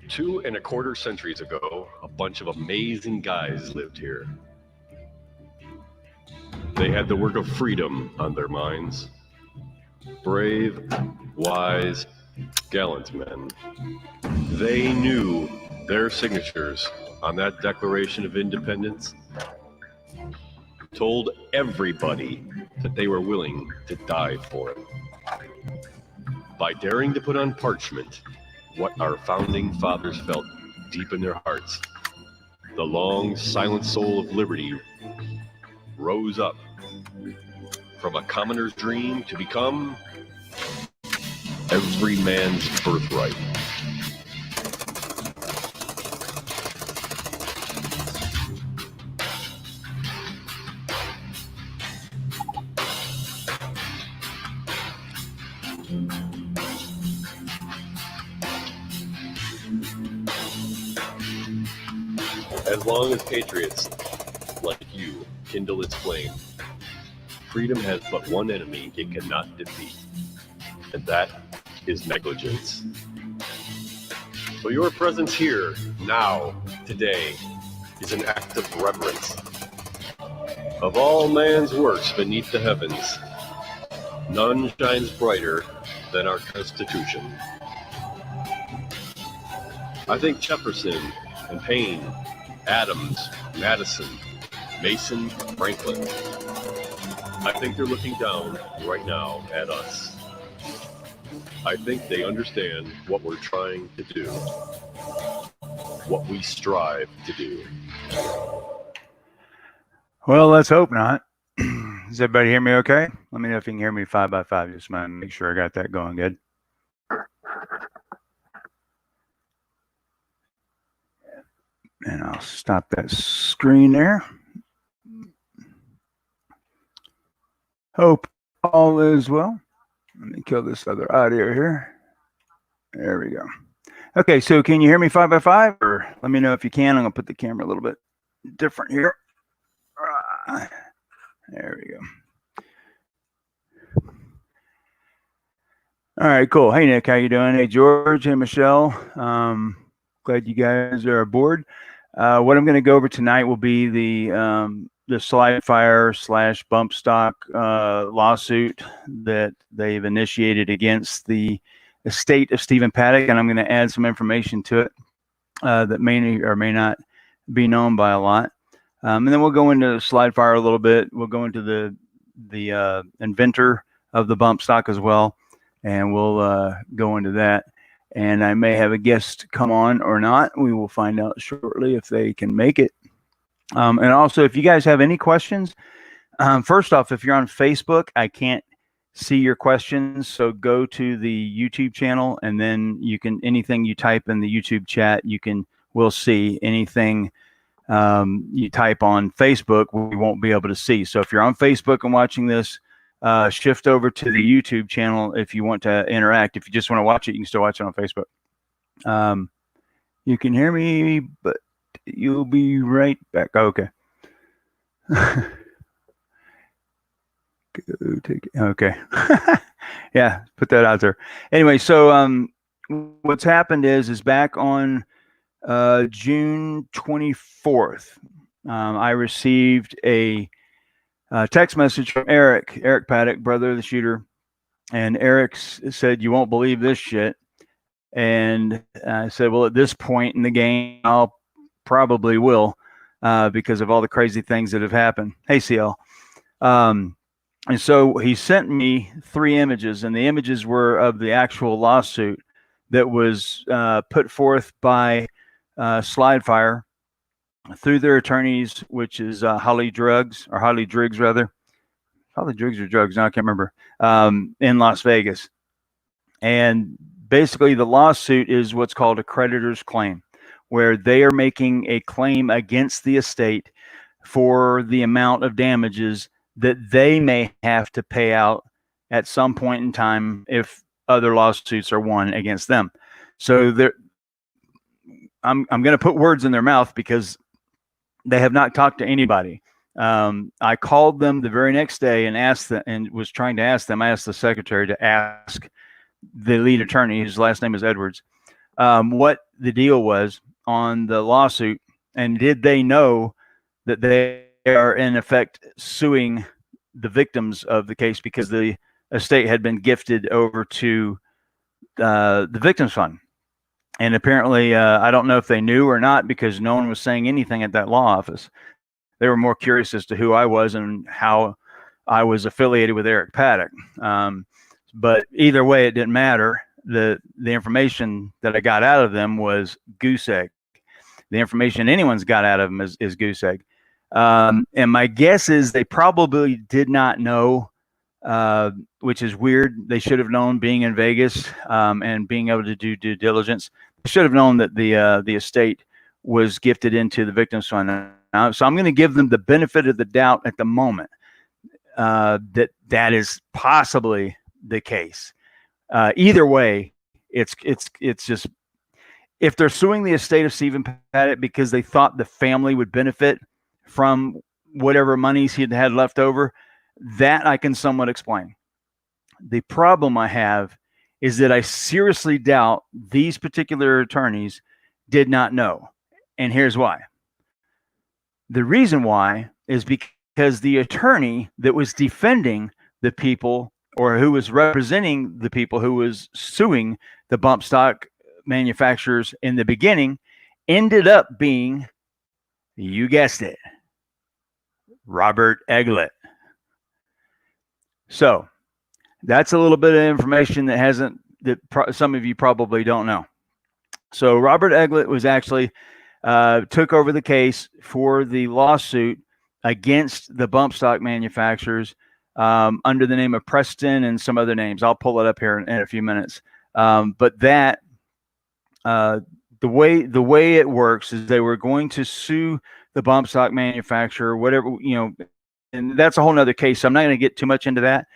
2.25 centuries ago, a bunch of amazing guys lived here. They had the work of freedom on their minds. Brave, wise, gallant men. They knew their signatures on that Declaration of Independence told everybody that they were willing to die for it. By daring to put on parchment what our founding fathers felt deep in their hearts, the long, silent soul of liberty rose up from a commoner's dream to become every man's birthright. As long as patriots like you kindle its flame, freedom has but one enemy it cannot defeat, and that is negligence. So your presence here, now, today, is an act of reverence. Of all man's works beneath the heavens, none shines brighter than our Constitution. I think Jefferson and Paine, Adams, Madison, Mason, Franklin, I think they're looking down right now at us. I think they understand what we're trying to do, what we strive to do. Well, let's hope not. Does everybody hear me okay? Let me know if you can hear me 5 by 5. Just want to make sure I got that going good. And I'll stop that screen there. Hope all is well. Let me kill this other audio here. There we go. Okay, so can you hear me 5 by 5? Or let me know if you can. I'm going to put the camera a little bit different here. There we go. All right, cool. Hey, Nick, how you doing? Hey, George. Hey, Michelle. Glad you guys are aboard. What I'm going to go over tonight will be the SlideFire / bump stock lawsuit that they've initiated against the estate of Stephen Paddock, and I'm going to add some information to it that may or may not be known by a lot. And then we'll go into SlideFire a little bit. We'll go into the inventor of the bump stock as well, and we'll go into that. And I may have a guest come on or not. We will find out shortly if they can make it. And also, if you guys have any questions, first off, if you're on Facebook, I can't see your questions. So go to the YouTube channel, and then you can, anything you type in the YouTube chat, we'll see. Anything you type on Facebook, we won't be able to see. So if you're on Facebook and watching this, shift over to the YouTube channel if you want to interact. If you just want to watch it, you can still watch it on Facebook. You can hear me, but you'll be right back. Okay. Okay. Yeah, put that out there. Anyway, so what's happened is back on June 24th, I received a text message from Eric Paddock, brother of the shooter. And Eric said, "You won't believe this shit." And I said, well, at this point in the game, I'll probably will, because of all the crazy things that have happened. Hey, CL. And so he sent me 3 images, and the images were of the actual lawsuit that was put forth by SlideFire through their attorneys, which is Holly Driggs, now I can't remember, in Las Vegas. And basically the lawsuit is what's called a creditor's claim, where they are making a claim against the estate for the amount of damages that they may have to pay out at some point in time if other lawsuits are won against them. So I'm going to put words in their mouth because they have not talked to anybody. I called them the very next day and asked them, and was trying to ask them. I asked the secretary to ask the lead attorney, his last name is Edwards, what the deal was on the lawsuit, and did they know that they are in effect suing the victims of the case because the estate had been gifted over to the victims fund. And apparently, I don't know if they knew or not, because no one was saying anything at that law office. They were more curious as to who I was and how I was affiliated with Eric Paddock. But either way, it didn't matter. The information that I got out of them was goose egg. The information anyone's got out of them is goose egg. And my guess is they probably did not know, which is weird. They should have known, being in Vegas and being able to do due diligence. They should have known that the estate was gifted into the victims fund. So I'm going to give them the benefit of the doubt at the moment that is possibly the case. Either way, it's just, if they're suing the estate of Stephen Paddock because they thought the family would benefit from whatever monies he had left over, that I can somewhat explain. The problem I have is that I seriously doubt these particular attorneys did not know. And here's why. The reason why is because the attorney that was defending the people, or who was representing the people who was suing the bump stock manufacturers in the beginning, ended up being, you guessed it, Robert Eglett. So that's a little bit of information that some of you probably don't know. So Robert Eglett was actually took over the case for the lawsuit against the bump stock manufacturers under the name of Preston and some other names. I'll pull it up here in a few minutes. But that the way it works is they were going to sue the bump stock manufacturer, whatever, and that's a whole nother case. So I'm not going to get too much into that.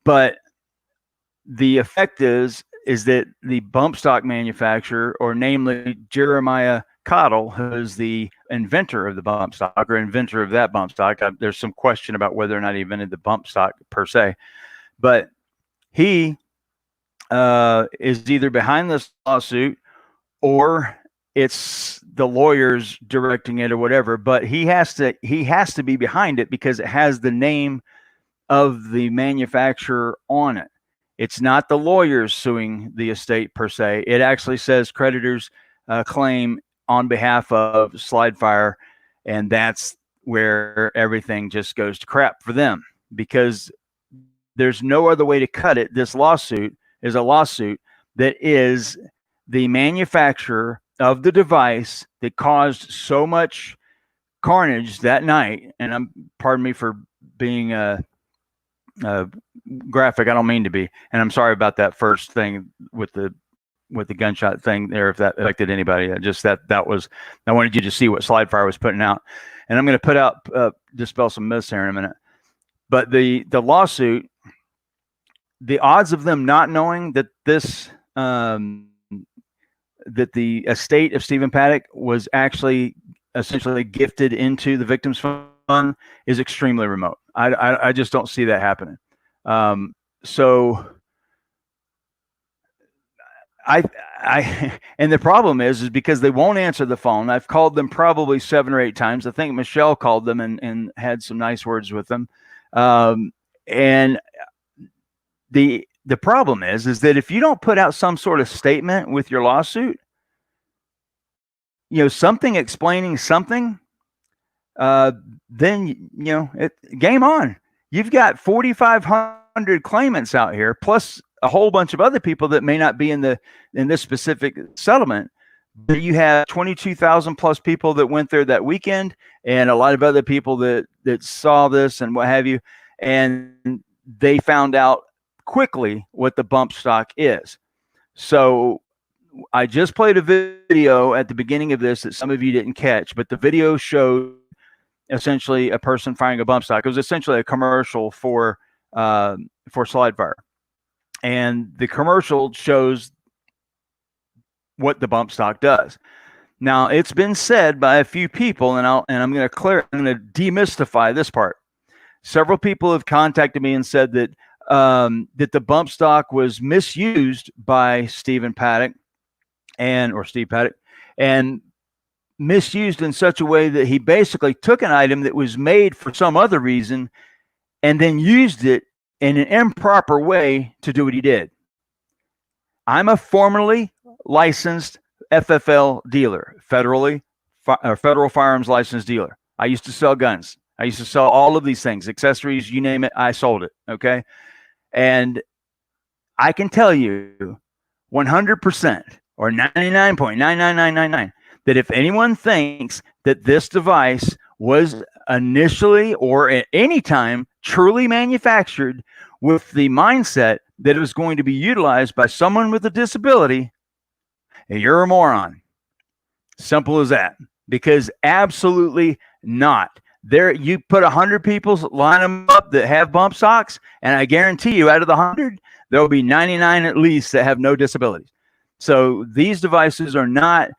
But the effect is that the bump stock manufacturer, or namely Jeremiah Cottle, who is the inventor of the bump stock, or inventor of that bump stock. There's some question about whether or not he invented the bump stock per se, but he is either behind this lawsuit or it's the lawyers directing it or whatever. But he has to be behind it because it has the name of the manufacturer on it. It's not the lawyers suing the estate per se. It actually says creditors claim on behalf of SlideFire, and that's where everything just goes to crap for them, because there's no other way to cut it. This lawsuit is a lawsuit that is the manufacturer of the device that caused so much carnage that night. And pardon me for being graphic. I don't mean to be, and I'm sorry about that first thing with the gunshot thing there, if that affected anybody. That was, I wanted you to see what SlideFire was putting out, and I'm going to put out dispel some myths here in a minute. But the lawsuit, the odds of them not knowing that this that the estate of Stephen Paddock was actually essentially gifted into the victims fund is extremely remote. I just don't see that happening. So and the problem is because they won't answer the phone. I've called them probably 7 or 8 times. I think Michelle called them and had some nice words with them. And the problem is that if you don't put out some sort of statement with your lawsuit, something explaining something, then, game on. You've got 4,500 claimants out here, plus a whole bunch of other people that may not be in this specific settlement. But you have 22,000 plus people that went there that weekend, and a lot of other people that saw this and what have you, and they found out quickly what the bump stock is. So I just played a video at the beginning of this that some of you didn't catch, but the video showed essentially a person firing a bump stock. It was essentially a commercial for SlideFire, and the commercial shows what the bump stock does. Now, it's been said by a few people, and I'm going to demystify this part. Several people have contacted me and said that that the bump stock was misused by Stephen Paddock, or Steve Paddock, and misused in such a way that he basically took an item that was made for some other reason and then used it in an improper way to do what he did. I'm a formerly licensed FFL dealer, federal firearms license dealer. I used to sell guns. I used to sell all of these things, accessories, you name it, I sold it. Okay. And I can tell you 100% or 99.99999 that if anyone thinks that this device was initially or at any time truly manufactured with the mindset that it was going to be utilized by someone with a disability, you're a moron. Simple as that. Because absolutely not. There, you put 100 people, line them up that have bump stocks, and I guarantee you, out of the 100, there will be 99 at least that have no disabilities. So these devices are not,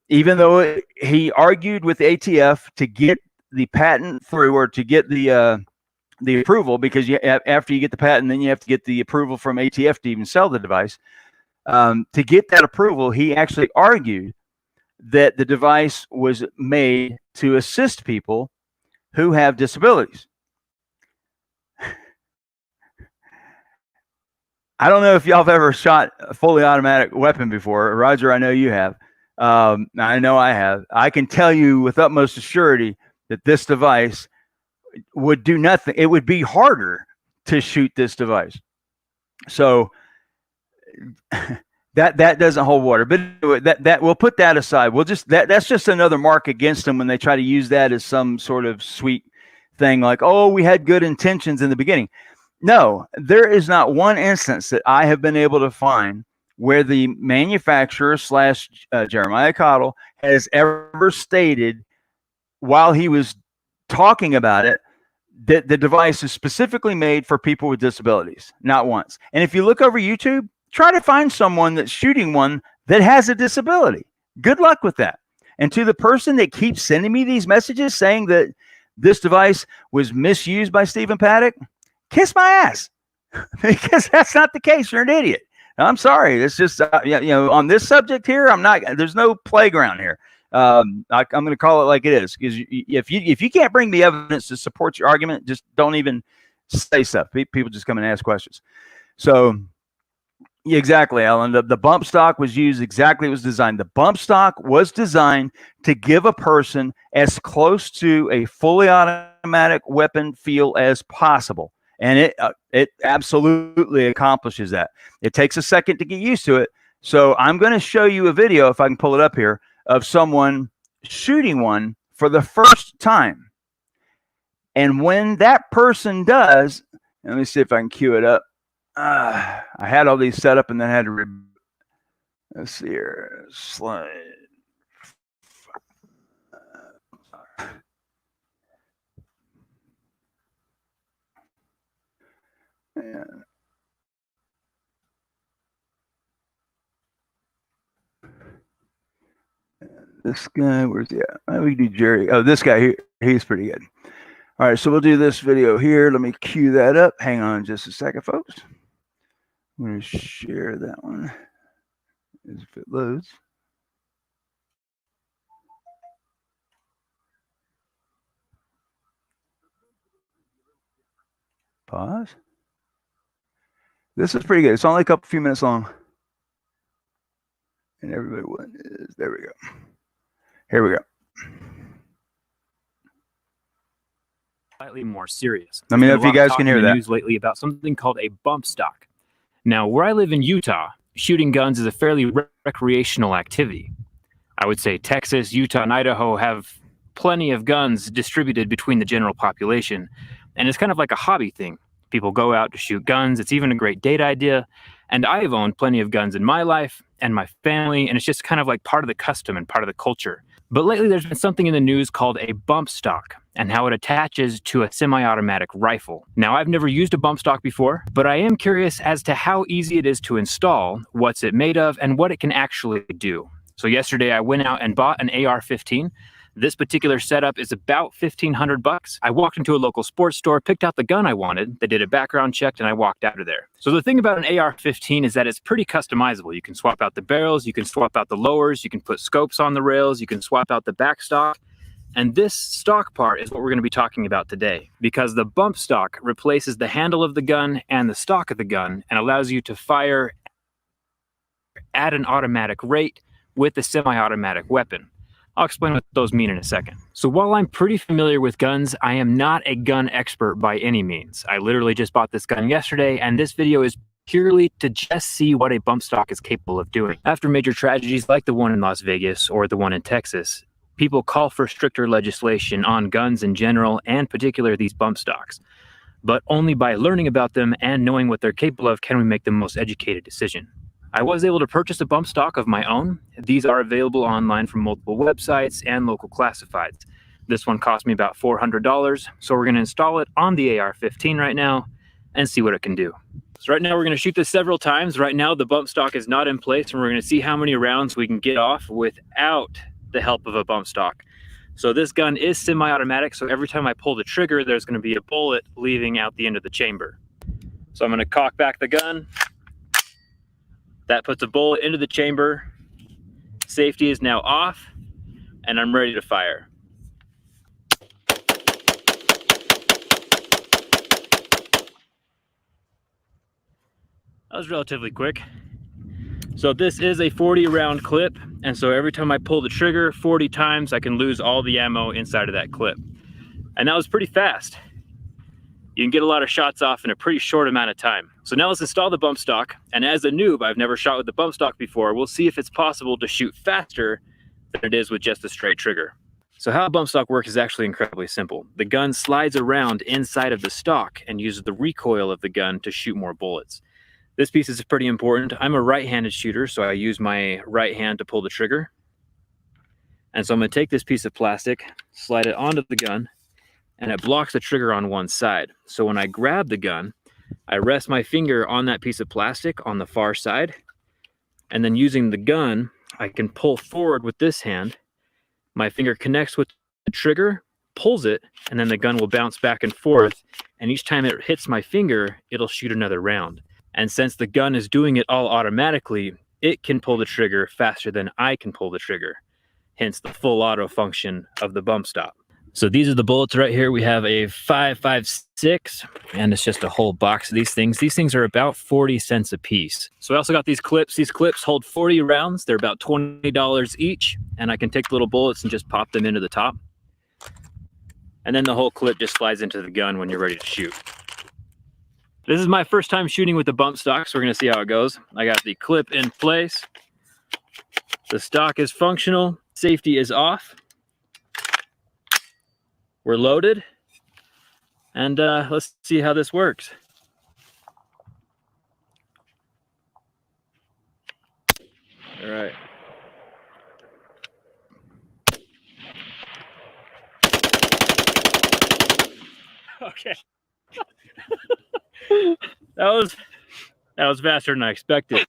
even though he argued with ATF to get the patent through, or to get the approval, because after you get the patent, then you have to get the approval from ATF to even sell the device. To get that approval, he actually argued that the device was made to assist people who have disabilities. I don't know if y'all have ever shot a fully automatic weapon before. Roger, I know you have. I know I have. I can tell you with utmost surety that this device would do nothing. It would be harder to shoot this device. So that doesn't hold water. But that we'll put that aside. We'll just that's just another mark against them when they try to use that as some sort of sweet thing, like, oh, we had good intentions in the beginning. No, there is not one instance that I have been able to find where the manufacturer / Jeremiah Cottle has ever stated, while he was talking about it, that the device is specifically made for people with disabilities. Not once. And if you look over YouTube, try to find someone that's shooting one that has a disability. Good luck with that. And to the person that keeps sending me these messages saying that this device was misused by Stephen Paddock, kiss my ass, because that's not the case. You're an idiot. I'm sorry. It's just, on this subject here, there's no playground here. I'm going to call it like it is, because if you can't bring me evidence to support your argument, just don't even say stuff. People just come and ask questions. So exactly, Alan, the bump stock was used exactly. It was designed. The bump stock was designed to give a person as close to a fully automatic weapon feel as possible. And it absolutely accomplishes that. It takes a second to get used to it. So I'm going to show you a video, if I can pull it up here, of someone shooting one for the first time. And when that person does, let me see if I can cue it up. I had all these set up and then I had to let's see here. Slide. Yeah. This guy, where's he at? We can do Jerry. Oh, this guy here, he's pretty good. All right, so we'll do this video here. Let me cue that up. Hang on just a second, folks. I'm going to share that one if it loads. Pause. This is pretty good. It's only a few minutes long. And everybody, what is, there we go. Here we go. Slightly more serious. Let me know if you guys can hear that. News lately about something called a bump stock. Now, where I live in Utah, shooting guns is a fairly recreational activity. I would say Texas, Utah, and Idaho have plenty of guns distributed between the general population, and it's kind of like a hobby thing. People go out to shoot guns. It's even a great date idea. And I have owned plenty of guns in my life and my family, and it's just kind of like part of the custom and part of the culture. But lately there's been something in the news called a bump stock and how it attaches to a semi-automatic rifle. Now, I've never used a bump stock before, but I am curious as to how easy it is to install, what's it made of, and what it can actually do. So yesterday I went out and bought an AR-15. This particular setup is about $1,500. I walked into a local sports store, picked out the gun I wanted, they did a background check, and I walked out of there. So the thing about an AR-15 is that it's pretty customizable. You can swap out the barrels, you can swap out the lowers, you can put scopes on the rails, you can swap out the back stock. And this stock part is what we're going to be talking about today, because the bump stock replaces the handle of the gun and the stock of the gun and allows you to fire at an automatic rate with a semi-automatic weapon. I'll explain what those mean in a second. So while I'm pretty familiar with guns, I am not a gun expert by any means. I literally just bought this gun yesterday, and this video is purely to just see what a bump stock is capable of doing. After major tragedies like the one in Las Vegas or the one in Texas, people call for stricter legislation on guns in general, and particularly these bump stocks. But only by learning about them and knowing what they're capable of can we make the most educated decision. I was able to purchase a bump stock of my own. These are available online from multiple websites and local classifieds. This one cost me about $400, so we're going to install it on the AR-15 right now and see what it can do. So right now we're going to shoot this several times. Right now the bump stock is not in place, and we're going to see how many rounds we can get off without the help of a bump stock. So this gun is semi-automatic, so every time I pull the trigger, there's going to be a bullet leaving out the end of the chamber. So I'm going to cock back the gun. That puts a bullet into the chamber. Safety is now off, and I'm ready to fire. That was relatively quick. So this is a 40 round clip, and so every time I pull the trigger 40 times, I can lose all the ammo inside of that clip. And that was pretty fast. You can get a lot of shots off in a pretty short amount of time. So now let's install the bump stock. And as a noob, I've never shot with the bump stock before. We'll see if it's possible to shoot faster than it is with just a straight trigger. So how a bump stock works is actually incredibly simple. The gun slides around inside of the stock and uses the recoil of the gun to shoot more bullets. This piece is pretty important. I'm a right-handed shooter, so I use my right hand to pull the trigger. And so I'm going to take this piece of plastic, slide it onto the gun, and it blocks the trigger on one side. So when I grab the gun, I rest my finger on that piece of plastic on the far side, and then using the gun, I can pull forward with this hand. My finger connects with the trigger, pulls it, and then the gun will bounce back and forth, and each time it hits my finger, it'll shoot another round. And since the gun is doing it all automatically, it can pull the trigger faster than I can pull the trigger, hence the full auto function of the bump stop. So these are the bullets right here. We have a 5.56, and it's just a whole box of these things. These things are about 40 cents a piece. So I also got these clips. These clips hold 40 rounds. They're about $20 each, and I can take the little bullets and just pop them into the top. And then the whole clip just slides into the gun when you're ready to shoot. This is my first time shooting with the bump stock, so we're gonna see how it goes. I got the clip in place. The stock is functional. Safety is off. We're loaded, and let's see how this works. All right. Okay. That was faster than I expected.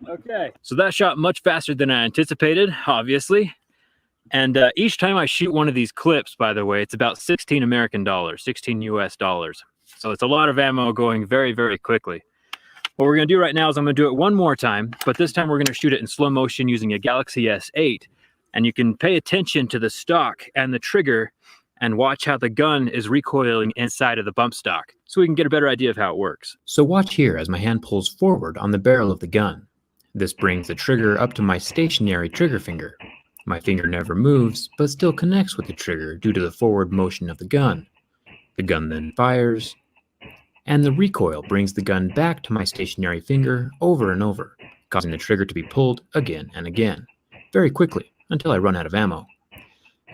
Okay, so that shot much faster than I anticipated, obviously. And each time I shoot one of these clips, by the way, it's about 16 American dollars, 16 US dollars. So it's a lot of ammo going very, very quickly. What we're gonna do right now is I'm gonna do it one more time, but this time we're gonna shoot it in slow motion using a Galaxy S8. And you can pay attention to the stock and the trigger and watch how the gun is recoiling inside of the bump stock, so we can get a better idea of how it works. So watch here as my hand pulls forward on the barrel of the gun. This brings the trigger up to my stationary trigger finger. My finger never moves, but still connects with the trigger due to the forward motion of the gun. The gun then fires, and the recoil brings the gun back to my stationary finger over and over, causing the trigger to be pulled again and again, very quickly, until I run out of ammo.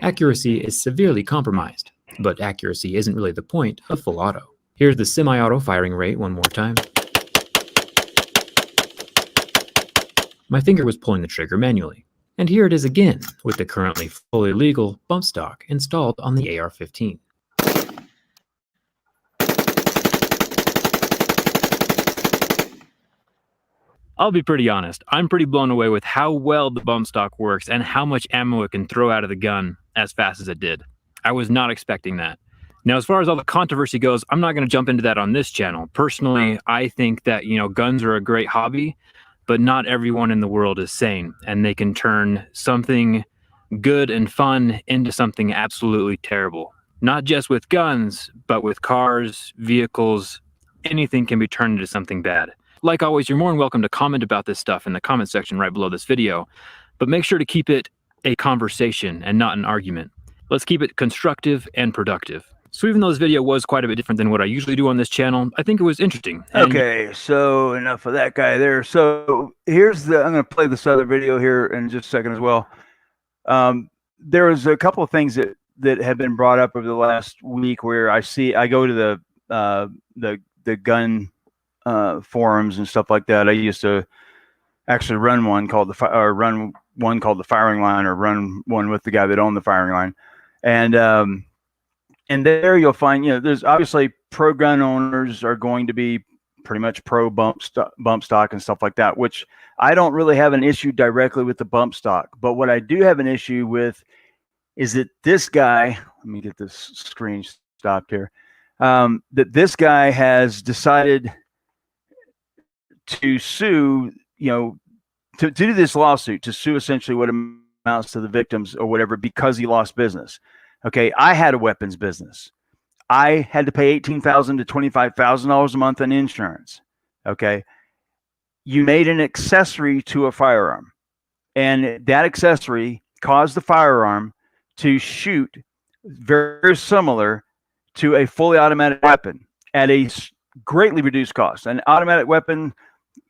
Accuracy is severely compromised, but accuracy isn't really the point of full auto. Here's the semi-auto firing rate one more time. My finger was pulling the trigger manually. And here it is again, with the currently fully legal bump stock installed on the AR-15. I'll be pretty honest. I'm pretty blown away with how well the bump stock works and how much ammo it can throw out of the gun as fast as it did. I was not expecting that. Now, as far as all the controversy goes, I'm not going to jump into that on this channel. Personally, I think that, guns are a great hobby, but not everyone in the world is sane, and they can turn something good and fun into something absolutely terrible. Not just with guns, but with cars, vehicles, anything can be turned into something bad. Like always, you're more than welcome to comment about this stuff in the comment section right below this video, but make sure to keep it a conversation and not an argument. Let's keep it constructive and productive. So even though this video was quite a bit different than what I usually do on this channel, I think it was interesting. Okay, so enough of that guy there. So here's I'm going to play this other video here in just a second as well. There was a couple of things that have been brought up over the last week where I go to the gun forums and stuff like that. I used to actually run one called the firing line, or run one with the guy that owned the firing line, and there you'll find, there's obviously pro gun owners are going to be pretty much pro bump stock and stuff like that, which I don't really have an issue directly with the bump stock. But what I do have an issue with is that this guy, let me get this screen stopped here, that this guy has decided to sue, to do this lawsuit, to sue essentially what amounts to the victims or whatever, because he lost business. Okay, I had a weapons business. I had to pay $18,000 to $25,000 a month in insurance. Okay, you made an accessory to a firearm, and that accessory caused the firearm to shoot very similar to a fully automatic weapon at a greatly reduced cost. An automatic weapon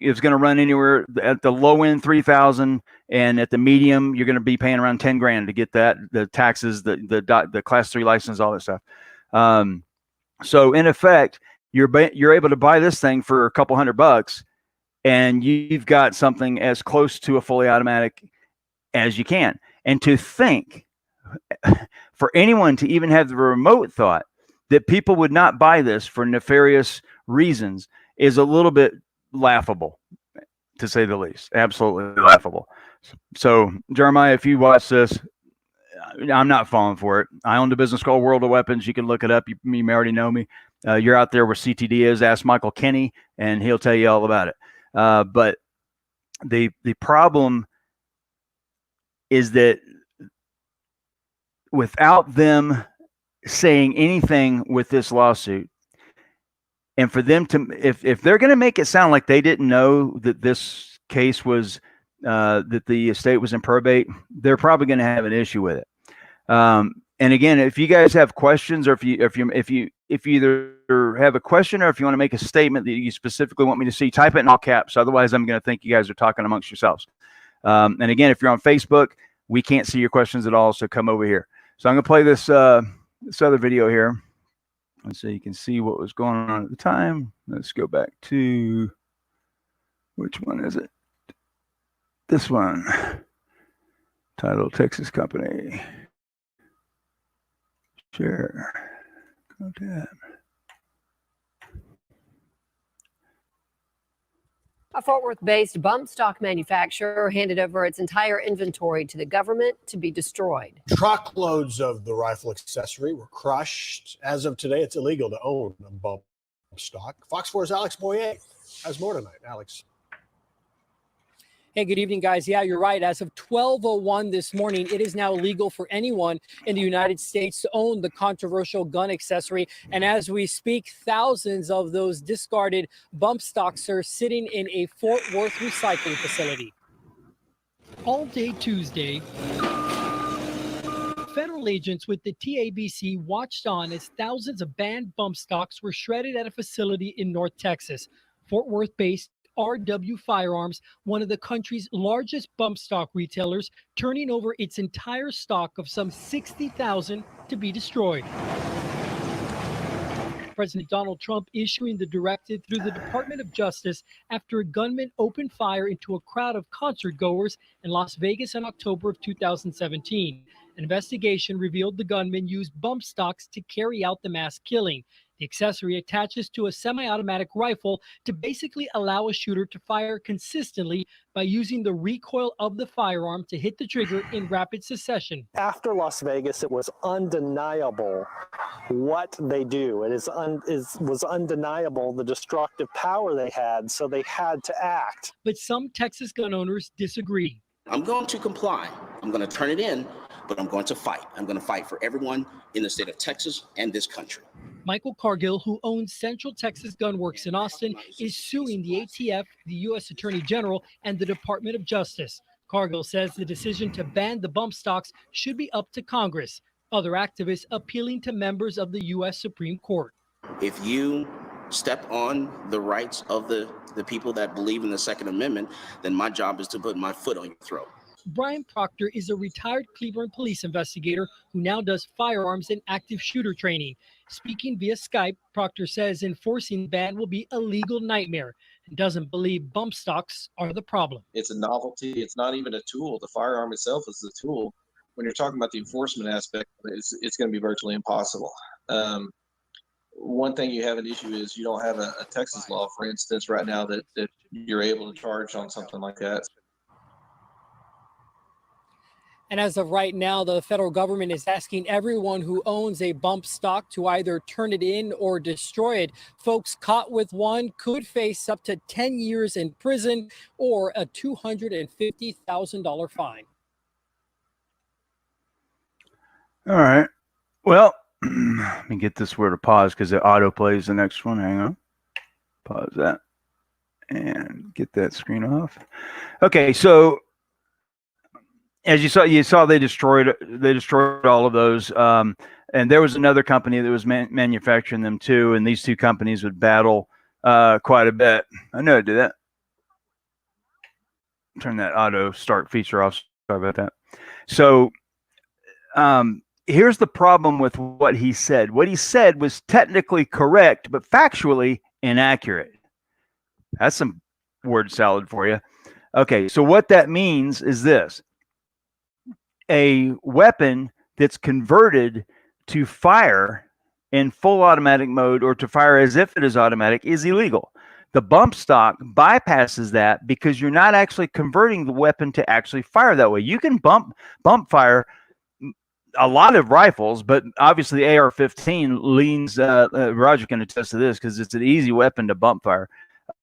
is going to run anywhere at the low end $3,000, and at the medium you're going to be paying around $10,000 to get that, the taxes, the class 3 license, all that stuff. So in effect, you're able to buy this thing for a couple $100, and you've got something as close to a fully automatic as you can. And to think, for anyone to even have the remote thought that people would not buy this for nefarious reasons is a little bit laughable, to say the least. Absolutely laughable. So Jeremiah, if you watch this, I'm not falling for it. I owned a business called World of Weapons. You can look it up. You already know me. You're out there where CTD is. Ask Michael Kenny, and he'll tell you all about it. But the problem is that without them saying anything with this lawsuit, and for them to, if they're going to make it sound like they didn't know that this case was, that the estate was in probate, they're probably going to have an issue with it. And again, if you guys have questions, or if you either have a question, or if you want to make a statement that you specifically want me to see, type it in all caps. Otherwise, I'm going to think you guys are talking amongst yourselves. And again, if you're on Facebook, we can't see your questions at all, so come over here. So I'm going to play this other video here, and so you can see what was going on at the time. Let's go back to, which one is it? This one. Title, Texas Company. Share. Go tab. A Fort Worth-based bump stock manufacturer handed over its entire inventory to the government to be destroyed. Truckloads of the rifle accessory were crushed. As of today, it's illegal to own a bump stock. Fox 4's Alex Boyer has more tonight. Alex. Hey, good evening, guys. Yeah, you're right. As of 12:01 this morning, it is now illegal for anyone in the United States to own the controversial gun accessory. And as we speak, thousands of those discarded bump stocks are sitting in a Fort Worth recycling facility. All day Tuesday, federal agents with the TABC watched on as thousands of banned bump stocks were shredded at a facility in North Texas. Fort Worth-based RW Firearms, one of the country's largest bump stock retailers, turning over its entire stock of some 60,000 to be destroyed. President Donald Trump issuing the directive through the Department of Justice after a gunman opened fire into a crowd of concert goers in Las Vegas in October of 2017. An investigation revealed the gunman used bump stocks to carry out the mass killing. The accessory attaches to a semi-automatic rifle to basically allow a shooter to fire consistently by using the recoil of the firearm to hit the trigger in rapid succession. After Las Vegas, it was undeniable what they do. It was undeniable the destructive power they had, so they had to act. But some Texas gun owners disagree. I'm going to comply. I'm going to turn it in, but I'm going to fight. I'm going to fight for everyone in the state of Texas and this country. Michael Cargill, who owns Central Texas Gun Works in Austin, is suing the ATF, the U.S. Attorney General, and the Department of Justice. Cargill says the decision to ban the bump stocks should be up to Congress. Other activists appealing to members of the U.S. Supreme Court. If you step on the rights of the people that believe in the Second Amendment, then my job is to put my foot on your throat. Brian Proctor is a retired Cleveland police investigator who now does firearms and active shooter training. Speaking via Skype, Proctor says enforcing the ban will be a legal nightmare and doesn't believe bump stocks are the problem. It's a novelty. It's not even a tool. The firearm itself is the tool. When you're talking about the enforcement aspect, it's going to be virtually impossible. One thing you have an issue is you don't have a Texas law, for instance, right now that you're able to charge on something like that. And as of right now, the federal government is asking everyone who owns a bump stock to either turn it in or destroy it. Folks caught with one could face up to 10 years in prison or a $250,000 fine. All right. Well, let me get this word to pause because it auto plays the next one. Hang on. Pause that and get that screen off. Okay, so as you saw they destroyed all of those. And there was another company that was manufacturing them too, and these two companies would battle quite a bit. I know I did that. Turn that auto start feature off. Sorry about that. So here's the problem with what he said. What he said was technically correct, but factually inaccurate. That's some word salad for you. Okay, so what that means is this. A weapon that's converted to fire in full automatic mode or to fire as if it is automatic is illegal. The bump stock bypasses that because you're not actually converting the weapon to actually fire that way. You can bump fire a lot of rifles, but obviously the AR-15 leans, Roger can attest to this because it's an easy weapon to bump fire.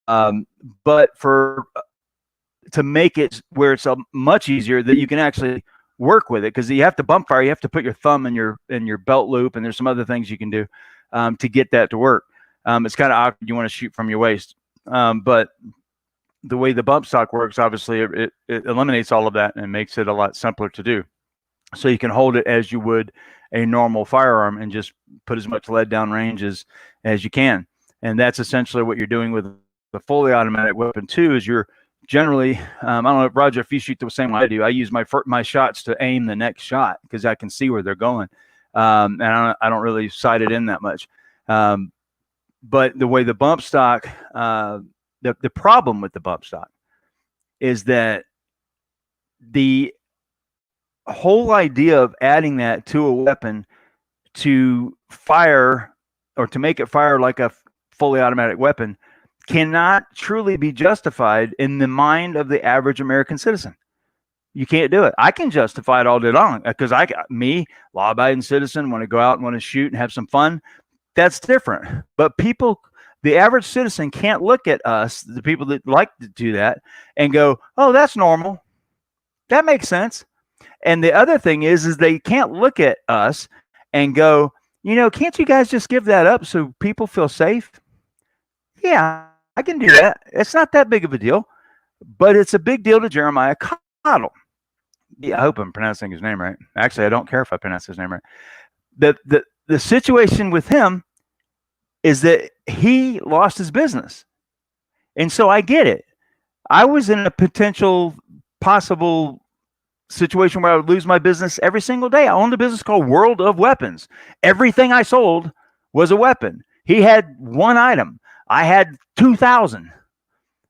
But to make it where it's much easier that you can actually work with it, because you have to bump fire, you have to put your thumb in your belt loop, and there's some other things you can do to get that to work. It's kind of awkward. You want to shoot from your waist, but the way the bump stock works, obviously it eliminates all of that and makes it a lot simpler to do. So you can hold it as you would a normal firearm and just put as much lead down range as you can. And that's essentially what you're doing with the fully automatic weapon too, is you're generally, I don't know, Roger, if you shoot the same way I do, I use my shots to aim the next shot because I can see where they're going. And I don't really sight it in that much. But the way the bump stock, the problem with the bump stock is that the whole idea of adding that to a weapon to fire or to make it fire like a fully automatic weapon cannot truly be justified in the mind of the average American citizen. You can't do it. I can justify it all day long because law-abiding citizen, want to go out and want to shoot and have some fun. That's different. But people, the average citizen can't look at us, the people that like to do that, and go, oh, that's normal. That makes sense. And the other thing is they can't look at us and go, can't you guys just give that up so people feel safe? Yeah, I can do that. It's not that big of a deal, but it's a big deal to Jeremiah Cottle. Yeah, I hope I'm pronouncing his name right. Actually, I don't care if I pronounce his name right. The situation with him is that he lost his business. And so I get it. I was in a possible situation where I would lose my business every single day. I owned a business called World of Weapons. Everything I sold was a weapon. He had one item. I had 2,000.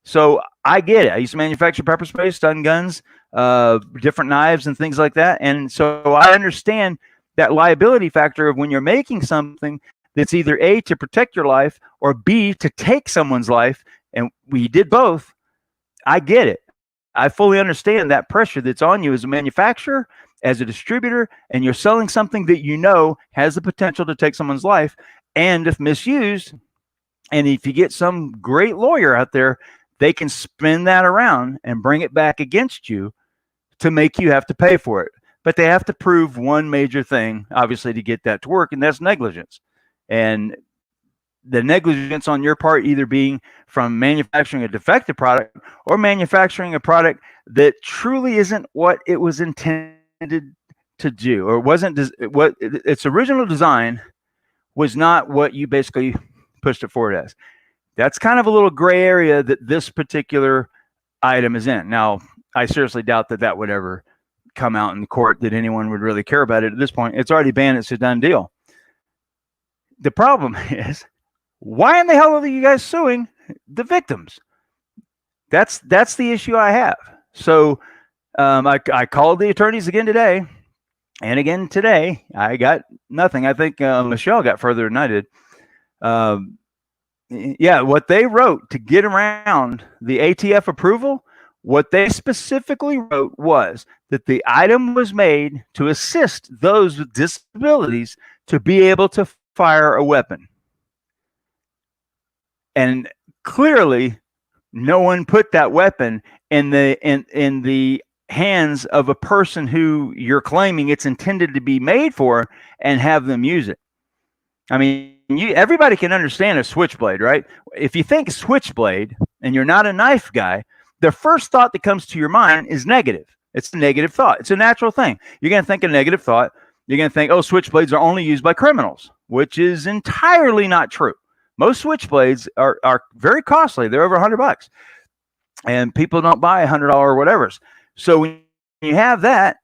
So I get it. I used to manufacture pepper spray, stun guns, different knives and things like that. And so I understand that liability factor of when you're making something that's either A, to protect your life, or B, to take someone's life, and we did both, I get it. I fully understand that pressure that's on you as a manufacturer, as a distributor, and you're selling something that you know has the potential to take someone's life. And if misused, and if you get some great lawyer out there, they can spin that around and bring it back against you to make you have to pay for it. But they have to prove one major thing, obviously, to get that to work, and that's negligence. And the negligence on your part either being from manufacturing a defective product or manufacturing a product that truly isn't what it was intended to do, or wasn't what its original design was, not what you basically pushed it forward as. That's kind of a little gray area that this particular item is in. Now, I seriously doubt that that would ever come out in court, that anyone would really care about it at this point. It's already banned. It's a done deal. The problem is, why in the hell are you guys suing the victims? That's the issue I have. So I called the attorneys again today, and again today. I got nothing. I think Michelle got further than I did. Yeah, what they wrote to get around the ATF approval, what they specifically wrote was that the item was made to assist those with disabilities to be able to fire a weapon. And clearly, no one put that weapon in the hands of a person who you're claiming it's intended to be made for and have them use it. I mean, everybody can understand a switchblade, right? If you think switchblade and you're not a knife guy, the first thought that comes to your mind is negative. It's a negative thought. It's a natural thing. You're going to think a negative thought. You're going to think, oh, switchblades are only used by criminals, which is entirely not true. Most switchblades are very costly. They're over $100, and people don't buy $100 whatevers. So when you have that,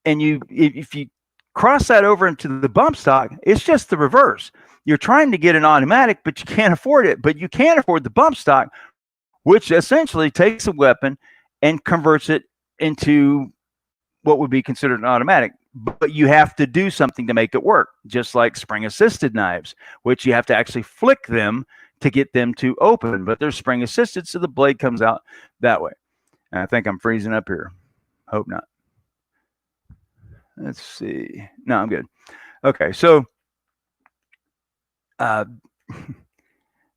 and if you cross that over into the bump stock, it's just the reverse. You're trying to get an automatic, but you can't afford it. But you can't afford the bump stock, which essentially takes a weapon and converts it into what would be considered an automatic. But you have to do something to make it work, just like spring-assisted knives, which you have to actually flick them to get them to open. But they're spring-assisted, so the blade comes out that way. And I think I'm freezing up here. Hope not. Let's see. No, I'm good. Okay, so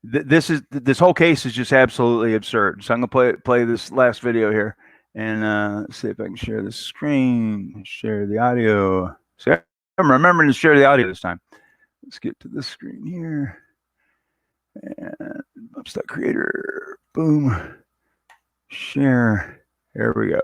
this whole case is just absolutely absurd. So I'm gonna play this last video here, and see if I can share the screen, share the audio. See, I'm remembering to share the audio this time. Let's get to this screen here, and Bump Creator, boom, share. Here we go.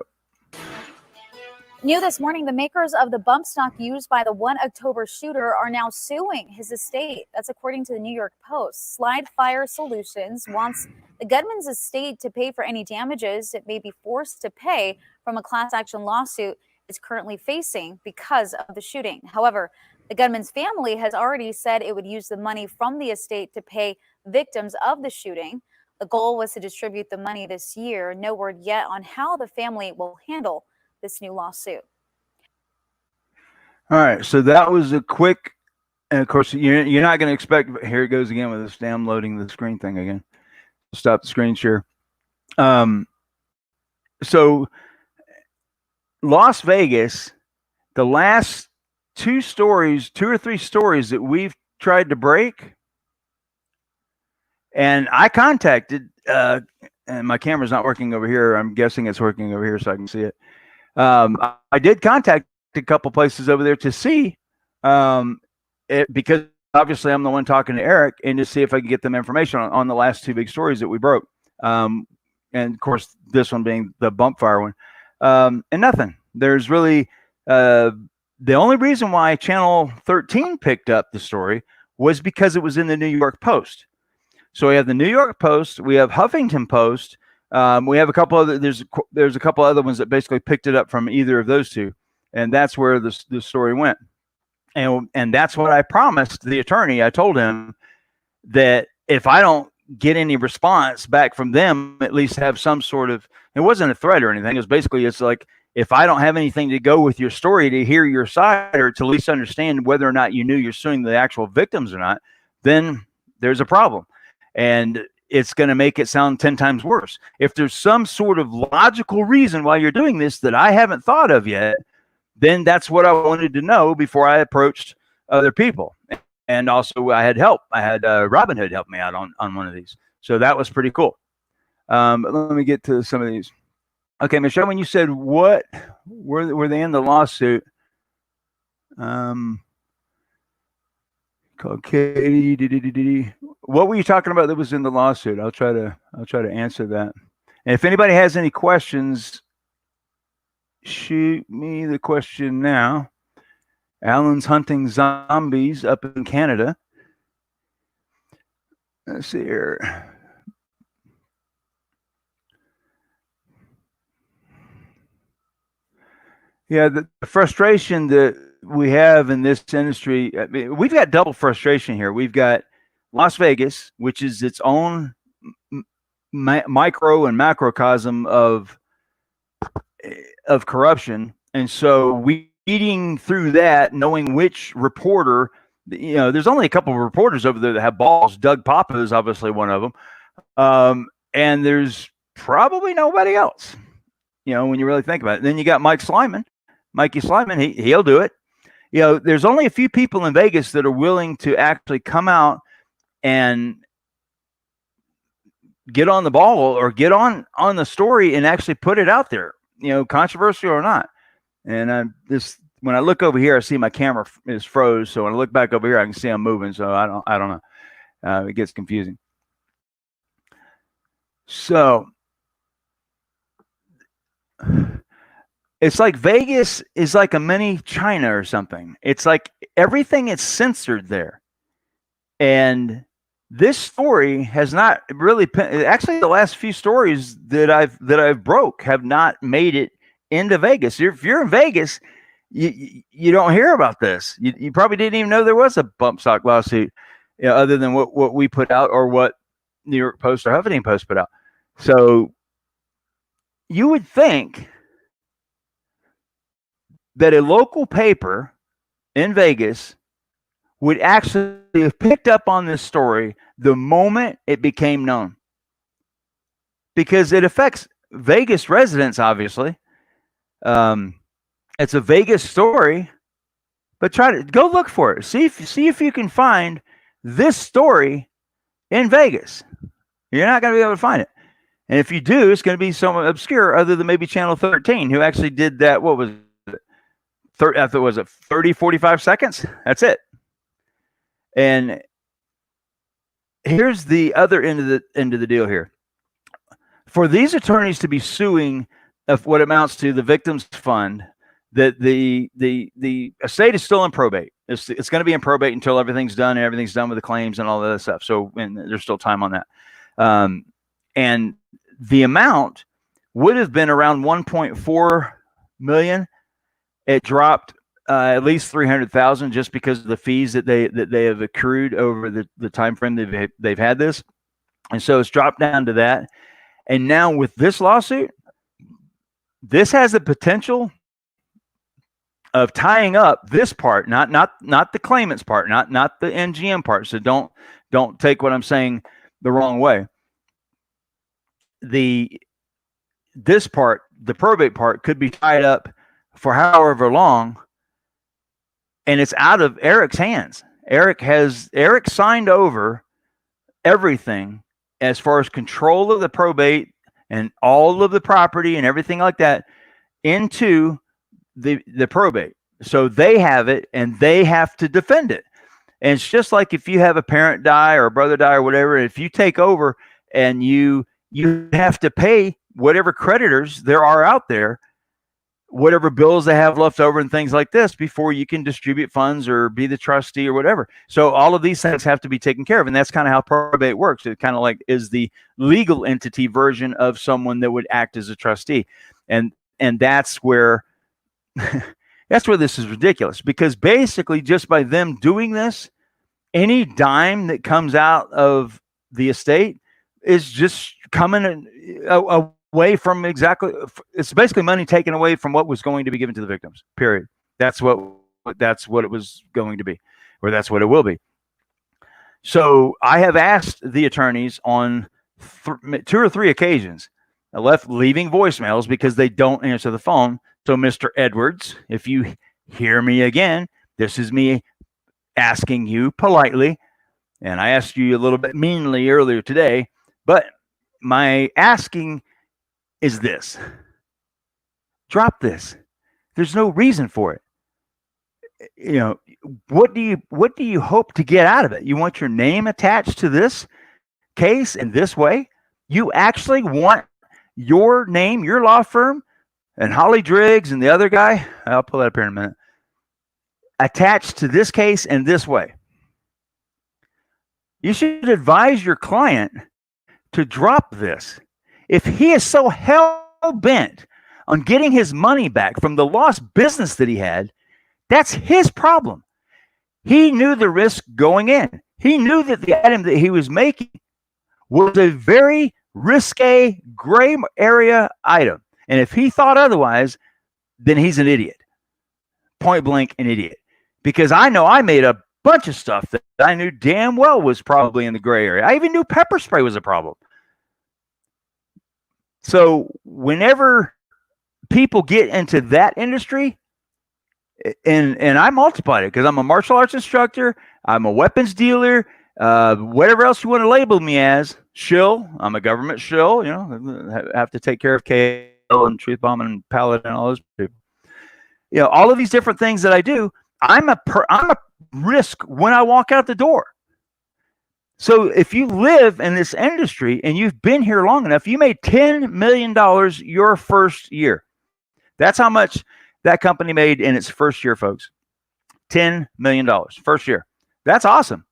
New this morning, the makers of the bump stock used by the 1 October shooter are now suing his estate. That's according to the New York Post. SlideFire Solutions wants the gunman's estate to pay for any damages it may be forced to pay from a class action lawsuit it's currently facing because of the shooting. However, the gunman's family has already said it would use the money from the estate to pay victims of the shooting. The goal was to distribute the money this year. No word yet on how the family will handle this new lawsuit. All right, so that was a quick, and of course you're not going to expect. Here it goes again with this damn loading the screen thing again. Stop the screen share. So Las Vegas, the last two or three stories that we've tried to break, and I contacted, and my camera's not working over here. I'm guessing it's working over here so I can see it. I did contact a couple places over there to see it, because obviously I'm the one talking to Eric, and to see if I could get them information on the last two big stories that we broke. And of course, this one being the bump fire one. And nothing. There's really the only reason why Channel 13 picked up the story was because it was in the New York Post. So we have the New York Post, we have Huffington Post. We have a couple other. There's a couple other ones that basically picked it up from either of those two, and that's where the story went. And that's what I promised the attorney. I told him that if I don't get any response back from them, at least have some sort of. It wasn't a threat or anything. It was basically, it's like, if I don't have anything to go with your story to hear your side or to at least understand whether or not you knew you're suing the actual victims or not, then there's a problem. And it's going to make it sound 10 times worse. If there's some sort of logical reason why you're doing this that I haven't thought of yet, then that's what I wanted to know before I approached other people. And also I had help. I had Robin Hood help me out on one of these. So that was pretty cool. But let me get to some of these. Okay, Michelle, when you said what were they in the lawsuit? Called Katie. What were you talking about that was in the lawsuit? I'll try to answer that. And if anybody has any questions, shoot me the question now. Alan's hunting zombies up in Canada. Let's see here. Yeah, the frustration that we have in this industry, I mean, we've got double frustration here. We've got Las Vegas, which is its own micro and macrocosm of corruption. And so weeding through that, knowing which reporter, there's only a couple of reporters over there that have balls. Doug Papa is obviously one of them. And there's probably nobody else, when you really think about it. Then you got Mikey Slyman, he'll do it. There's only a few people in Vegas that are willing to actually come out and get on the ball or get on the story and actually put it out there, controversial or not. And when I look over here, I see my camera is froze. So when I look back over here, I can see I'm moving. So I don't know. It gets confusing. So it's like Vegas is like a mini China or something. It's like everything is censored there. And this story has not really, actually the last few stories that I've broke have not made it into Vegas. If you're in Vegas, you don't hear about this. You probably didn't even know there was a bump stock lawsuit, other than what we put out or what New York Post or Huffington Post put out. So you would think that a local paper in Vegas would actually have picked up on this story the moment it became known, because it affects Vegas residents, obviously. It's a Vegas story, but try to go look for it. See if you can find this story in Vegas. You're not going to be able to find it. And if you do, it's going to be somewhat obscure, other than maybe Channel 13, who actually did that. What was it? I thought, was it 30, 45 seconds? That's it. And here's the other end of the deal here. For these attorneys to be suing of what amounts to the victims fund, that the estate is still in probate. It's going to be in probate until everything's done and everything's done with the claims and all that other stuff. So, and there's still time on that. And the amount would have been around 1.4 million. It dropped at least 300,000 just because of the fees that they have accrued over the time frame they've had this. And so it's dropped down to that. And now with this lawsuit, this has the potential of tying up this part, not the claimant's part, not the NGM part. So don't take what I'm saying the wrong way. This part, the probate part, could be tied up for however long, and it's out of Eric's hands. Eric signed over everything as far as control of the probate and all of the property and everything like that into the probate. So they have it and they have to defend it. And it's just like if you have a parent die or a brother die or whatever, if you take over and you have to pay whatever creditors there are out there, whatever bills they have left over and things like this, before you can distribute funds or be the trustee or whatever. So all of these things have to be taken care of. And that's kind of how probate works. It kind of like is the legal entity version of someone that would act as a trustee. And that's where this is ridiculous, because basically just by them doing this, any dime that comes out of the estate is just coming away from exactly, it's basically money taken away from what was going to be given to the victims, period. That's what it was going to be, or that's what it will be. So I have asked the attorneys on 2 or 3 occasions, leaving voicemails because they don't answer the phone. So Mr. Edwards, if you hear me again, this is me asking you politely, and I asked you a little bit meanly earlier today, but my asking is this: drop this. There's no reason for it. You know, what do you hope to get out of it? You want your name attached to this case in this way? You actually want your name, your law firm, and Holly Driggs and the other guy, I'll pull that up here in a minute, attached to this case in this way? You should advise your client to drop this. If he is so hell-bent on getting his money back from the lost business that he had, that's his problem. He knew the risk going in. He knew that the item that he was making was a very risque, gray area item. And if he thought otherwise, then he's an idiot. Point blank, an idiot. Because I know I made a bunch of stuff that I knew damn well was probably in the gray area. I even knew pepper spray was a problem. So whenever people get into that industry, and I multiplied it because I'm a martial arts instructor, I'm a weapons dealer, whatever else you want to label me as, shill. I'm a government shill, you know, have to take care of KL and Truth Bomb and Paladin and all those people. You know, all of these different things that I do, I'm a risk when I walk out the door. So if you live in this industry and you've been here long enough, you made $10 million your first year. That's how much that company made in its first year, folks. $10 million first year. That's awesome.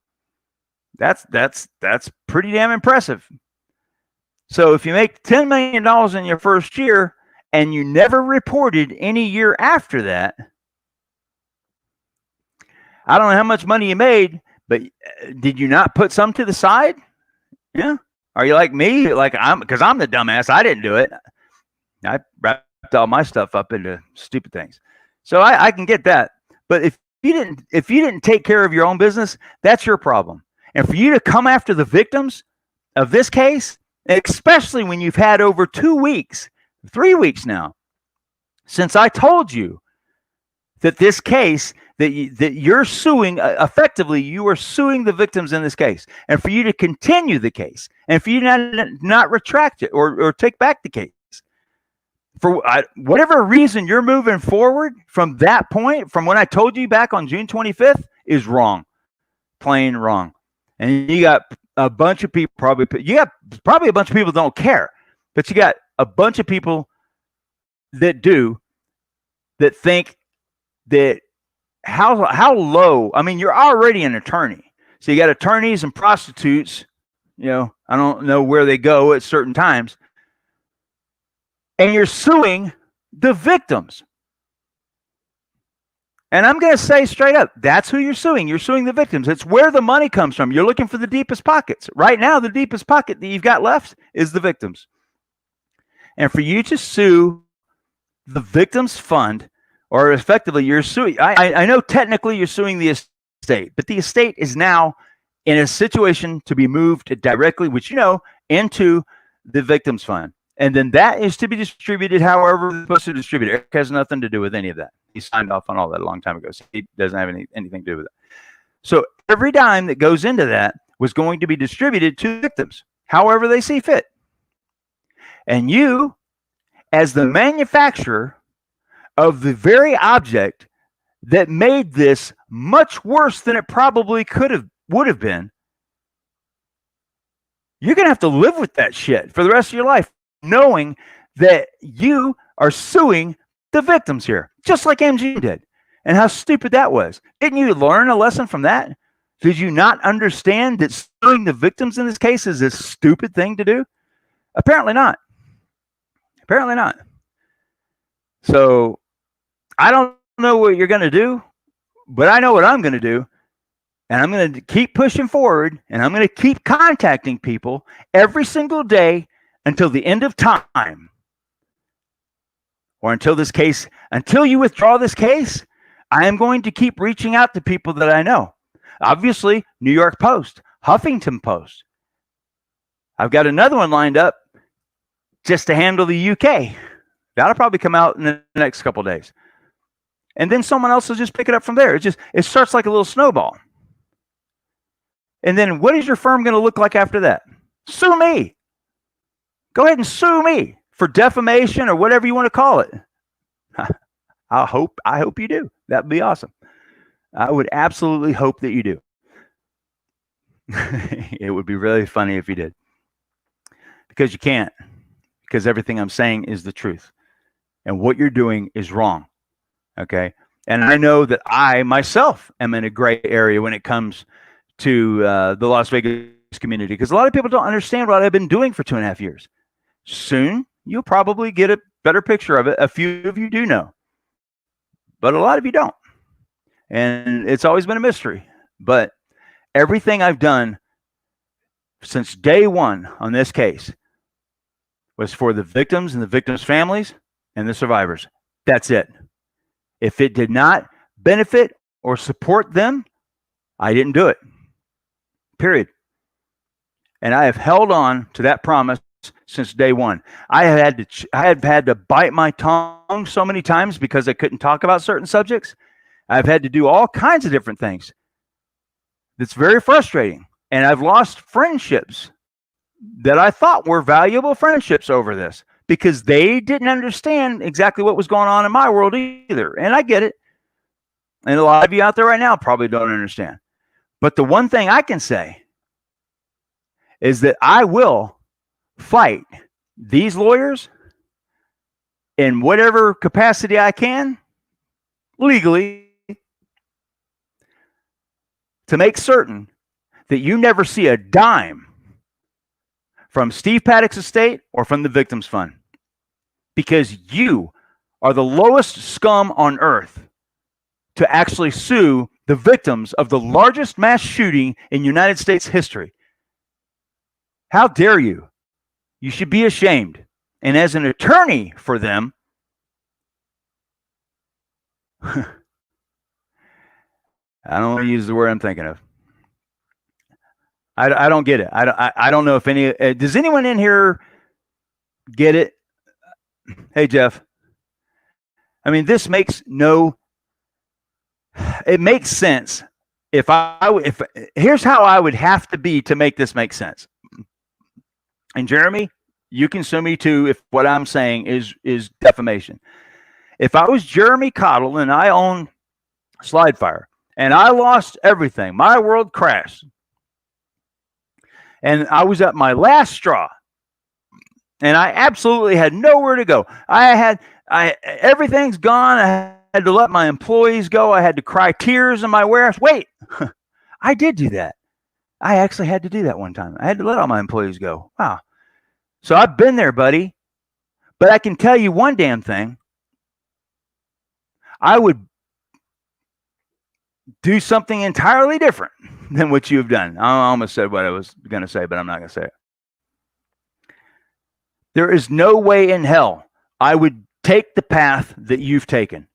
That's pretty damn impressive. So if you make $10 million in your first year and you never reported any year after that, I don't know how much money you made, but did you not put some to the side? Yeah. Are you like me? Because I'm the dumbass. I didn't do it. I wrapped all my stuff up into stupid things. So I can get that. But if you didn't take care of your own business, that's your problem. And for you to come after the victims of this case, especially when you've had over 2 weeks, 3 weeks now, since I told you that this case that you're suing, effectively, you are suing the victims in this case. And for you to continue the case, and for you not retract it or take back the case, for whatever reason you're moving forward from that point, from when I told you back on June 25th, is wrong. Plain wrong. And you got a bunch of people, probably a bunch of people don't care, but you got a bunch of people that do, that think that how low. I mean, you're already an attorney. So you got attorneys and prostitutes, you know, I don't know where they go at certain times. And you're suing the victims. And I'm going to say straight up, that's who you're suing. You're suing the victims. It's where the money comes from. You're looking for the deepest pockets. Right now, the deepest pocket that you've got left is the victims. And for you to sue the victims fund, or effectively you're suing, I know technically you're suing the estate, but the estate is now in a situation to be moved directly, which you know, into the victims fund. And then that is to be distributed however it's supposed to distribute. Eric has nothing to do with any of that. He signed off on all that a long time ago. So he doesn't have anything to do with it. So every dime that goes into that was going to be distributed to victims, however they see fit. And you, as the manufacturer of the very object that made this much worse than it probably would have been, you're going to have to live with that shit for the rest of your life, knowing that you are suing the victims here, just like MG did. And how stupid that was. Didn't you learn a lesson from that? Did you not understand that suing the victims in this case is a stupid thing to do? Apparently not. Apparently not. So I don't know what you're going to do, but I know what I'm going to do. And I'm going to keep pushing forward, and I'm going to keep contacting people every single day until the end of time, or until you withdraw this case, I am going to keep reaching out to people that I know. Obviously, New York Post, Huffington Post. I've got another one lined up just to handle the UK. That'll probably come out in the next couple of days. And then someone else will just pick it up from there. It starts like a little snowball. And then what is your firm going to look like after that? Sue me. Go ahead and sue me for defamation or whatever you want to call it. I hope you do. That'd be awesome. I would absolutely hope that you do. It would be really funny if you did. Because you can't. Because everything I'm saying is the truth. And what you're doing is wrong. Okay? And I know that I myself am in a gray area when it comes to the Las Vegas community. Because a lot of people don't understand what I've been doing for 2.5 years. Soon, you'll probably get a better picture of it. A few of you do know. But a lot of you don't. And it's always been a mystery. But everything I've done since day one on this case was for the victims and the victims' families and the survivors. That's it. If it did not benefit or support them, I didn't do it. Period. And I have held on to that promise since day one. I have had to bite my tongue so many times because I couldn't talk about certain subjects. I've had to do all kinds of different things. That's very frustrating. And I've lost friendships that I thought were valuable friendships over this because they didn't understand exactly what was going on in my world either. And I get it. And a lot of you out there right now probably don't understand. But the one thing I can say is that I will fight these lawyers in whatever capacity I can, legally, to make certain that you never see a dime from Steve Paddock's estate or from the Victims Fund. Because you are the lowest scum on earth to actually sue the victims of the largest mass shooting in United States history. How dare you? You should be ashamed. And as an attorney for them, I don't want to use the word I'm thinking of. I don't get it. I don't know if any. Does anyone in here get it? Hey, Jeff. I mean, this makes no. It makes sense if here's how I would have to be to make this make sense. And Jeremy, you can sue me too if what I'm saying is defamation. If I was Jeremy Cottle and I own SlideFire and I lost everything, my world crashed. And I was at my last straw. And I absolutely had nowhere to go. Everything's gone. I had to let my employees go. I had to cry tears in my warehouse. Wait, I did do that. I actually had to do that one time. I had to let all my employees go. Wow. So I've been there, buddy. But I can tell you one damn thing. I would do something entirely different than what you've done. I almost said what I was going to say, but I'm not going to say it. There is no way in hell I would take the path that you've taken.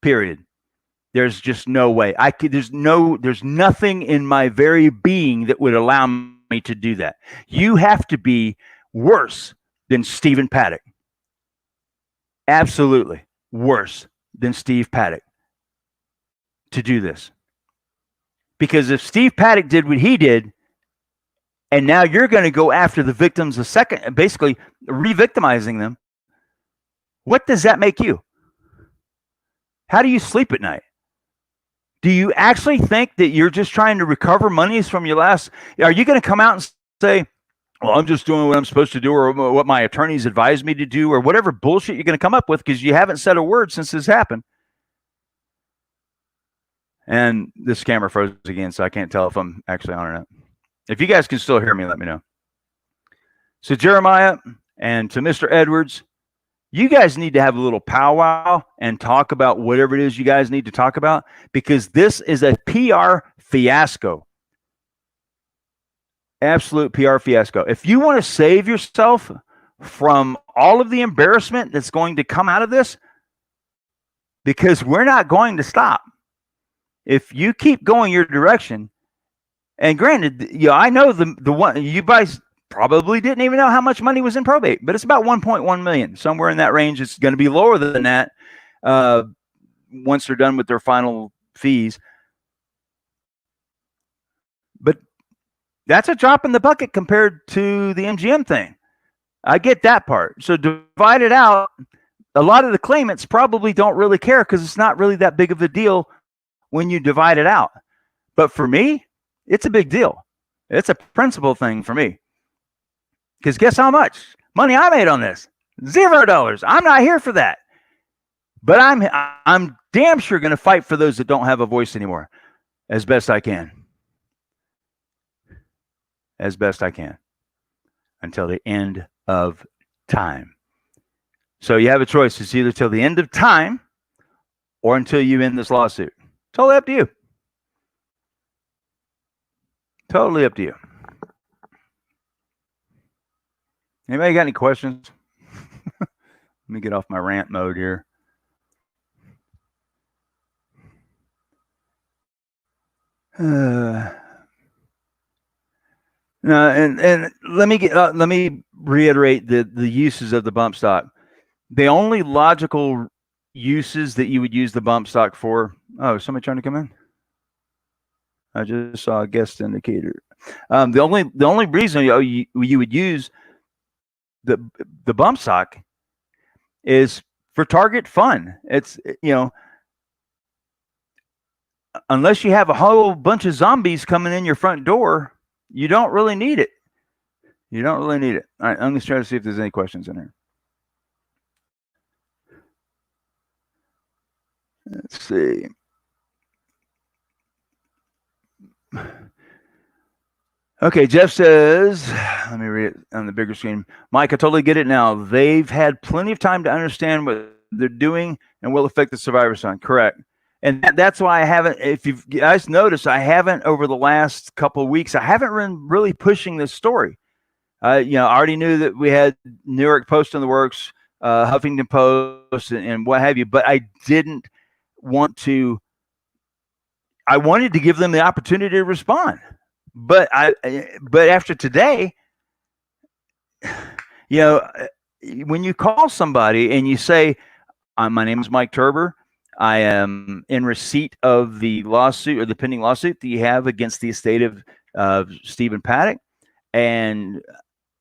Period. There's just no way. There's nothing in my very being that would allow me to do that. You have to be worse than Stephen Paddock. Absolutely worse than Steve Paddock to do this. Because if Steve Paddock did what he did, and now you're going to go after the victims a second, basically re-victimizing them, what does that make you? How do you sleep at night? Do you actually think that you're just trying to recover monies from your last? Are you going to come out and say, well, I'm just doing what I'm supposed to do, or what my attorneys advised me to do, or whatever bullshit you're going to come up with because you haven't said a word since this happened? And this camera froze again, so I can't tell if I'm actually on or not. If you guys can still hear me, let me know. So Jeremiah and to Mr. Edwards, you guys need to have a little powwow and talk about whatever it is you guys need to talk about, because this is a PR fiasco. Absolute PR fiasco. If you want to save yourself from all of the embarrassment that's going to come out of this, because we're not going to stop. If you keep going your direction, and granted, I know the one you guys probably didn't even know how much money was in probate, but it's about 1.1 million, somewhere in that range. It's going to be lower than that once they're done with their final fees. But that's a drop in the bucket compared to the MGM thing. I get that part. So divide it out. A lot of the claimants probably don't really care because it's not really that big of a deal when you divide it out. But for me, it's a big deal. It's a principal thing for me. Because guess how much money I made on this? $0. I'm not here for that. But I'm damn sure going to fight for those that don't have a voice anymore as best I can. As best I can. Until the end of time. So you have a choice. It's either till the end of time or until you end this lawsuit. Totally up to you. Totally up to you. Anybody got any questions? Let me get off my rant mode here. And let me reiterate the uses of the bump stock. The only logical uses that you would use the bump stock for. Oh, is somebody trying to come in? I just saw a guest indicator. The only reason you would use the bump stock is for target fun. It's, unless you have a whole bunch of zombies coming in your front door, you don't really need it. You don't really need it. All right, I'm going to try to see if there's any questions in here. Let's see. Okay, Jeff says, let me read it on the bigger screen. Mike, I totally get it now. They've had plenty of time to understand what they're doing and will affect the survivor's son. Correct. And that's why I haven't, if you guys notice, I haven't over the last couple of weeks, I haven't been really pushing this story. I already knew that we had New York Post in the works, Huffington Post and what have you, but I didn't want to, I wanted to give them the opportunity to respond. But after today, when you call somebody and you say, my name is Mike Turber, I am in receipt of the lawsuit or the pending lawsuit that you have against the estate of Stephen Paddock. And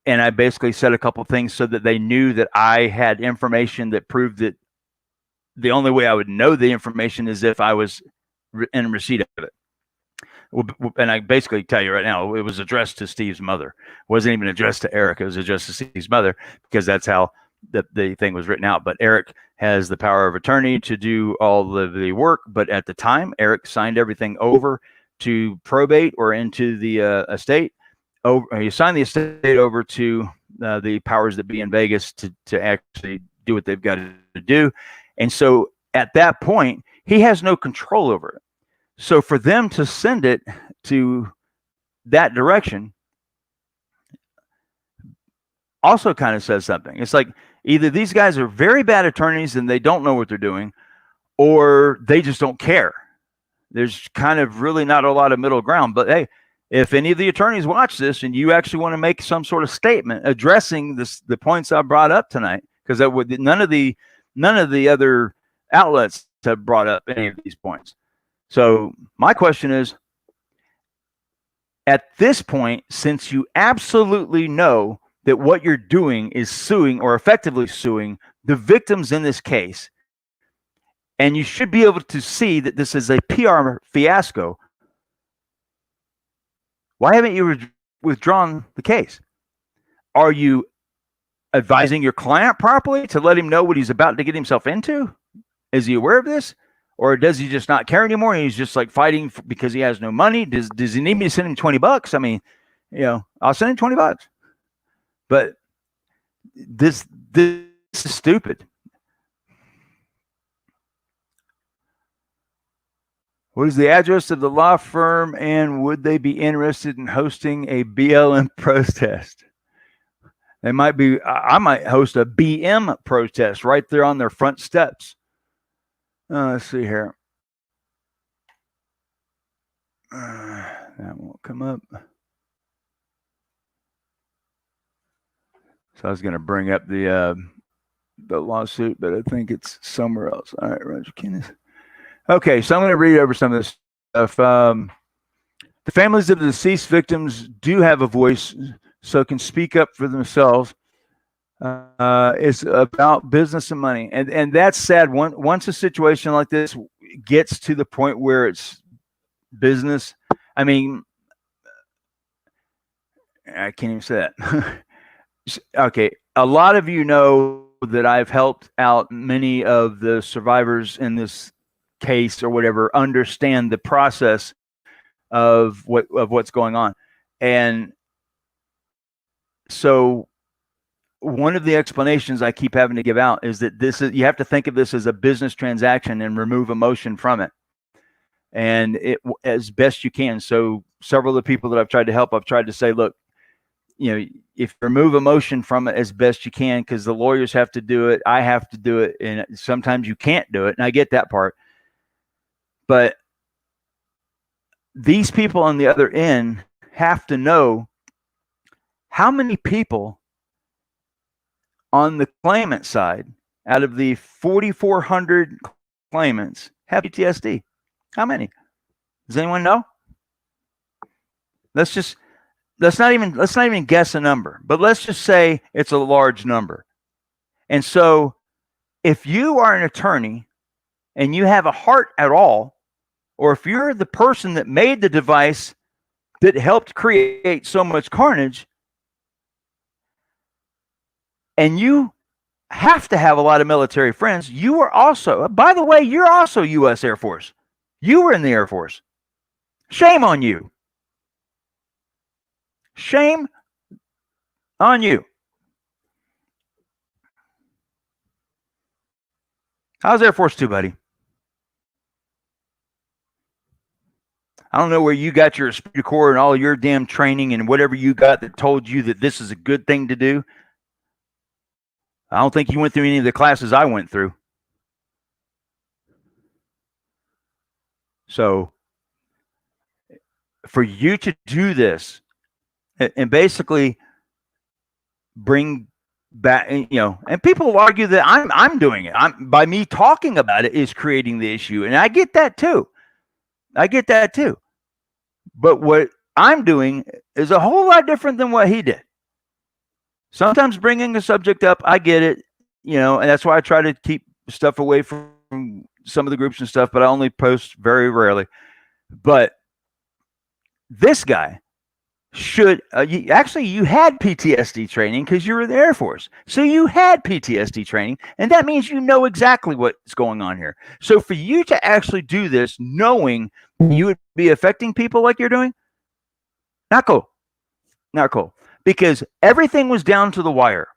I basically said a couple things so that they knew that I had information that proved that the only way I would know the information is if I was in receipt of it. And I basically tell you right now, it was addressed to Steve's mother. It wasn't even addressed to Eric. It was addressed to Steve's mother because that's how the thing was written out. But Eric has the power of attorney to do all the work. But at the time, Eric signed everything over to probate or into the estate. He signed the estate over to the powers that be in Vegas to actually do what they've got to do. And so at that point, he has no control over it. So for them to send it to that direction also kind of says something. It's like either these guys are very bad attorneys and they don't know what they're doing, or they just don't care. There's kind of really not a lot of middle ground. But hey, if any of the attorneys watch this and you actually want to make some sort of statement addressing the points I brought up tonight, because none of the other outlets have brought up any of these points. So my question is, at this point, since you absolutely know that what you're doing is suing or effectively suing the victims in this case, and you should be able to see that this is a PR fiasco, why haven't you withdrawn the case? Are you advising your client properly to let him know what he's about to get himself into? Is he aware of this? Or does he just not care anymore? And he's just like fighting because he has no money. Does he need me to send him $20? I mean, I'll send him $20. But this is stupid. What is the address of the law firm, and would they be interested in hosting a BLM protest? They might be, I might host a BM protest right there on their front steps. Let's see here. That won't come up. So I was going to bring up the lawsuit, but I think it's somewhere else. All right, Roger Kenneth. Okay, so I'm going to read over some of this stuff. The families of the deceased victims do have a voice, so can speak up for themselves. It's about business and money, and that's sad. Once a situation like this gets to the point where it's business, I mean, I can't even say that. Okay, a lot of you know that I've helped out many of the survivors in this case or whatever understand the process of what's going on, and so one of the explanations I keep having to give out is that you have to think of this as a business transaction and remove emotion from it, and as best you can. So several of the people that I've tried to help, I've tried to say, look, if you remove emotion from it as best you can, because the lawyers have to do it, I have to do it, and sometimes you can't do it, and I get that part. But these people on the other end have to know how many people on the claimant side, out of the 4,400 claimants, have PTSD. How many? Does anyone know? Let's not even guess a number, but let's just say it's a large number. And so if you are an attorney and you have a heart at all, or if you're the person that made the device that helped create so much carnage, and you have to have a lot of military friends, you are also, by the way, you're also U.S. Air Force. You were in the Air Force. Shame on you. Shame on you. How's Air Force 2, buddy? I don't know where you got your esprit corps and all your damn training and whatever you got that told you that this is a good thing to do. I don't think you went through any of the classes I went through. So for you to do this and basically bring back, and people will argue that I'm doing it. By me talking about it is creating the issue. And I get that too. But what I'm doing is a whole lot different than what he did. Sometimes bringing a subject up, I get it, and that's why I try to keep stuff away from some of the groups and stuff, but I only post very rarely. But this guy should, you had PTSD training because you were in the Air Force. So you had PTSD training, and that means you know exactly what's going on here. So for you to actually do this, knowing you would be affecting people like you're doing, not cool. Not cool. Because everything was down to the wire.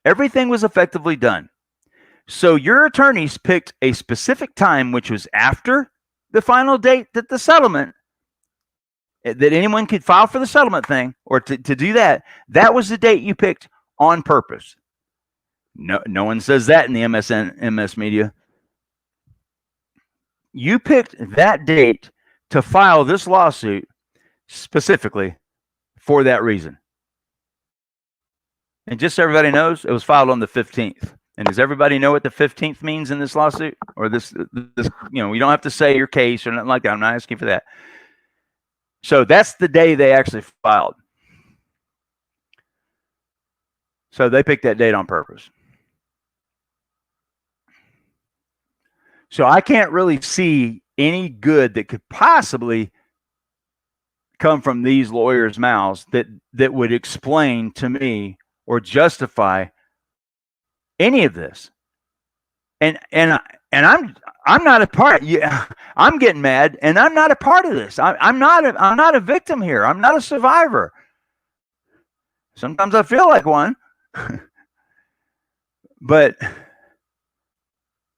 Everything was effectively done. So your attorneys picked a specific time, which was after the final date that the settlement, that anyone could file for the settlement thing, or to do that. That was the date you picked on purpose. No one says that in the MS media. You picked that date to file this lawsuit specifically for that reason. And just so everybody knows, it was filed on the 15th. And does everybody know what the 15th means in this lawsuit? Or this, you don't have to say your case or nothing like that. I'm not asking for that. So that's the day they actually filed. So they picked that date on purpose. So I can't really see any good that could possibly come from these lawyers' mouths that would explain to me or justify any of this. And I'm not a part. Yeah, I'm getting mad, and I'm not a part of this. I'm not a victim here. I'm not a survivor. Sometimes I feel like one, but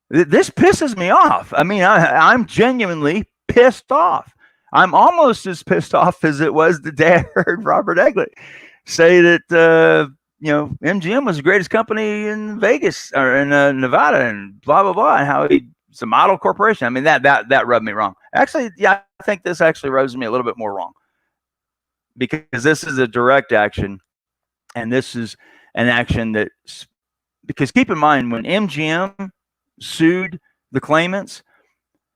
this pisses me off. I mean, I'm genuinely pissed off. I'm almost as pissed off as it was the day I heard Robert Egley say that MGM was the greatest company in Vegas or in Nevada and blah, blah, blah. And how it's a model corporation. I mean, that rubbed me wrong. Actually, yeah, I think this actually rubs me a little bit more wrong because this is a direct action. And this is an action because keep in mind, when MGM sued the claimants,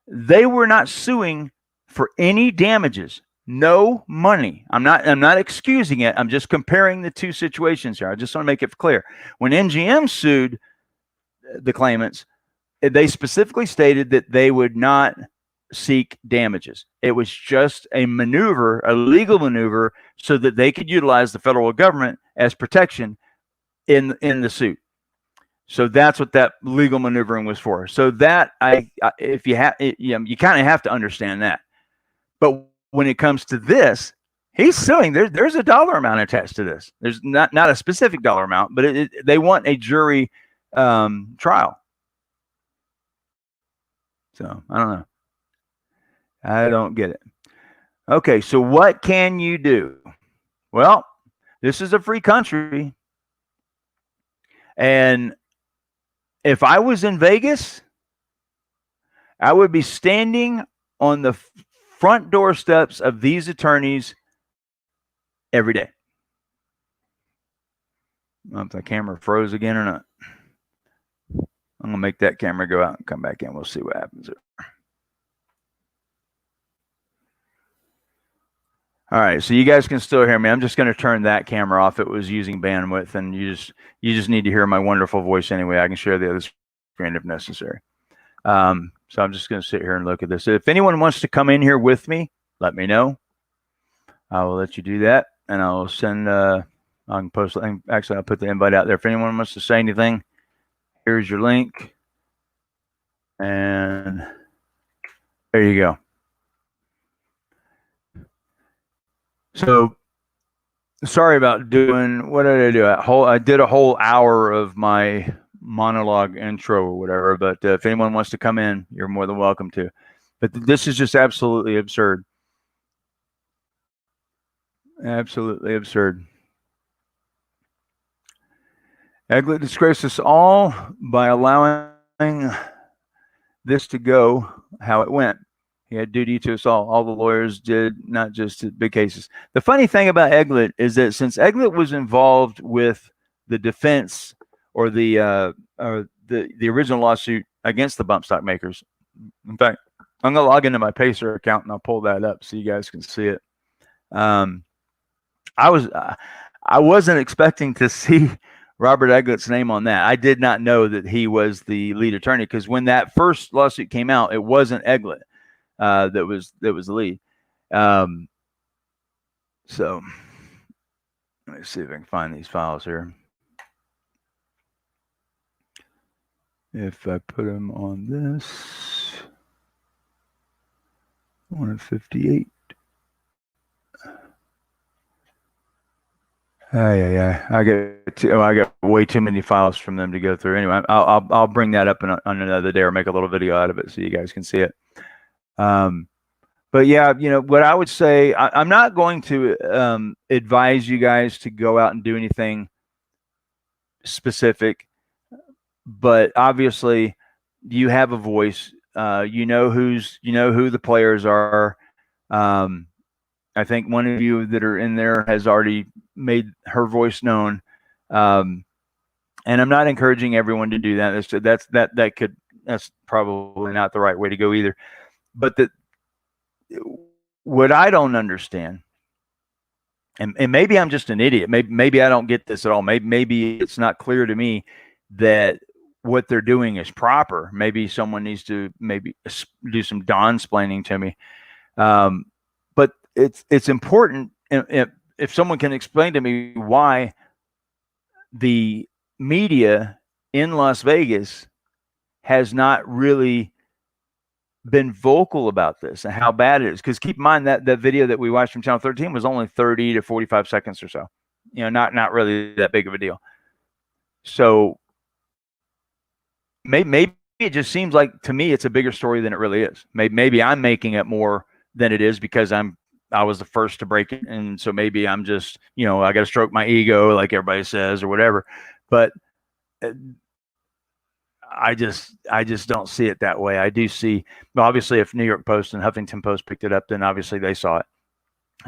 they were not suing for any damages, no money. I'm not excusing it. I'm just comparing the two situations here. I just want to make it clear. When MGM sued the claimants, they specifically stated that they would not seek damages. It was just a maneuver, a legal maneuver, so that they could utilize the federal government as protection in the suit. So that's what that legal maneuvering was for. So that if you have, you kind of have to understand that. But when it comes to this, he's suing. There's a dollar amount attached to this. There's not a specific dollar amount, but they want a jury trial. So I don't know. I don't get it. Okay, so what can you do? Well, this is a free country. And if I was in Vegas, I would be standing on the front doorsteps of these attorneys every day. I don't know if the camera froze again or not. I'm going to make that camera go out and come back in. We'll see what happens there. All right, so you guys can still hear me. I'm just going to turn that camera off. It was using bandwidth, and you just need to hear my wonderful voice anyway. I can share the other screen if necessary. So I'm just going to sit here and look at this. If anyone wants to come in here with me, let me know. I will let you do that, and I'll send. I can post. Actually, I'll put the invite out there. If anyone wants to say anything, here's your link, and there you go. So sorry about doing, what did I do? I did a whole hour of my monologue intro or whatever, but if anyone wants to come in, you're more than welcome to. But this is just absolutely absurd. Absolutely absurd. Eglett disgraced us all by allowing this to go how it went. He had duty to us all. All the lawyers did, not just big cases. The funny thing about Eglett is that since Eglett was involved with the defense or the original lawsuit against the bump stock makers, in fact, I'm going to log into my Pacer account and I'll pull that up so you guys can see it. I wasn't expecting to see Robert Eglett's name on that. I did not know that he was the lead attorney because when that first lawsuit came out, it wasn't Eglett. That was the lead. So let me see if I can find these files here. If I put them on this 158. I got way too many files from them to go through. Anyway, I'll bring that up on another day or make a little video out of it so you guys can see it. But yeah, what I would say, I'm not going to advise you guys to go out and do anything specific, but obviously you have a voice. You know who the players are. I think one of you that are in there has already made her voice known. And I'm not encouraging everyone to do that. That's probably not the right way to go either. But what I don't understand, and maybe I'm just an idiot. Maybe I don't get this at all. Maybe it's not clear to me that what they're doing is proper. Maybe someone needs to do some Don-splaining to me. But it's important if someone can explain to me why the media in Las Vegas has not really been vocal about this and how bad it is. Because keep in mind that video that we watched from Channel 13 was only 30 to 45 seconds or so. Not really that big of a deal. So maybe it just seems like to me it's a bigger story than it really is. Maybe I'm making it more than it is because I'm I was the first to break it, and so maybe I'm just, I got to stroke my ego, like everybody says, or whatever. But I just don't see it that way. I do see, obviously, if New York Post and Huffington Post picked it up, then obviously they saw it.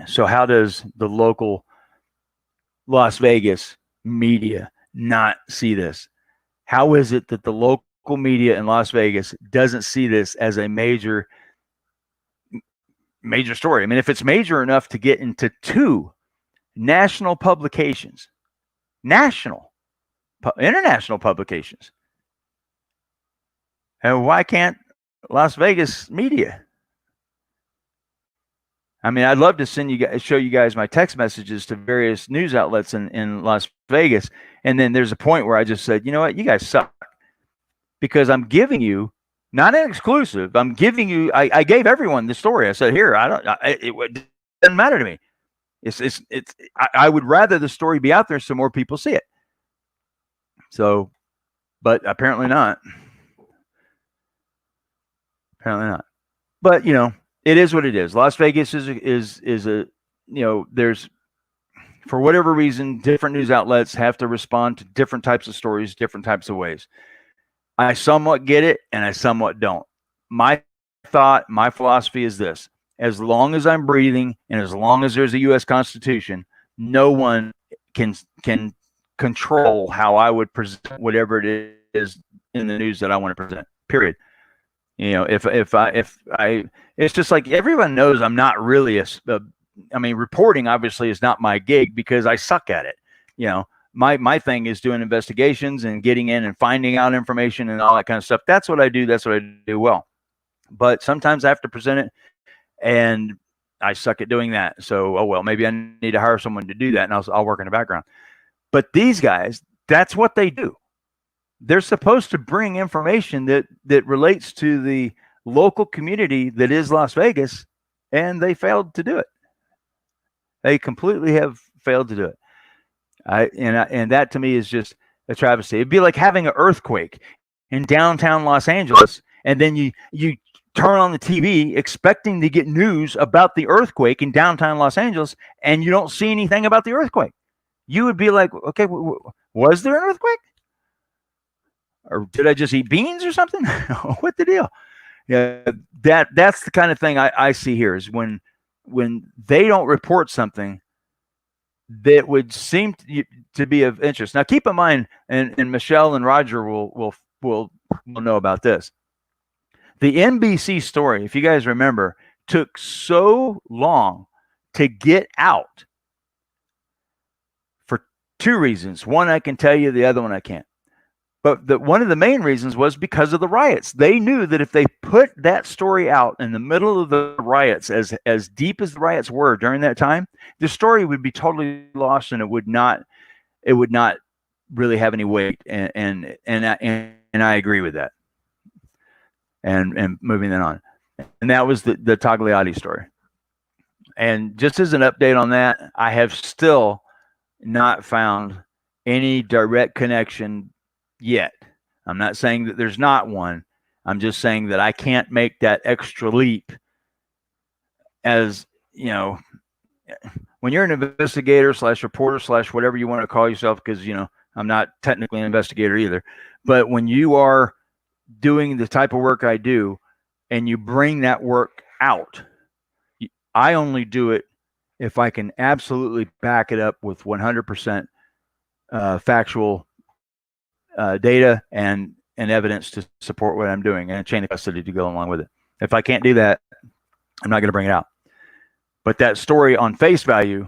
So how does the local Las Vegas media not see this? How is it that the local media in Las Vegas doesn't see this as a major story? I mean, if it's major enough to get into 2 national publications, international publications, and why can't Las Vegas media? I mean, I'd love to show you guys my text messages to various news outlets in Las Vegas. And then there's a point where I just said, you know what, you guys suck. Because I'm giving you, not an exclusive, I'm giving you, I gave everyone the story. I said, here, it doesn't matter to me. I would rather the story be out there so more people see it. So, but apparently not. Apparently not. But, it is what it is. Las Vegas is a there's, for whatever reason, different news outlets have to respond to different types of stories, different types of ways. I somewhat get it, and I somewhat don't. My philosophy is this: as long as I'm breathing, and as long as there's a U.S. Constitution, no one can control how I would present whatever it is in the news that I want to present. Period. If I, it's just like everyone knows I'm not really reporting obviously is not my gig because I suck at it. My thing is doing investigations and getting in and finding out information and all that kind of stuff. That's what I do. That's what I do well. But sometimes I have to present it, and I suck at doing that. So, oh well, maybe I need to hire someone to do that, and I'll work in the background. But these guys, that's what they do. They're supposed to bring information that relates to the local community that is Las Vegas, and they failed to do it. They completely have failed to do it. And that to me is just a travesty. It'd be like having an earthquake in downtown Los Angeles, and then you turn on the TV expecting to get news about the earthquake in downtown Los Angeles, and you don't see anything about the earthquake. You would be like, okay, was there an earthquake? Or did I just eat beans or something? What the deal? Yeah, that's the kind of thing I see here is when they don't report something that would seem to be of interest. Now, keep in mind, and Michelle and Roger will know about this. The NBC story, if you guys remember, took so long to get out for 2 reasons. One I can tell you, the other one I can't. But one of the main reasons was because of the riots. They knew that if they put that story out in the middle of the riots, as deep as the riots were during that time, the story would be totally lost, and it would not really have any weight. And I agree with that. And moving that on, and that was the Togliatti story. And just as an update on that, I have still not found any direct connection yet. I'm not saying that there's not one. I'm just saying that I can't make that extra leap. As when you're an investigator / reporter / whatever you want to call yourself, because I'm not technically an investigator either, but when you are doing the type of work I do and you bring that work out, I only do it if I can absolutely back it up with 100% factual data and evidence to support what I'm doing, and a chain of custody to go along with it. If I can't do that, I'm not going to bring it out. But that story on face value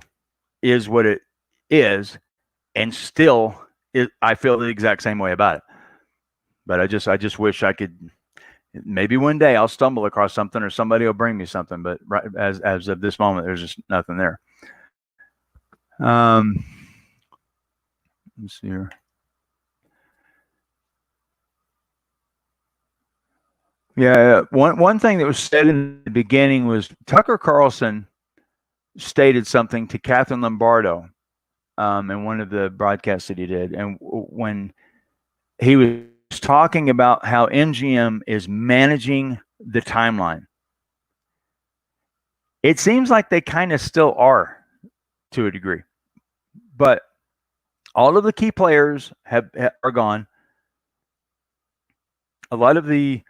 is what it is, and still I feel the exact same way about it. But I just wish I could. Maybe one day I'll stumble across something, or somebody will bring me something. But right as of this moment, there's just nothing there. Let's see here. Yeah, one thing that was said in the beginning was Tucker Carlson stated something to Catherine Lombardo in one of the broadcasts that he did, and when he was talking about how MGM is managing the timeline, It seems like they kind of still are to a degree, but all of the key players are gone. A lot of the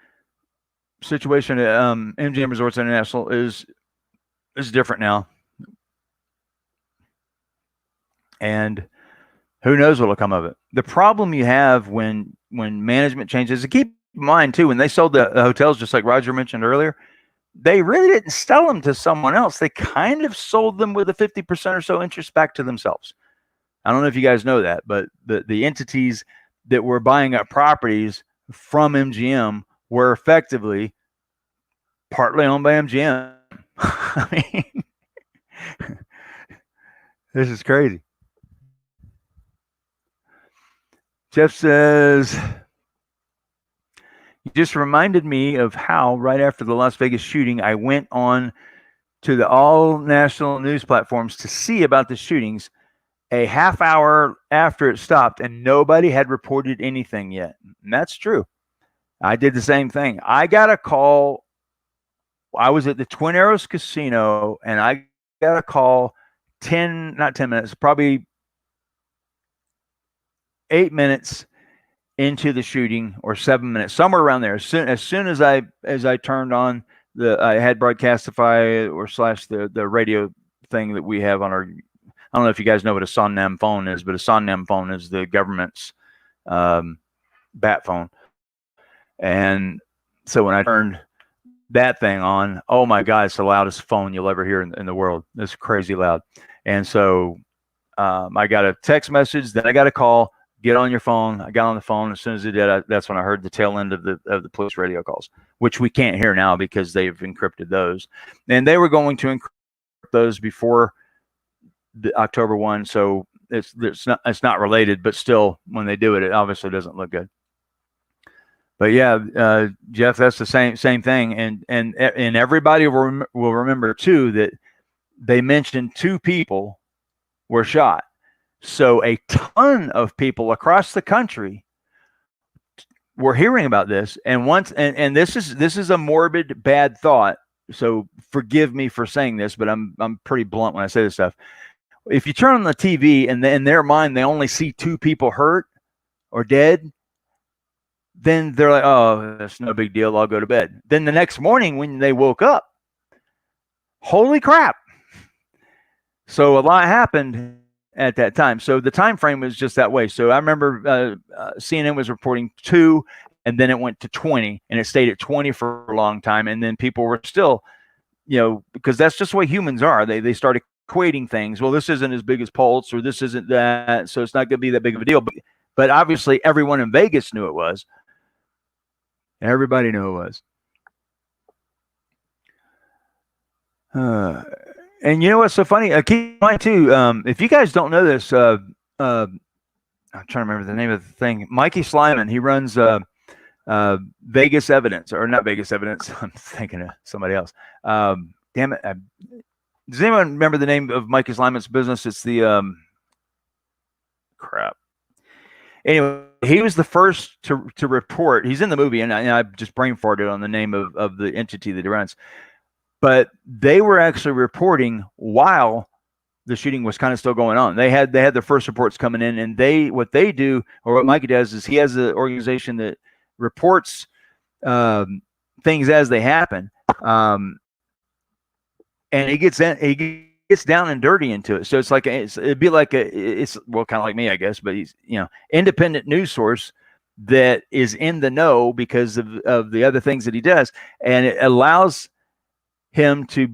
situation at MGM Resorts International is different now, and who knows what will come of it. The problem you have when management changes, and keep in mind too, when they sold the hotels, just like Roger mentioned earlier, they really didn't sell them to someone else. They kind of sold them with a 50% or so interest back to themselves. I don't know if you guys know that, but the entities that were buying up properties from MGM were effectively partly owned by MGM. I mean, this is crazy. Jeff says, you just reminded me of how right after the Las Vegas shooting, I went on to the all national news platforms to see about the shootings a half hour after it stopped, and nobody had reported anything yet. And that's true. I did the same thing. I got a call. I was at the Twin Arrows Casino, and I got a call not 10 minutes, probably 8 minutes into the shooting, or 7 minutes, somewhere around there. As soon as I turned on I had Broadcastify or / the radio thing that we have on our, I don't know if you guys know what a Sonam phone is, but a Sonam phone is the government's bat phone. And so when I turned that thing on, oh my God, it's the loudest phone you'll ever hear in the world. It's crazy loud. And so I got a text message, then I got a call. Get on your phone. I got on the phone. As soon as it did, that's when I heard the tail end of the police radio calls, which we can't hear now because they've encrypted those. And they were going to encrypt those before the October 1. So it's not related, but still, when they do it, it obviously doesn't look good. But yeah, Jeff, that's the same thing. And everybody will remember too that they mentioned 2 people were shot. So a ton of people across the country were hearing about this, and this is a morbid, bad thought. So forgive me for saying this, but I'm pretty blunt when I say this stuff. If you turn on the TV and in their mind they only see 2 people hurt or dead, then they're like, "Oh, that's no big deal. I'll go to bed." Then the next morning when they woke up, holy crap! So a lot happened at that time. So the time frame was just that way. So I remember CNN was reporting 2, and then it went to 20, and it stayed at 20 for a long time. And then people were still, because that's just the way humans are. They started equating things. Well, this isn't as big as Pulse, or this isn't that, so it's not going to be that big of a deal. But obviously everyone in Vegas knew it was. Everybody knew it was. And you know what's so funny? Keep in mind too, if you guys don't know this, I'm trying to remember the name of the thing. Mikey Slyman, he runs Vegas Evidence, or not Vegas Evidence. I'm thinking of somebody else. Damn it! Does anyone remember the name of Mikey Slyman's business? It's the crap. Anyway, he was the first to report. He's in the movie, and I just brain farted on the name of the entity that he runs. But they were actually reporting while the shooting was kind of still going on. They had their first reports coming in, and what they do, or what Mikey does, is he has an organization that reports things as they happen, and he gets down and dirty into it. So it's like it'd be like it's kind of like me, I guess, but he's independent news source that is in the know because of the other things that he does, and it allows him to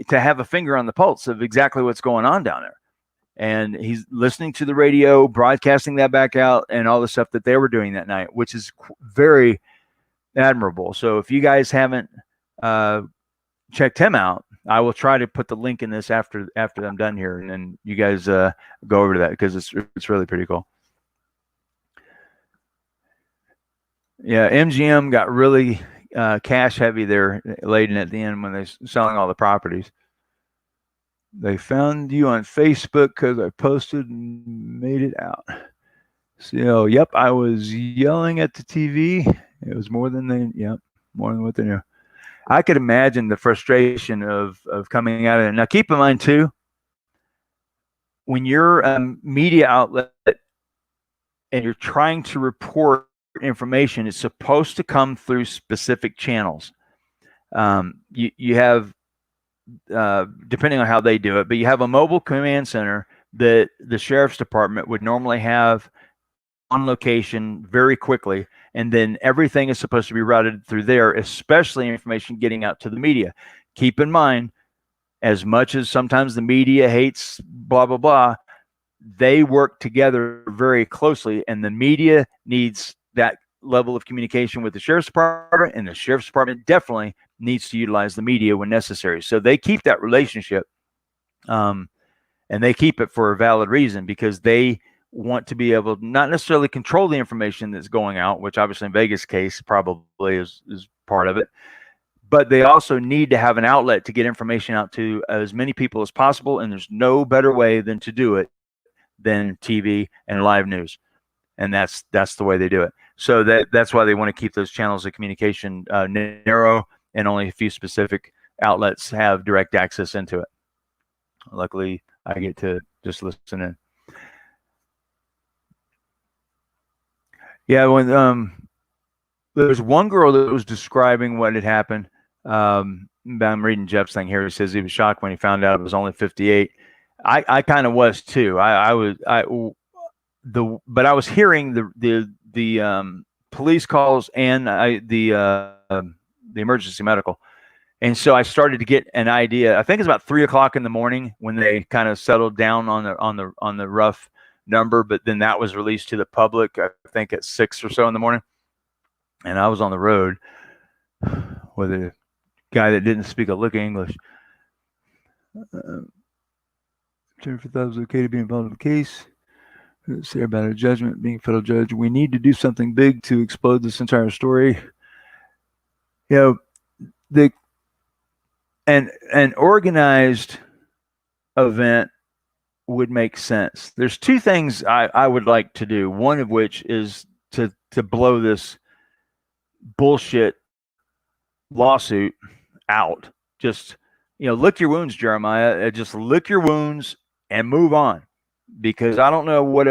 have a finger on the pulse of exactly what's going on down there. And he's listening to the radio, broadcasting that back out, and all the stuff that they were doing that night, which is very admirable. So if you guys haven't checked him out, I will try to put the link in this after I'm done here, and then you guys go over to that because it's really pretty cool. Yeah, MGM got really cash heavy there late in at the end when they're selling all the properties. They found you on Facebook because I posted and made it out. So, yep, I was yelling at the TV. It was more than what they knew. I could imagine the frustration of coming out of it. Now, keep in mind too, when you're a media outlet and you're trying to report information, it's supposed to come through specific channels. You have, depending on how they do it, but you have a mobile command center that the sheriff's department would normally have on location very quickly, and then everything is supposed to be routed through there, especially information getting out to the media. Keep in mind, as much as sometimes the media hates blah blah blah, they work together very closely, and the media needs that level of communication with the sheriff's department, and the sheriff's department definitely needs to utilize the media when necessary. So they keep that relationship, and they keep it for a valid reason, because they want to be able to not necessarily control the information that's going out, which obviously in Vegas case probably is part of it, but they also need to have an outlet to get information out to as many people as possible. And there's no better way than to do it than TV and live news. And that's the way they do it. So that's why they want to keep those channels of communication narrow, and only a few specific outlets have direct access into it. Luckily, I get to just listen in. Yeah, when there was one girl that was describing what had happened. I'm reading Jeff's thing here. He says he was shocked when he found out it was only 58. I kind of was too. But I was hearing the police calls and the emergency medical, and so I started to get an idea. I think it's about 3 o'clock in the morning when they kind of settled down on the rough number, but then that was released to the public, I think at 6 or so in the morning. And I was on the road with a guy that didn't speak a lick of English. Jennifer thought it was okay to be involved in the case. Say about a judgment, being a federal judge. We need to do something big to explode this entire story. You know, an organized event would make sense. There's two things I would like to do. One of which is to blow this bullshit lawsuit out. Just, lick your wounds, Jeremiah. Just lick your wounds and move on. Because I don't know what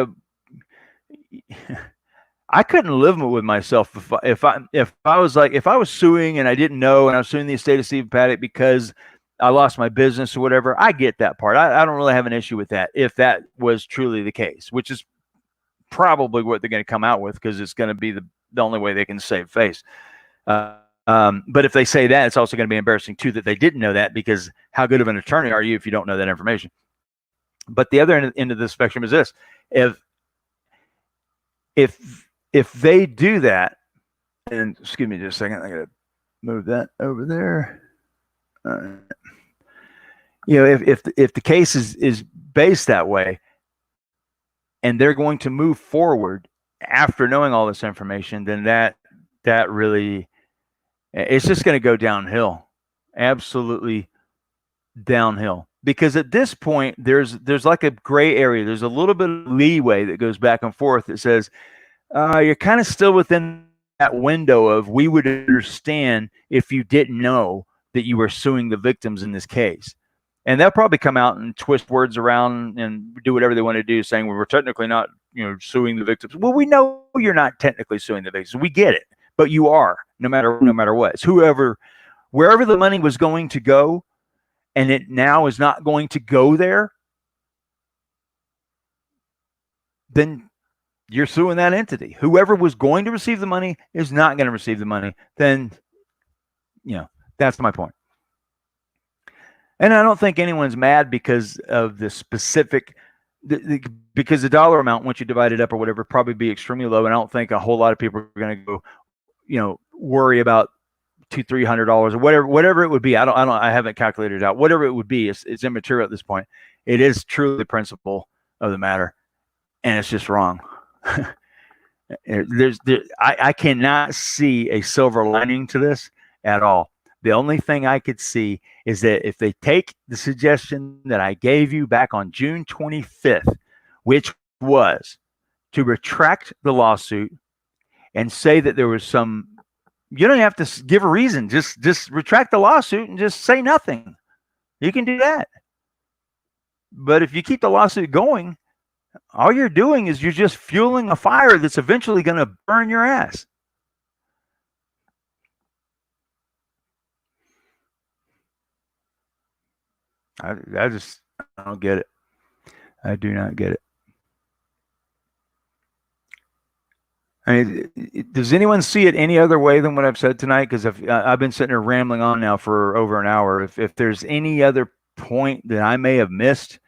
I couldn't live with myself if I was suing and I didn't know, and I was suing the estate of Steve Paddock because I lost my business or whatever. I get that part. I don't really have an issue with that if that was truly the case, which is probably what they're going to come out with, because it's going to be the only way they can save face. But if they say that, it's also going to be embarrassing too that they didn't know that, because how good of an attorney are you if you don't know that information? But the other end of the spectrum is this: if they do that, and excuse me just a second, I got to move that over there. If the case is based that way, and they're going to move forward after knowing all this information, then that really, it's just going to go downhill, absolutely downhill. Because at this point, there's like a gray area. There's a little bit of leeway that goes back and forth that says you're kind of still within that window of, we would understand if you didn't know that you were suing the victims in this case. And they'll probably come out and twist words around and do whatever they want to do, saying, well, we're technically not, suing the victims. Well, we know you're not technically suing the victims. We get it, but you are, no matter what. It's wherever the money was going to go, and it now is not going to go there, then you're suing that entity. Whoever was going to receive the money is not going to receive the money. Then, that's my point. And I don't think anyone's mad because of the specific, because the dollar amount, once you divide it up or whatever, probably be extremely low. And I don't think a whole lot of people are going to go, worry about $200-300 or whatever it would be. I haven't calculated it out. Whatever it would be, it's immaterial at this point. It is truly the principle of the matter, and it's just wrong. I cannot see a silver lining to this at all. The only thing I could see is that if they take the suggestion that I gave you back on June 25th, which was to retract the lawsuit and say that there was some you don't have to give a reason. Just retract the lawsuit and just say nothing. You can do that. But if you keep the lawsuit going, all you're doing is you're just fueling a fire that's eventually going to burn your ass. I don't get it. I do not get it. I mean, does anyone see it any other way than what I've said tonight? Because I've been sitting there rambling on now for over an hour. If there's any other point that I may have missed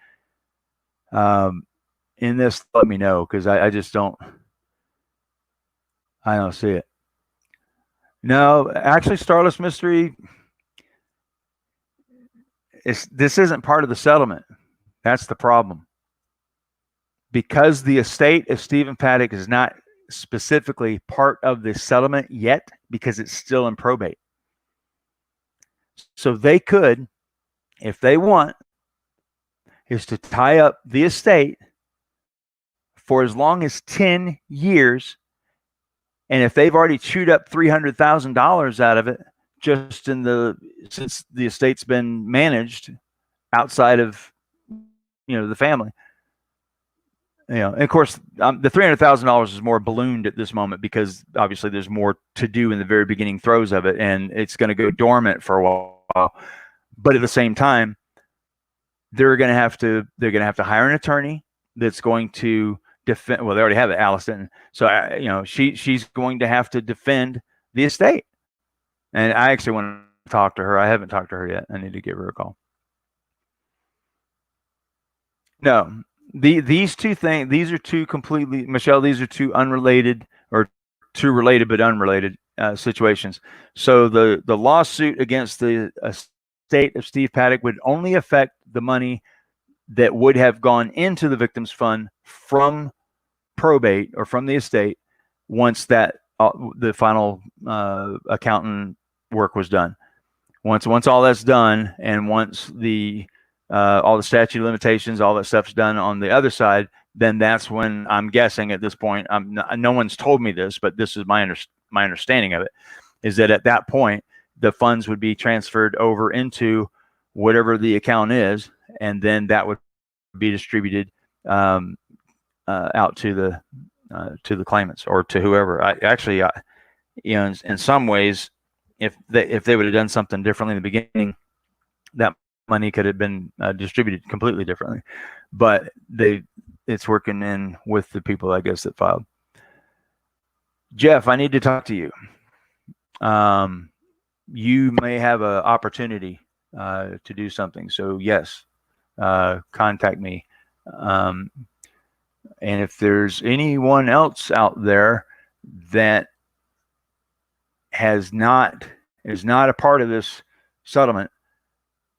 in this, let me know, because I just don't. I don't see it. No, actually, Starless Mystery. This isn't part of the settlement. That's the problem. Because the estate of Stephen Paddock is not specifically part of the settlement yet, because it's still in probate. So they could, if they want, is to tie up the estate for as long as 10 years. And if they've already chewed up $300,000 out of it, just since the estate's been managed outside of, the family, and of course, the $300,000 is more ballooned at this moment because obviously there's more to do in the very beginning throes of it, and it's going to go dormant for a while. But at the same time, they're going to have to hire an attorney that's going to defend. Well, they already have it, Allison. So she's going to have to defend the estate. And I actually want to talk to her. I haven't talked to her yet. I need to give her a call. No, these two things, these are two completely, Michelle, these are two unrelated, or two related but unrelated situations. So the lawsuit against the estate of Steve Paddock would only affect the money that would have gone into the victim's fund from probate or from the estate once that the final accountant work was done. Once all that's done, and once all the statute of limitations, all that stuff's done on the other side, then that's when, I'm guessing at this point, no one's told me this, but this is my understanding of it, is that at that point the funds would be transferred over into whatever the account is, and then that would be distributed out to the claimants or to whoever. In some ways, if they would have done something differently in the beginning, that money could have been distributed completely differently. But it's working in with the people, I guess, that filed. Jeff, I need to talk to you. You may have an opportunity to do something. So yes, contact me. And if there's anyone else out there that is not a part of this settlement,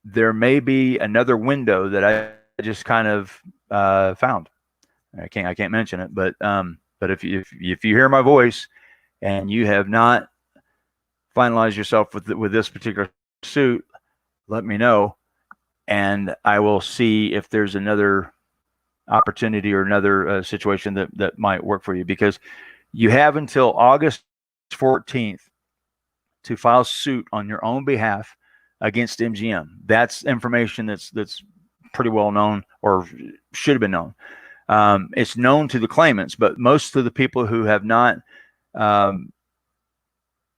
there may be another window that I just kind of found. I can't mention it, but if you hear my voice and you have not finalized yourself with this particular suit, let me know, and I will see if there's another opportunity or another situation that might work for you, because you have until August 14th to file suit on your own behalf against MGM. That's information that's pretty well known, or should have been known. It's known to the claimants, but most of the people who have not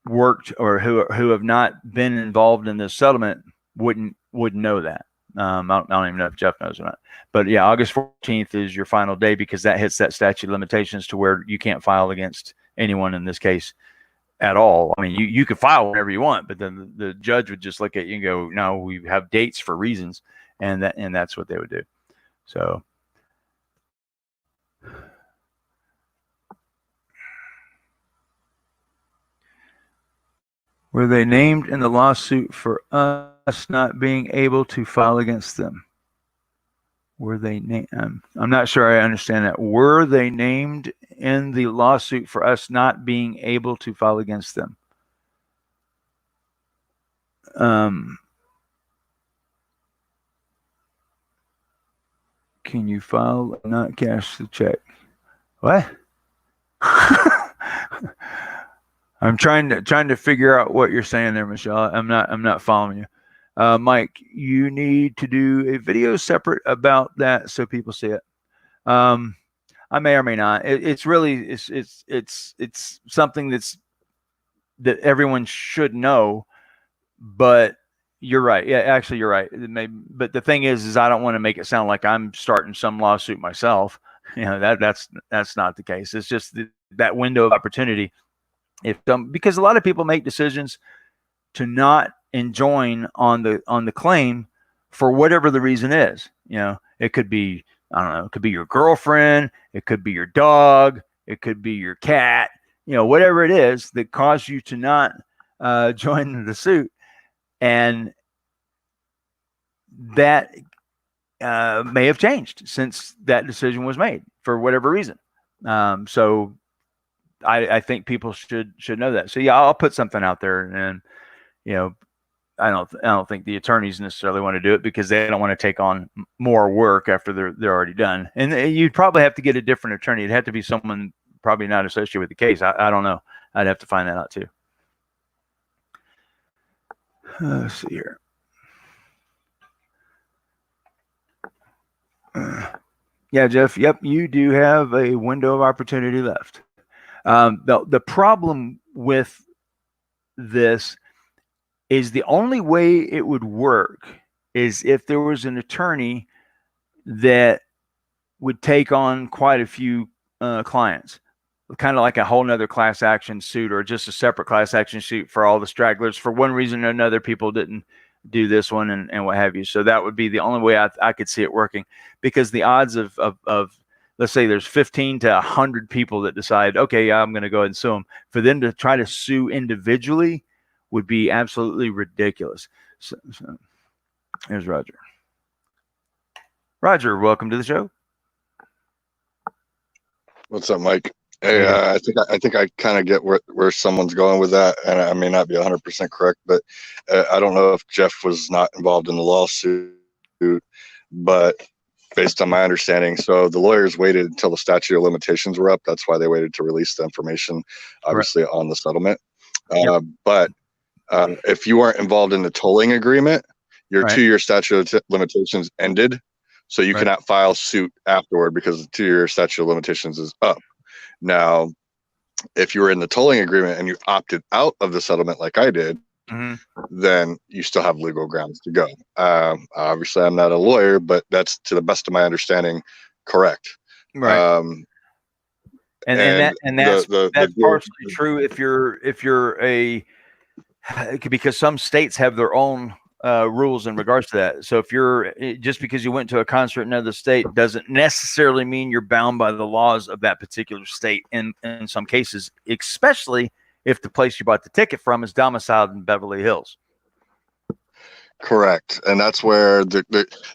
worked or who have not been involved in this settlement wouldn't know that. I don't even know if Jeff knows or not. But yeah, August 14th is your final day, because that hits that statute of limitations to where you can't file against anyone in this case at all. I mean, you could file whenever you want, but then the judge would just look at you and go, no, we have dates for reasons, and that's what they would do. So were they named in the lawsuit for us not being able to file against them? Were they named? I'm not sure I understand that. Were they named in the lawsuit for us not being able to file against them? Can you file and not cash the check? What? I'm trying to figure out what you're saying there, Michelle. I'm not following you. Mike, you need to do a video separate about that so people see it. I may or may not. It's something that everyone should know, but you're right. Yeah, actually, you're right. But the thing is I don't want to make it sound like I'm starting some lawsuit myself. You know, that's not the case. It's just that window of opportunity. Because a lot of people make decisions to not enjoin on the claim for whatever the reason is. You know, it could be, I don't know, it could be your girlfriend, it could be your dog, it could be your cat, you know, whatever it is that caused you to not join the suit. And that may have changed since that decision was made for whatever reason. So I think people should know that. So yeah, I'll put something out there, and you know, I don't think the attorneys necessarily want to do it because they don't want to take on more work after they're already done. And you'd probably have to get a different attorney. It'd have to be someone probably not associated with the case. I don't know. I'd have to find that out too. Let's see here. Yeah, Jeff. Yep, you do have a window of opportunity left. The problem with this is the only way it would work is if there was an attorney that would take on quite a few clients, kind of like a whole nother class action suit or just a separate class action suit for all the stragglers. For one reason or another, people didn't do this one and what have you. So that would be the only way I could see it working, because the odds of let's say there's 15 to 100 people that decide, okay, yeah, I'm going to go ahead and sue them. For them to try to sue individually would be absolutely ridiculous. So here's Roger. Roger, welcome to the show. What's up, Mike? Hey, I think I kind of get where someone's going with that, and I may not be 100% correct, but I don't know if Jeff was not involved in the lawsuit, but based on my understanding, so the lawyers waited until the statute of limitations were up. That's why they waited to release the information, obviously, on the settlement. But if you weren't involved in the tolling agreement, your 2-year statute of limitations ended, so you cannot file suit afterward because the 2-year statute of limitations is up. Now, if you were in the tolling agreement and you opted out of the settlement like I did, then you still have legal grounds to go. Obviously, I'm not a lawyer, but that's, to the best of my understanding, correct. Right. That's partially true if you're because some states have their own rules in regards to that. So if you're just because you went to a concert in another state doesn't necessarily mean you're bound by the laws of that particular state. In some cases, especially if the place you bought the ticket from is domiciled in Beverly Hills. Correct. And that's where the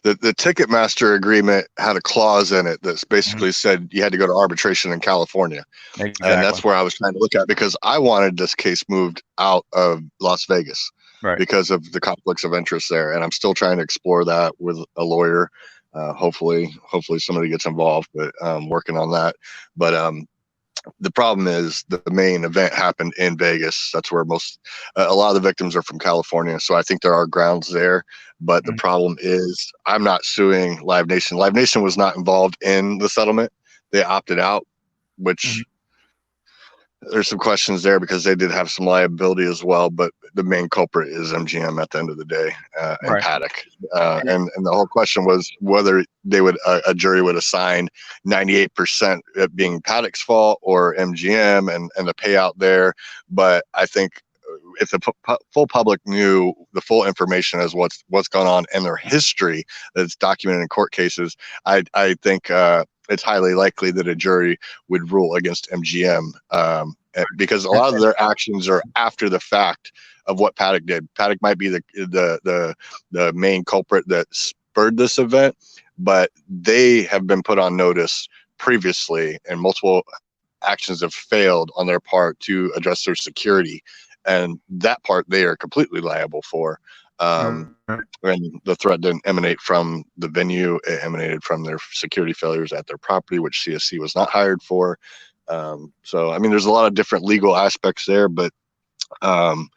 Ticketmaster agreement had a clause in it that basically said you had to go to arbitration in California. Exactly. And that's where I was trying to look at, because I wanted this case moved out of Las Vegas because of the conflicts of interest there. And I'm still trying to explore that with a lawyer. Hopefully somebody gets involved, but I'm working on that. But the problem is the main event happened in Vegas. That's where a lot of the victims are from California. So I think there are grounds there. But the problem is I'm not suing Live Nation. Live Nation was not involved in the settlement. They opted out, which there's some questions there because they did have some liability as well. But the main culprit is MGM at the end of the day, and Paddock. And the whole question was whether they would a jury would assign 98% it being Paddock's fault or MGM and the payout there. But I think if the full public knew the full information as what's gone on in their history that's documented in court cases, I think it's highly likely that a jury would rule against MGM because a lot of their actions are after the fact of what Paddock did. Paddock might be the main culprit that spurred this event, but they have been put on notice previously, and multiple actions have failed on their part to address their security, and that part they are completely liable for. And the threat didn't emanate from the venue; it emanated from their security failures at their property, which CSC was not hired for. So, I mean, there's a lot of different legal aspects there, but I'm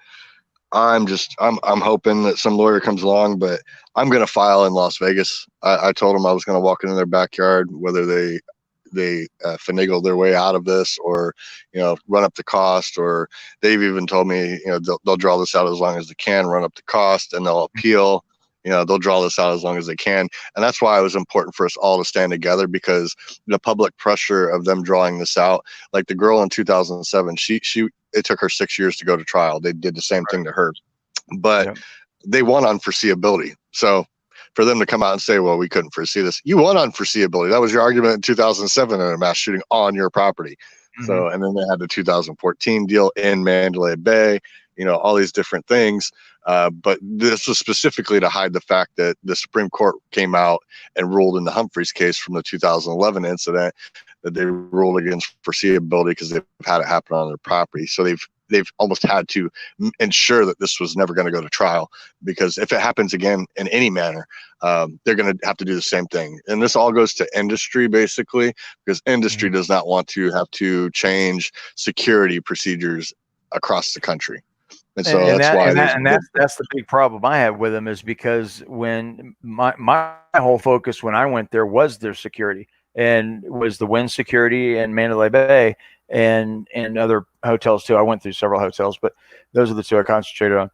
hoping that some lawyer comes along, but I'm going to file in Las Vegas. I told them I was going to walk into their backyard, whether they finagle their way out of this or, run up the cost, or they've even told me, they'll draw this out as long as they can, run up the cost, and they'll appeal. They'll draw this out as long as they can. And that's why it was important for us all to stand together, because the public pressure of them drawing this out, like the girl in 2007, it took her 6 years to go to trial. They did the same thing to her, but they won on foreseeability. So for them to come out and say, well, we couldn't foresee this. You won on foreseeability. That was your argument in 2007 in a mass shooting on your property. So, and then they had the 2014 deal in Mandalay Bay, all these different things. But this was specifically to hide the fact that the Supreme Court came out and ruled in the Humphreys case from the 2011 incident that they ruled against foreseeability because they've had it happen on their property. So they've almost had to ensure that this was never going to go to trial, because if it happens again in any manner, they're going to have to do the same thing. And this all goes to industry, basically, because industry does not want to have to change security procedures across the country. And so that's the big problem I have with them, is because when my whole focus when I went there was their security, and was the Wynn security in Mandalay Bay and other hotels too. I went through several hotels, but those are the two I concentrated on.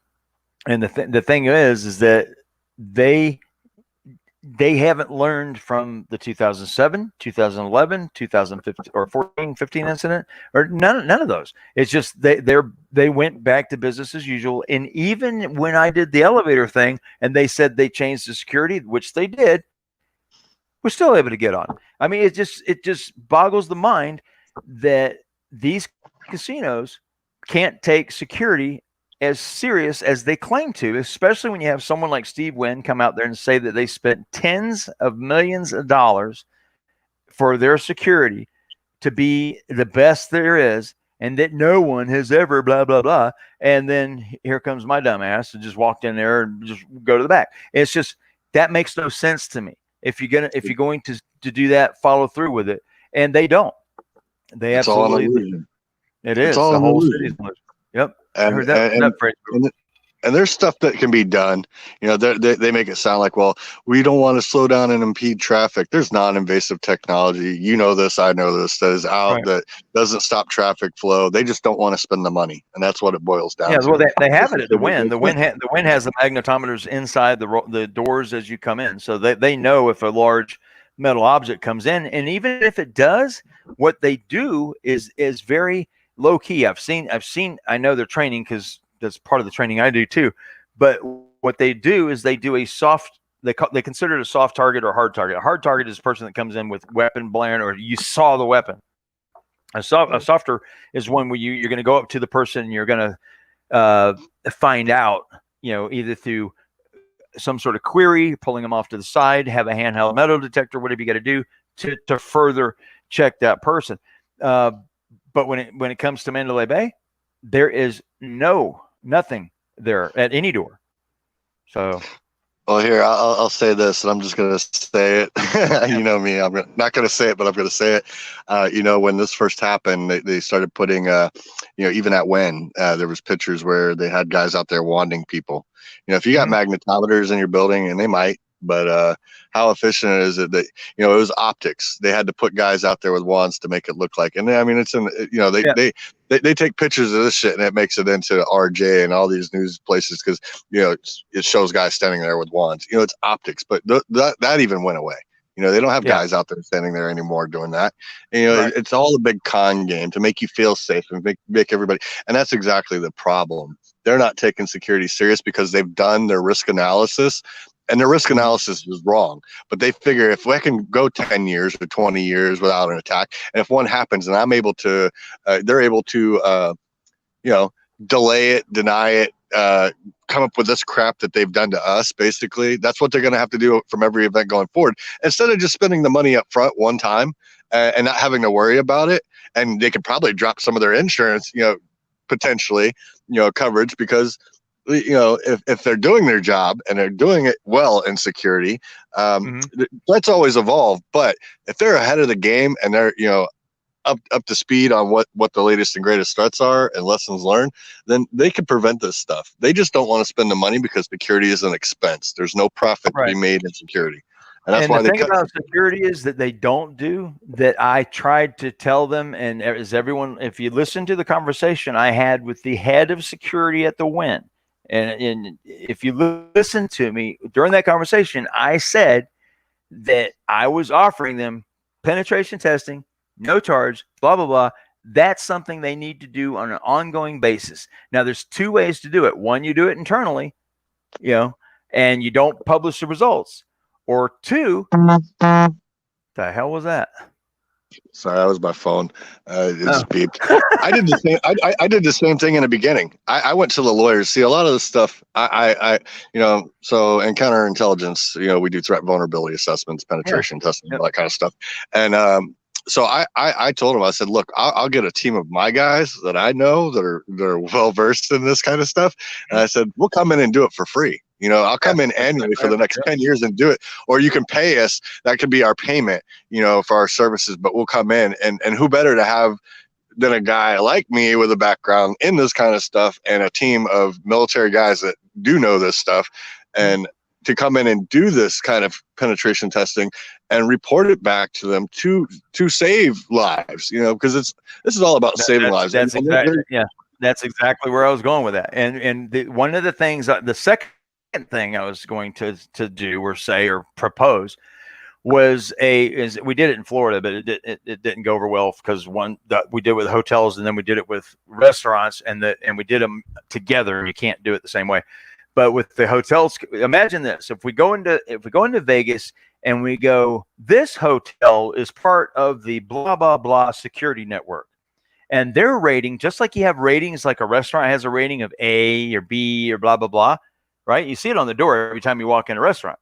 And the thing is that they haven't learned from the 2007, 2011, 2015 or 14, 15 incident, or none of those. It's just they went back to business as usual. And even when I did the elevator thing and they said they changed the security, which they did, we're still able to get on. I mean, it just boggles the mind that these casinos can't take security as serious as they claim to, especially when you have someone like Steve Wynn come out there and say that they spent tens of millions of dollars for their security to be the best there is, and that no one has ever blah, blah, blah. And then here comes my dumb ass and just walked in there and just go to the back. It's just, that makes no sense to me. If you're going to do that, follow through with it. And they don't. They absolutely. It is. The whole city's an illusion. Yep. I heard that phrase. And there's stuff that can be done. They make it sound like, well, we don't want to slow down and impede traffic. There's non-invasive technology. This, I know this, that is out, that doesn't stop traffic flow. They just don't want to spend the money, and that's what it boils down to. Yeah, well, they have it at the Wynn. The Wynn has the magnetometers inside the doors as you come in, so they know if a large metal object comes in, and even if it does, what they do is very low key. I know they're training, because that's part of the training I do too. But what they do is they do a soft, they consider it a soft target or hard target. A hard target is a person that comes in with weapon blaring, or you saw the weapon. A softer is one where you're going to go up to the person and you're going to find out, either through some sort of query, pulling them off to the side, have a handheld metal detector, whatever you got to do to further check that person. But when it comes to Mandalay Bay, there is nothing there at any door. So, well, here I'll say this, and I'm just going to say it. You know me, I'm not going to say it, but I'm going to say it. When this first happened, they started putting, even at Wynn, there was pictures where they had guys out there wanding people. If you got magnetometers in your building, and they might, but how efficient is it that, it was optics. They had to put guys out there with wands to make it look like, and I mean, it's in, they take pictures of this shit and it makes it into RJ and all these news places, because, it shows guys standing there with wands, it's optics, but that even went away. They don't have guys out there standing there anymore doing that. And, it's all a big con game to make you feel safe and make everybody. And that's exactly the problem. They're not taking security serious because they've done their risk analysis, and their risk analysis is wrong. But they figure if we can go 10 years or 20 years without an attack, and if one happens and I'm able to, they're able to, delay it, deny it, come up with this crap that they've done to us. Basically, that's what they're going to have to do from every event going forward, instead of just spending the money up front one time and not having to worry about it. And they could probably drop some of their insurance, potentially, coverage, because, if they're doing their job and they're doing it well in security, let's always evolve. But if they're ahead of the game and they're, up to speed on what the latest and greatest threats are and lessons learned, then they can prevent this stuff. They just don't want to spend the money because security is an expense. There's no profit to be made in security. And that's why the thing about security is that they don't do that. I tried to tell them, and as everyone, if you listen to the conversation I had with the head of security at the Win, and if you listen to me during that conversation, I said that I was offering them penetration testing, no charge, blah, blah, blah. That's something they need to do on an ongoing basis. Now, there's two ways to do it. One, you do it internally, and you don't publish the results. Or two, the hell was that? Sorry, that was my phone. It just beeped. I did the same. I did the same thing in the beginning. I went to the lawyers. See, a lot of the stuff. So in counterintelligence, we do threat vulnerability assessments, penetration testing, all that kind of stuff. And so I told him, I said, look, I'll get a team of my guys that I know that are well versed in this kind of stuff. And I said, we'll come in and do it for free. I'll come in annually for the next 10 years and do it. Or you can pay us. That could be our payment, for our services, but we'll come in and who better to have than a guy like me with a background in this kind of stuff and a team of military guys that do know this stuff, and to come in and do this kind of penetration testing and report it back to them to save lives, because this is all about saving lives. That's exactly where I was going with that. And one of the things, the second thing I was going to do or say or propose was we did it in Florida, but it didn't go over well because we did it with hotels and then we did it with restaurants and we did them together. You can't do it the same way. But with the hotels, imagine this: if we go into Vegas and we go, this hotel is part of the blah blah blah security network, and their rating, just like you have ratings, like a restaurant has a rating of A or B or blah blah blah, right? You see it on the door every time you walk in a restaurant.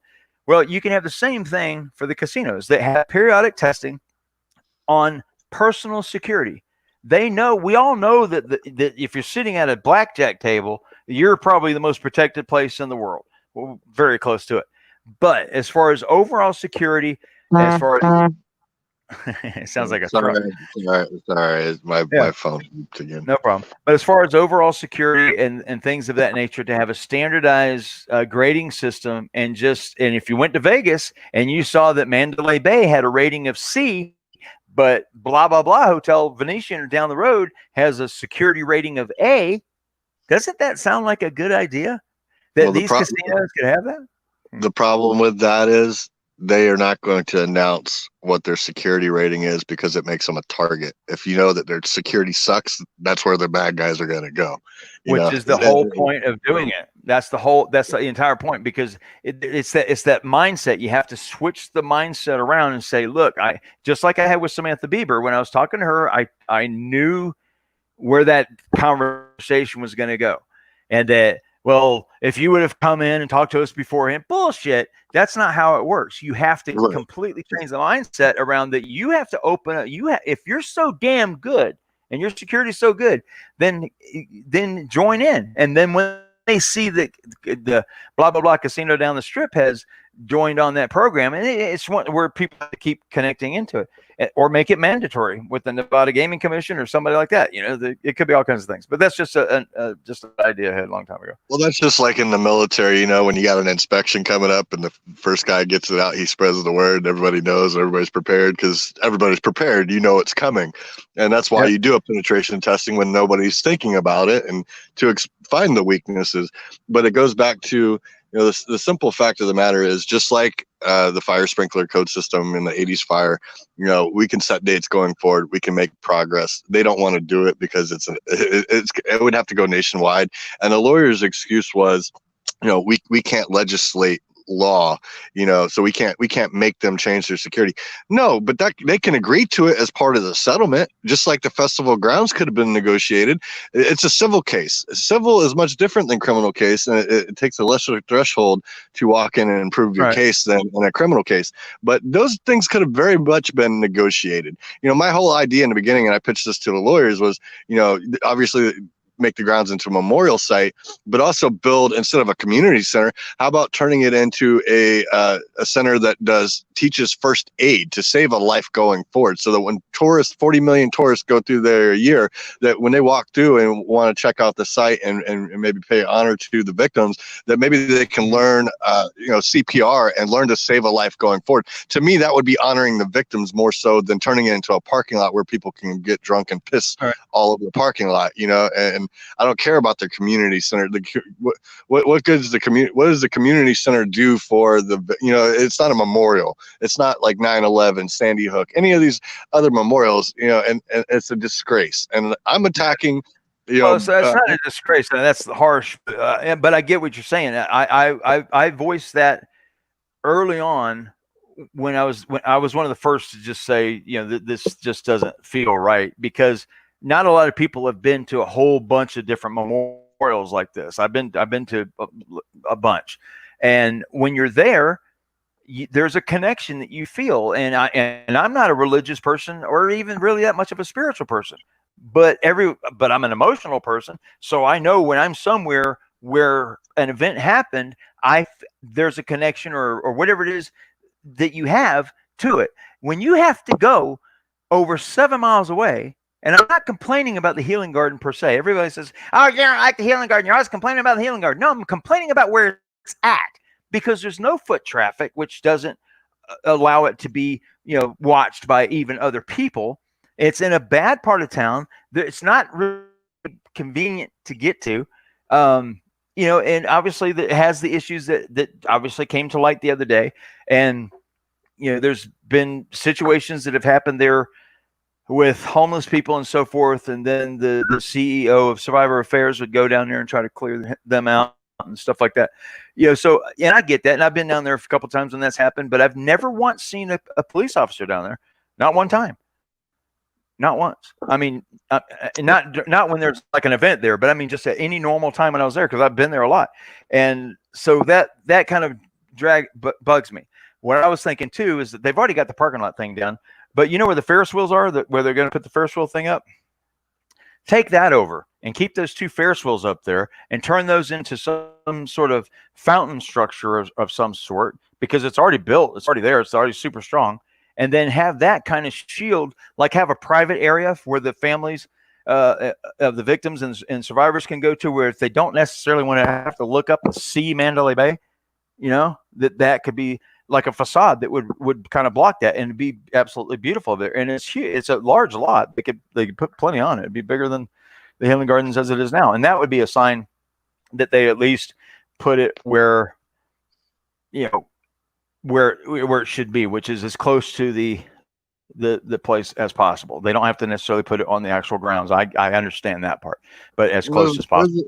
Well, you can have the same thing for the casinos that have periodic testing on personal security. We all know that if you're sitting at a blackjack table, you're probably the most protected place in the world. Well, very close to it. But as far as overall security, as far as it sounds like a truck. Sorry, my phone again. No problem. But as far as overall security and things of that nature, to have a standardized grading system, and if you went to Vegas and you saw that Mandalay Bay had a rating of C, but blah blah blah Hotel Venetian down the road has a security rating of A, doesn't that sound like a good idea? That these casinos could have that? The problem with that is they are not going to announce what their security rating is because it makes them a target. If you know that their security sucks, that's where the bad guys are going to go. Which is the whole point of doing it. That's the entire point, because it's that mindset. You have to switch the mindset around and say, look, just like I had with Samantha Bieber, when I was talking to her, I knew where that conversation was going to go. And that, well, if you would have come in and talked to us beforehand, bullshit. That's not how it works. You have to completely change the mindset around that. You have to open up. If you're so damn good and your security is so good, then join in. And then when they see that the blah blah blah casino down the strip has joined on that program, and it's where people have to keep connecting into it, or make it mandatory with the Nevada Gaming Commission or somebody like that. It could be all kinds of things. But that's just an idea I had a long time ago. Well, that's just like in the military, when you got an inspection coming up and the first guy gets it out, he spreads the word. Everybody knows, everybody's prepared because everybody's prepared. It's coming. And that's why you do a penetration testing when nobody's thinking about it, and to find the weaknesses. But it goes back to, the simple fact of the matter is, just like the fire sprinkler code system in the 80s fire, we can set dates going forward. We can make progress. They don't want to do it because it would have to go nationwide. And the lawyer's excuse was, we can't legislate law, so we can't make them change their security. No, but that they can agree to it as part of the settlement, just like the festival grounds could have been negotiated. It's a civil case. Civil is much different than criminal case, and it takes a lesser threshold to walk in and improve your case than in a criminal case. But those things could have very much been negotiated. My whole idea in the beginning, and I pitched this to the lawyers, was, obviously make the grounds into a memorial site, but also build, instead of a community center, how about turning it into a center that teaches first aid to save a life going forward, so that when 40 million tourists go through there a year, that when they walk through and want to check out the site and maybe pay honor to the victims, that maybe they can learn CPR and learn to save a life going forward. To me, that would be honoring the victims more so than turning it into a parking lot where people can get drunk and piss all over the parking lot, and I don't care about the community center. What good is the community? What does the community center do for it's not a memorial. It's not like 9/11, Sandy Hook, any of these other memorials, and it's a disgrace. And I'm attacking, so it's not a disgrace. That's harsh, but I get what you're saying. I voiced that early on when I was one of the first to just say, this just doesn't feel right, because not a lot of people have been to a whole bunch of different memorials like this. I've been to a bunch, and when you're there, there's a connection that you feel. And I'm not a religious person or even really that much of a spiritual person, but I'm an emotional person. So I know when I'm somewhere where an event happened, there's a connection or whatever it is that you have to it. When you have to go over 7 miles away, and I'm not complaining about the healing garden per se. Everybody says, oh, you don't like the healing garden. You're always complaining about the healing garden. No, I'm complaining about where it's at, because there's no foot traffic, which doesn't allow it to be, watched by even other people. It's in a bad part of town. It's not really convenient to get to. And obviously that has the issues that obviously came to light the other day. And, there's been situations that have happened there with homeless people and so forth. And then the CEO of Survivor Affairs would go down there and try to clear them out and stuff like that. So, and I get that. And I've been down there a couple of times when that's happened, but I've never once seen a police officer down there. Not one time. Not once. I mean, not when there's like an event there, but I mean, just at any normal time when I was there, because I've been there a lot. And so that kind of bugs me. What I was thinking too is that they've already got the parking lot thing done, but where the Ferris wheels are, where they're going to put the Ferris wheel thing up, take that over and keep those 2 Ferris wheels up there and turn those into some sort of fountain structure of some sort, because it's already built. It's already there. It's already super strong. And then have that kind of shield, like have a private area where the families of the victims and survivors can go to, where if they don't necessarily want to have to look up and see Mandalay Bay, that could be like a facade that would kind of block that, and it'd be absolutely beautiful there. And it's huge. It's a large lot. They could put plenty on it. It'd be bigger than the Healing Gardens as it is now. And that would be a sign that they at least put it where, where it should be, which is as close to the place as possible. They don't have to necessarily put it on the actual grounds. I understand that part, but as close as possible.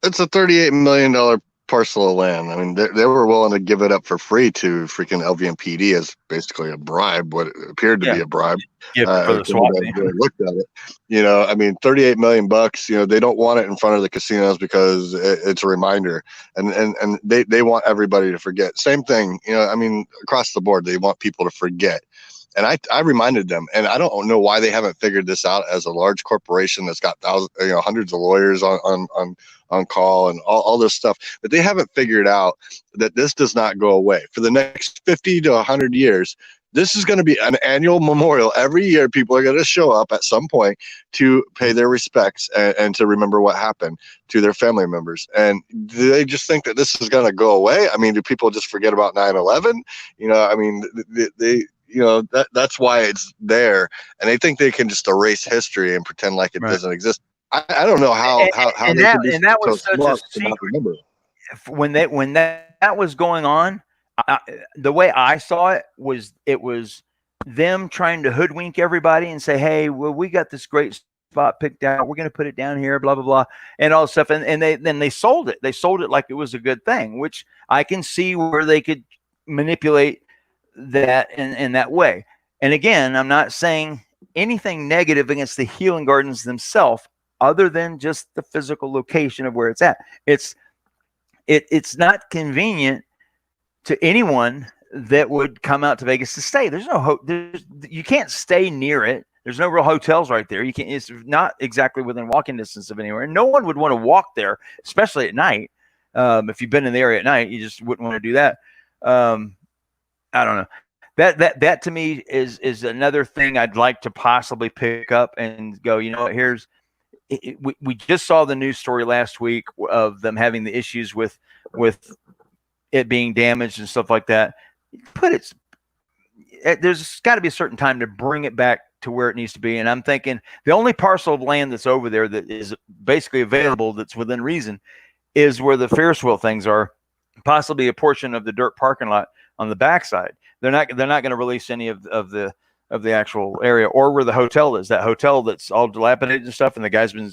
It's a $38 million parcel of land. I mean, they were willing to give it up for free to freaking LVMPD as basically a bribe, what appeared to be a bribe. For the swap team. Looked at it. I mean, $38 million bucks, they don't want it in front of the casinos because it's a reminder, and they want everybody to forget. Same thing, I mean, across the board, they want people to forget. And I reminded them, and I don't know why they haven't figured this out as a large corporation that's got hundreds of lawyers on call and all this stuff, but they haven't figured out that this does not go away. For the next 50 to 100 years, this is going to be an annual memorial. Every year, people are going to show up at some point to pay their respects and to remember what happened to their family members. And do they just think that this is going to go away? I mean, do people just forget about 9/11? I mean, that's why it's there, and they think they can just erase history and pretend like it doesn't exist. I don't know how and they that was such a secret. When that was going on, the way I saw it was them trying to hoodwink everybody and say, hey, well, we got this great spot picked out, we're going to put it down here, blah blah blah, and all this stuff, and they sold it like it was a good thing, which I can see where they could manipulate that in that way. And again, I'm not saying anything negative against the Healing Gardens themselves, other than just the physical location of where it's at. It's not convenient to anyone that would come out to Vegas to stay. There's no hope. You can't stay near it. There's no real hotels right there. You can't. It's not exactly within walking distance of anywhere. No one would want to walk there, especially at night. If you've been in the area at night, you just wouldn't want to do that. I don't know. That to me is another thing I'd like to possibly pick up and go, you know what, we just saw the news story last week of them having the issues with it being damaged and stuff like that. There's got to be a certain time to bring it back to where it needs to be. And I'm thinking the only parcel of land that's over there that is basically available that's within reason is where the Ferris wheel things are, possibly a portion of the dirt parking lot on the backside. They're not going to release any of the actual area, or where the hotel is. That hotel that's all dilapidated and stuff, and the guy's been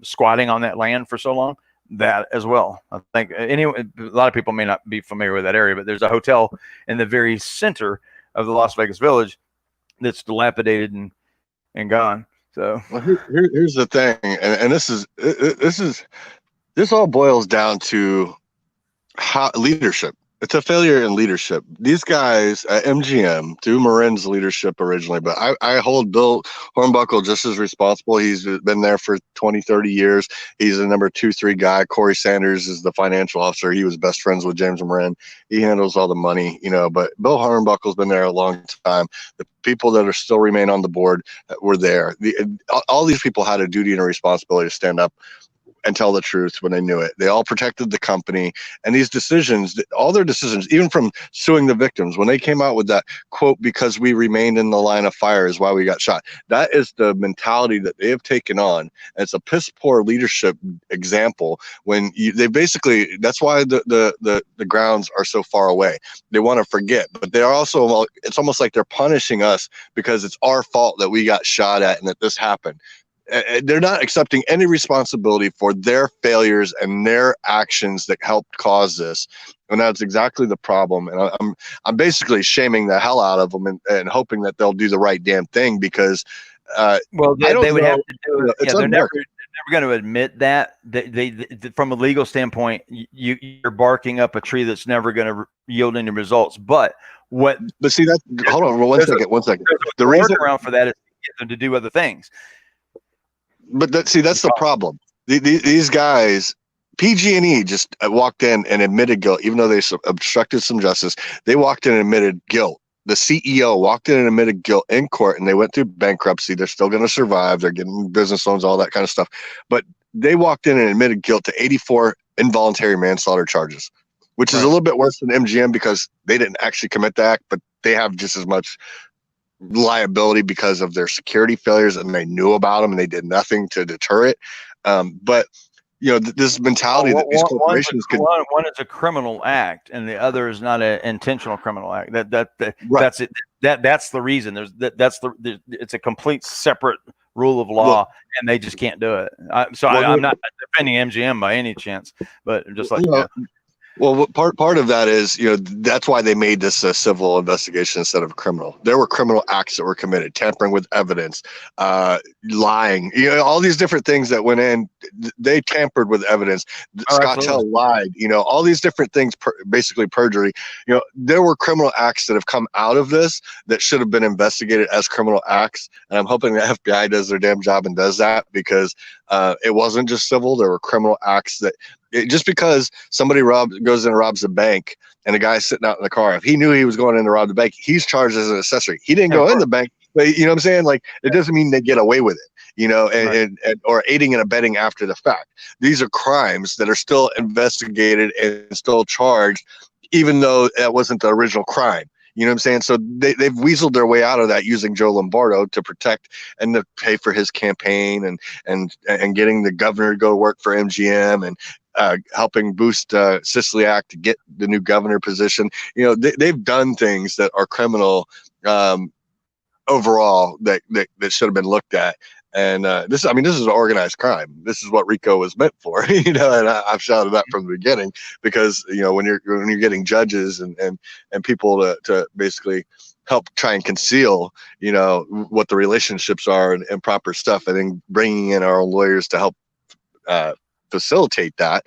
squatting on that land for so long. That as well. I think a lot of people may not be familiar with that area, but there's a hotel in the very center of the Las Vegas Village that's dilapidated and gone. So here's the thing, and this all boils down to how leadership. It's a failure in leadership. These guys at MGM, through Marin's leadership originally, but I hold Bill Hornbuckle just as responsible. He's been there for 20, 30 years. He's the number 2, 3 guy. Corey Sanders is the financial officer. He was best friends with James Marin. He handles all the money, but Bill Hornbuckle's been there a long time. The people that are still remain on the board were there. All these people had a duty and a responsibility to stand up and tell the truth when they knew it. They all protected the company, and these decisions, all their decisions, even from suing the victims, when they came out with that quote, "because we remained in the line of fire is why we got shot." That is the mentality that they have taken on. And it's a piss poor leadership example when they basically, that's why the grounds are so far away. They want to forget, but they're also, it's almost like they're punishing us because it's our fault that we got shot at and that this happened. They're not accepting any responsibility for their failures and their actions that helped cause this, and that's exactly the problem. And I'm basically shaming the hell out of them and hoping that they'll do the right damn thing, because they would have to do it. It's they're never going to admit that. They from a legal standpoint, you're barking up a tree that's never going to yield any results. But see that? Hold on, one second. The reason around for that is to get them to do other things. But that's the problem. These guys, PG&E just walked in and admitted guilt, even though they obstructed some justice. They walked in and admitted guilt. The CEO walked in and admitted guilt in court, and they went through bankruptcy. They're still going to survive. They're getting business loans, all that kind of stuff. But they walked in and admitted guilt to 84 involuntary manslaughter charges, which is a little bit worse than MGM because they didn't actually commit the act, but they have just as much liability because of their security failures, and they knew about them and they did nothing to deter it. But this mentality that these corporations one is a criminal act and the other is not an intentional criminal act. That's it. That's the reason. It's a complete separate rule of law, and they just can't do it. I'm not defending MGM by any chance, but just like Well, part of that is, that's why they made this a civil investigation instead of criminal. There were criminal acts that were committed, tampering with evidence, lying, all these different things that went in. They tampered with evidence. Scott Tell lied, all these different things, basically perjury. There were criminal acts that have come out of this that should have been investigated as criminal acts. And I'm hoping the FBI does their damn job and does that, because it wasn't just civil. There were criminal acts that, just because somebody goes in and robs a bank and a guy's sitting out in the car, if he knew he was going in to rob the bank, he's charged as an accessory. He didn't go in the bank, but you know what I'm saying? Like, it doesn't mean they get away with it, and or aiding and abetting after the fact. These are crimes that are still investigated and still charged, even though that wasn't the original crime. You know what I'm saying? So they've weaseled their way out of that using Joe Lombardo to protect and to pay for his campaign and getting the governor to go work for MGM and helping boost Sislyak to get the new governor position. They've done things that are criminal overall that should have been looked at. And this is an organized crime. This is what RICO was meant for, and I've shouted that from the beginning, because when you're getting judges and people to basically help try and conceal what the relationships are and proper stuff, and then bringing in our own lawyers to help facilitate that.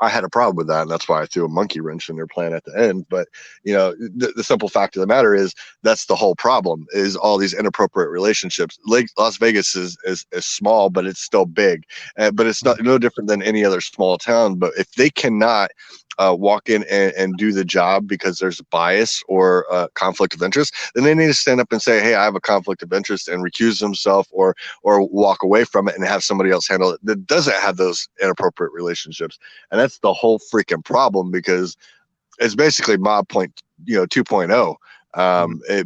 I had a problem with that, and that's why I threw a monkey wrench in their plan at the end. But the simple fact of the matter is that's the whole problem: is all these inappropriate relationships. Las Vegas is small, but it's still big, but it's no different than any other small town. But if they cannot walk in and do the job because there's bias or conflict of interest, then they need to stand up and say, hey, I have a conflict of interest, and recuse themselves or walk away from it and have somebody else handle it that doesn't have those inappropriate relationships. And that's the whole freaking problem, because it's basically mob point 2.0.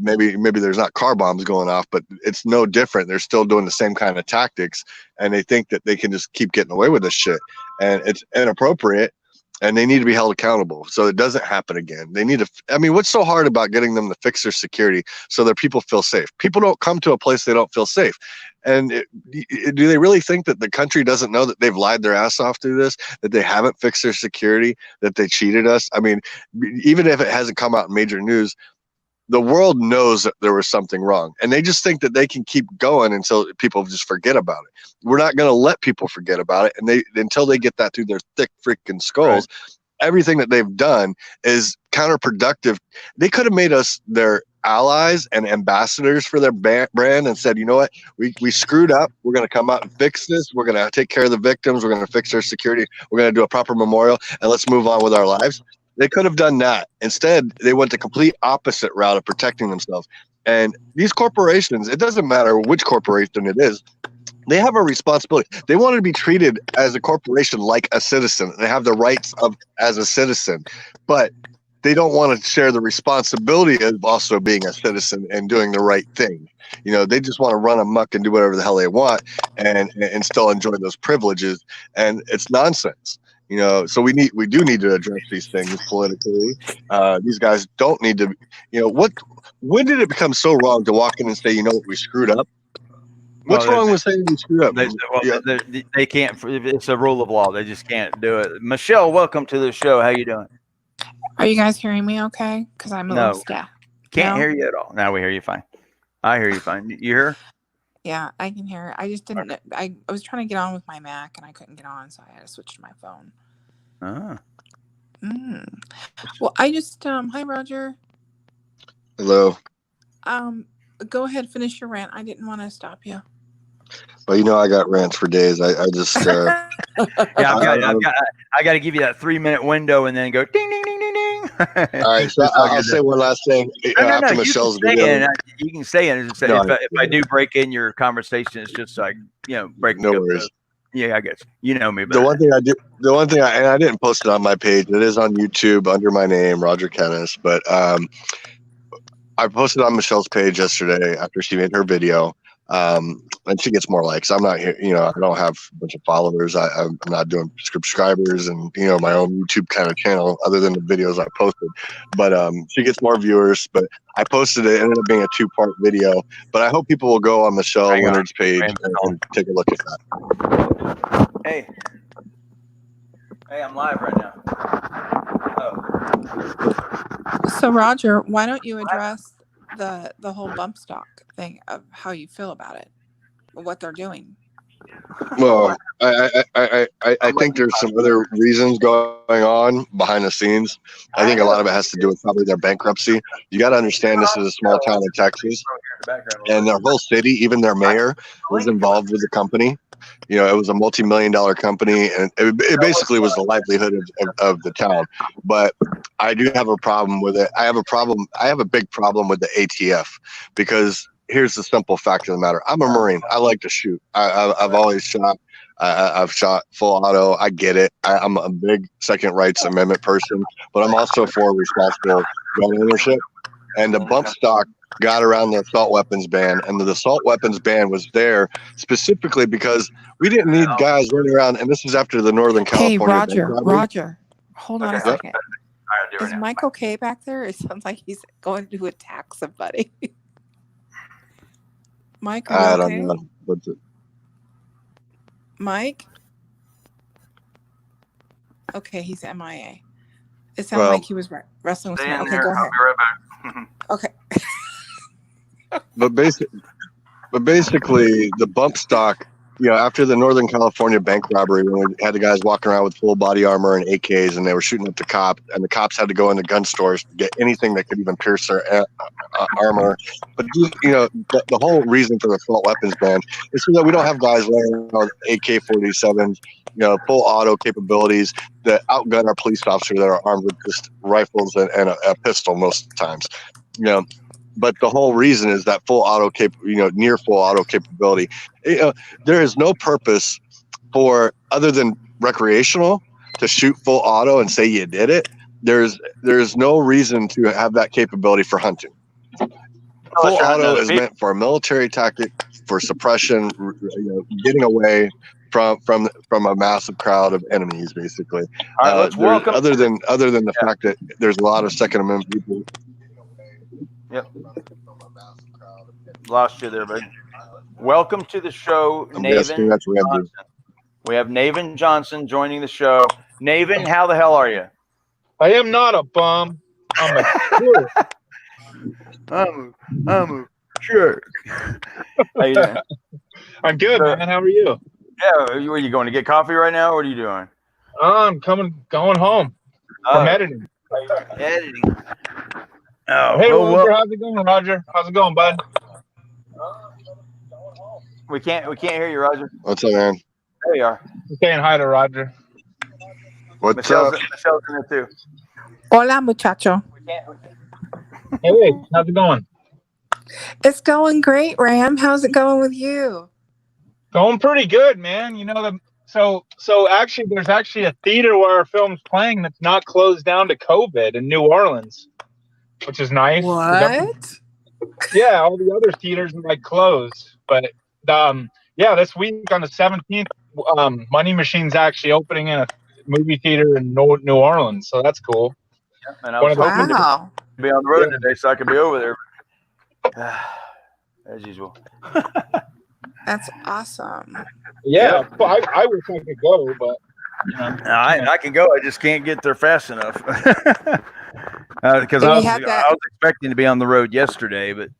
Maybe there's not car bombs going off, but it's no different. They're still doing the same kind of tactics, and they think that they can just keep getting away with this shit, and it's inappropriate. And they need to be held accountable so it doesn't happen again. They need to, what's so hard about getting them to fix their security so that people feel safe? People don't come to a place they don't feel safe. And do they really think that the country doesn't know that they've lied their ass off through this, that they haven't fixed their security, that they cheated us? Even if it hasn't come out in major news, the world knows that there was something wrong, and they just think that they can keep going until people just forget about it. We're not going to let people forget about it, and until they get that through their thick freaking skulls. Right. Everything that they've done is counterproductive. They could have made us their allies and ambassadors for their brand and said, you know what, we screwed up. We're going to come out and fix this. We're going to take care of the victims. We're going to fix their security. We're going to do a proper memorial, and let's move on with our lives. They could have done that. Instead, they went the complete opposite route of protecting themselves. And these corporations, it doesn't matter which corporation it is, they have a responsibility. They want to be treated as a corporation like a citizen. They have the rights as a citizen, but they don't want to share the responsibility of also being a citizen and doing the right thing. They just want to run amok and do whatever the hell they want and still enjoy those privileges. And it's nonsense. So we do need to address these things politically. These guys don't need to, when did it become so wrong to walk in and say, we screwed up? What's wrong with saying we screwed up? They can't, it's a rule of law. They just can't do it. Michelle, welcome to the show. How you doing? Are you guys hearing me okay? Because I'm a little staff. Can't hear you at all. Now we hear you fine. I hear you fine. You hear? Yeah, I can hear. I just didn't. I was trying to get on with my Mac and I couldn't get on, so I had to switch to my phone. Well, I just hi Roger. Hello. Go ahead, finish your rant. I didn't want to stop you. Well, I got rants for days. I just yeah, I got to give you that 3-minute window and then go ding ding ding ding ding. All right, so I'll say one last thing after Michelle's video. You can stay in. If I do break in your conversation, it's just like break. No worries. Yeah, I guess you know me. The one thing and I didn't post it on my page. It is on YouTube under my name, Roger Kennis. But I posted on Michelle's page yesterday after she made her video. And she gets more likes. I'm not here, I don't have a bunch of followers. I'm not doing subscribers and, my own YouTube kind of channel other than the videos I posted. But she gets more viewers. But I posted it. It ended up being a 2-part video. But I hope people will go on Michelle Leonard's page and take a look at that. Hey, I'm live right now. So, Roger, why don't you address the whole bump stock thing of how you feel about it, what they're doing? Well, I think there's some other reasons going on behind the scenes. I think a lot of it has to do with probably their bankruptcy. You got to understand this is a small town in Texas, and their whole city, even their mayor, was involved with the company. It was a multi-million-dollar company, and it basically was the livelihood of the town. But I do have a problem with it. I have a big problem with the ATF, because here's the simple fact of the matter. I'm a Marine. I like to shoot. I've always shot. I've shot full auto. I get it. I'm a big Second Rights Amendment person, but I'm also for responsible gun ownership. And the bump stock got around the assault weapons ban, and the assault weapons ban was there specifically because we didn't need guys running around. And this is after the Northern California. Hey, Roger, hold on a second. Is Mike okay back there? It sounds like he's going to attack somebody. Mike, are you okay? I don't know. Mike? Okay, he's MIA. It sounded like he was wrestling with someone. Okay, go ahead. I'll be right back. Okay. But basically, the bump stock after the Northern California bank robbery, when we had the guys walking around with full body armor and AKs, and they were shooting at the cop, and the cops had to go into gun stores to get anything that could even pierce their armor. But the whole reason for the assault weapons ban is so that we don't have guys laying around AK-47s, full auto capabilities that outgun our police officers that are armed with just rifles and a pistol most times. But the whole reason is that full auto near full auto capability. There is no purpose for other than recreational to shoot full auto and say you did it. There's no reason to have that capability for hunting. Full auto is meant for a military tactic, for suppression, getting away from a massive crowd of enemies, basically. All right, let's welcome. Other than the fact that there's a lot of Second Amendment people. Yep. Lost you there, buddy. Welcome to the show, Naven Johnson. We have Naven Johnson joining the show. Naven, how the hell are you? I am not a bum. I'm a jerk. I'm a jerk. How you doing? I'm good, man. How are you? Yeah, where are you going to get coffee right now? What are you doing? I'm going home from editing. Editing. Oh, hey, Roger, how's it going, Roger? How's it going, bud? We can't hear you, Roger. What's up, man? There you are. I'm saying hi to Roger. What's up? Michelle's in it too. Hola, muchacho. Hey, how's it going? It's going great, Ram. How's it going with you? Going pretty good, man. So actually, there's actually a theater where our film's playing that's not closed down to COVID in New Orleans, which is nice. What? Yeah, all the other theaters are closed, but this week on the 17th, Money Machine's actually opening in a movie theater in New Orleans, so that's cool. Yeah, and I was hoping to be on the road today, so I could be over there. As usual. That's awesome. Yeah, I wish I could go, but I can go. I just can't get there fast enough. Because I was expecting to be on the road yesterday, but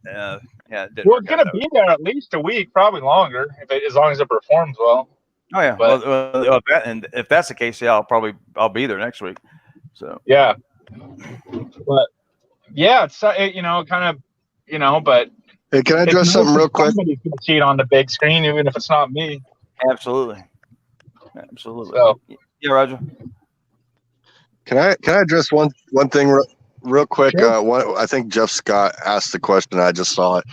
we're gonna be there at least a week, probably longer, as long as it performs well. Oh yeah, but, if that's the case, yeah, I'll be there next week. So yeah, but yeah, it's but. Hey, can I address something real quick? Somebody can see it on the big screen, even if it's not me. Absolutely. So, yeah, Roger. Can I address one thing real quick? Sure. I think Jeff Scott asked the question. I just saw it.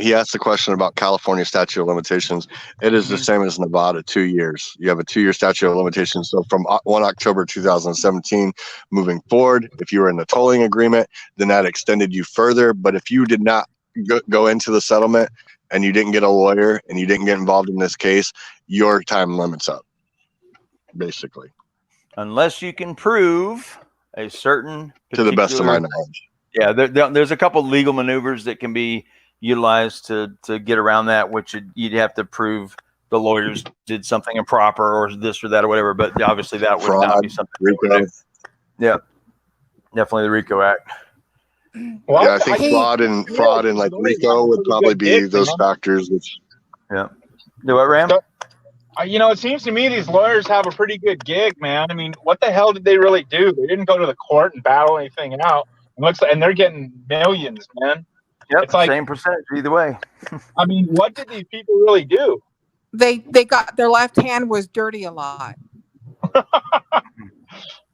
He asked the question about California statute of limitations. It is the same as Nevada, 2 years. You have a 2-year statute of limitations. So from 1 October 2017 moving forward, if you were in the tolling agreement, then that extended you further. But if you did not go into the settlement and you didn't get a lawyer and you didn't get involved in this case, your time limit's up, basically. Unless you can prove a certain to the best of my knowledge. Yeah, there's a couple legal maneuvers that can be utilized to get around that, which you'd have to prove the lawyers did something improper or this or that or whatever. But obviously that would not be something. RICO. Yeah, definitely the RICO Act. Well, yeah, I think fraud and RICO would probably be those factors. Yeah. Do what, Ram? It seems to me these lawyers have a pretty good gig, man. I mean, what the hell did they really do? They didn't go to the court and battle anything out. And they're getting millions, man. Yep, it's same percentage either way. I mean, what did these people really do? They got their left hand was dirty a lot.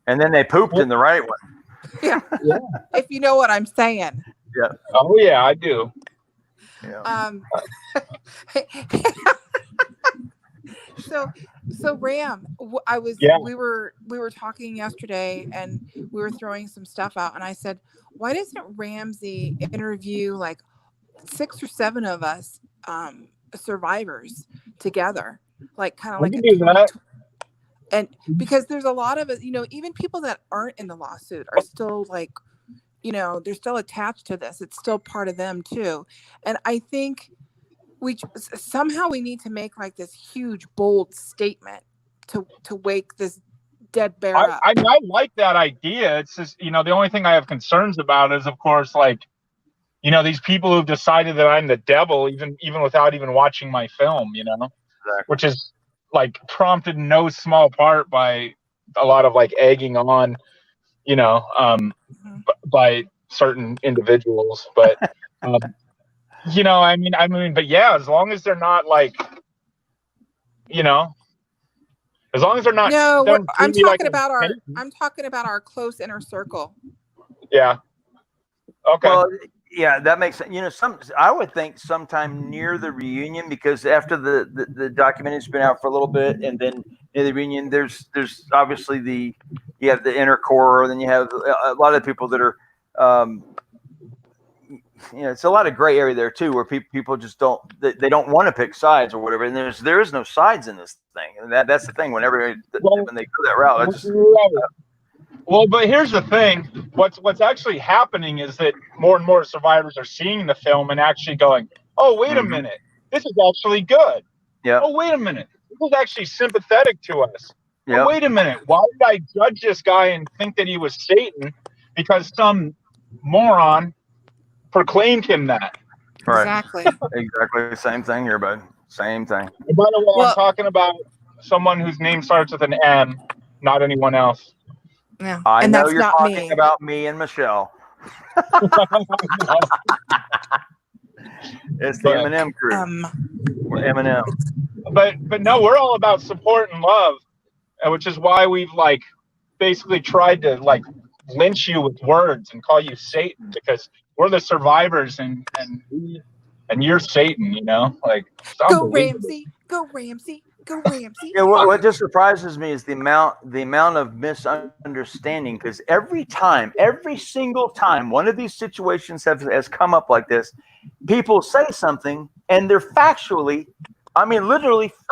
And then they pooped in the right one. Yeah. If you know what I'm saying. Yeah. Oh yeah, I do. Yeah. So Ram, we were talking yesterday and we were throwing some stuff out and I said, why doesn't Ramsey interview like 6 or 7 of us survivors together, like kind of like do that. And because there's a lot of it, even people that aren't in the lawsuit are still like, they're still attached to this. It's still part of them too. And I think somehow we need to make like this huge, bold statement to wake this dead bear up. I like that idea. It's just, the only thing I have concerns about is, of course, like, these people who've decided that I'm the devil, even without even watching my film, which is like prompted in no small part by a lot of like egging on, by certain individuals. But but yeah, as long as they're not like, as long as they're not. No, I'm talking like about our close inner circle. Yeah. Okay. Well, yeah, that makes sense. I would think sometime near the reunion, because after the documentary's been out for a little bit, and then near the reunion, there's obviously you have the inner core, then you have a lot of people that are, it's a lot of gray area there too, where people just they don't want to pick sides or whatever, and there is no sides in this thing, and that's the thing. When they go that route, Well, but here's the thing. What's actually happening is that more and more survivors are seeing the film and actually going, "Oh, wait a minute, this is actually good. Yeah. Oh, wait a minute, this is actually sympathetic to us. Yeah. Oh, wait a minute, why did I judge this guy and think that he was Satan because some moron proclaimed him that?" Right. Exactly. Exactly the same thing here, bud. Same thing. And by the way, I'm talking about someone whose name starts with an M, not anyone else. Yeah. I and know that's you're not talking me. about me and Michelle. It's the Eminem crew. We're Eminem. But no, we're all about support and love, which is why we've like basically tried to like lynch you with words and call you Satan, because we're the survivors and you're Satan, like it's Go unbelievable. Ramsey, go Ramsey, go Ramsey. Yeah, what just surprises me is the amount of misunderstanding, because every single time one of these situations has come up like this, people say something and they're literally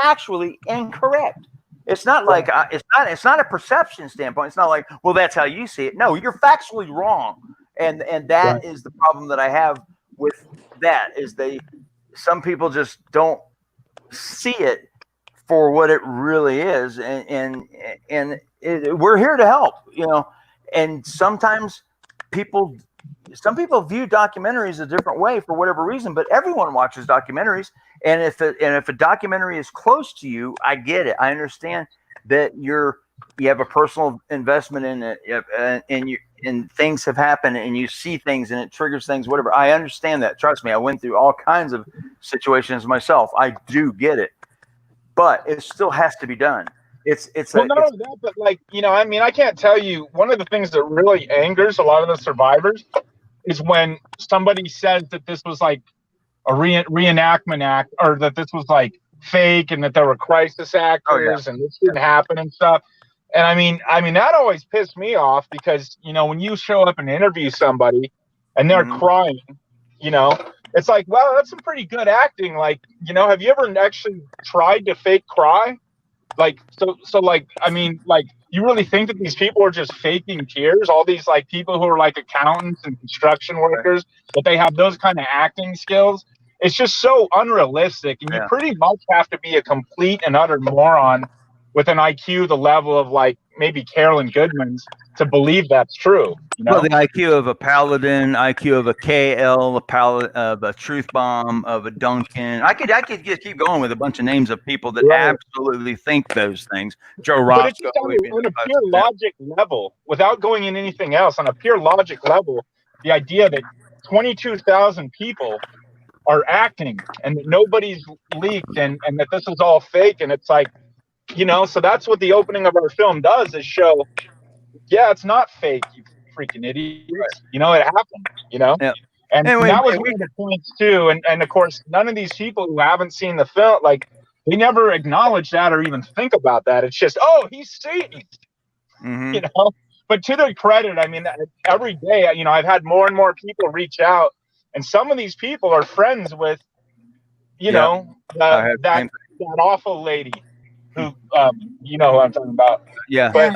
factually incorrect. It's not like it's not a perception standpoint. It's not like, well, that's how you see it. No, you're factually wrong, and that is the problem that I have with that. Is some people just don't see it for what it really is, and we're here to help, and sometimes some people view documentaries a different way for whatever reason, but everyone watches documentaries, and if a documentary is close to you, I get it. I understand that you have a personal investment in it, and things have happened, and you see things, and it triggers things, whatever. I understand that. Trust me, I went through all kinds of situations myself. I do get it. But it still has to be done. Not only that, but I can't tell you, one of the things that really angers a lot of the survivors is when somebody says that this was like a reenactment act, or that this was like fake, and that there were crisis actors and this didn't happen and stuff. And I mean that always pissed me off, because when you show up and interview somebody and they're crying, it's like, well, that's some pretty good acting. Like, have you ever actually tried to fake cry? Like, you really think that these people are just faking tears? All these like people who are like accountants and construction workers, that they have those kind of acting skills? It's just so unrealistic. And you pretty much have to be a complete and utter moron with an IQ the level of like maybe Carolyn Goodman's to believe that's true. Well, the IQ of a Paladin, IQ of a KL, of a Truth Bomb, of a Duncan. I could just keep going with a bunch of names of people that absolutely think those things. Joe Roscoe. But it's just on a pure logic level, without going in anything else, on a pure logic level, the idea that 22,000 people are acting and that nobody's leaked and that this is all fake, and it's like, so that's what the opening of our film does, is show, it's not fake, you freaking idiots. It happened, Yeah. And that was one of the points too. And of course, none of these people who haven't seen the film, like, they never acknowledge that or even think about that. It's just, oh, he's Satan, But to their credit, every day, I've had more and more people reach out, and some of these people are friends with, that awful lady who, who I'm talking about. Yeah. But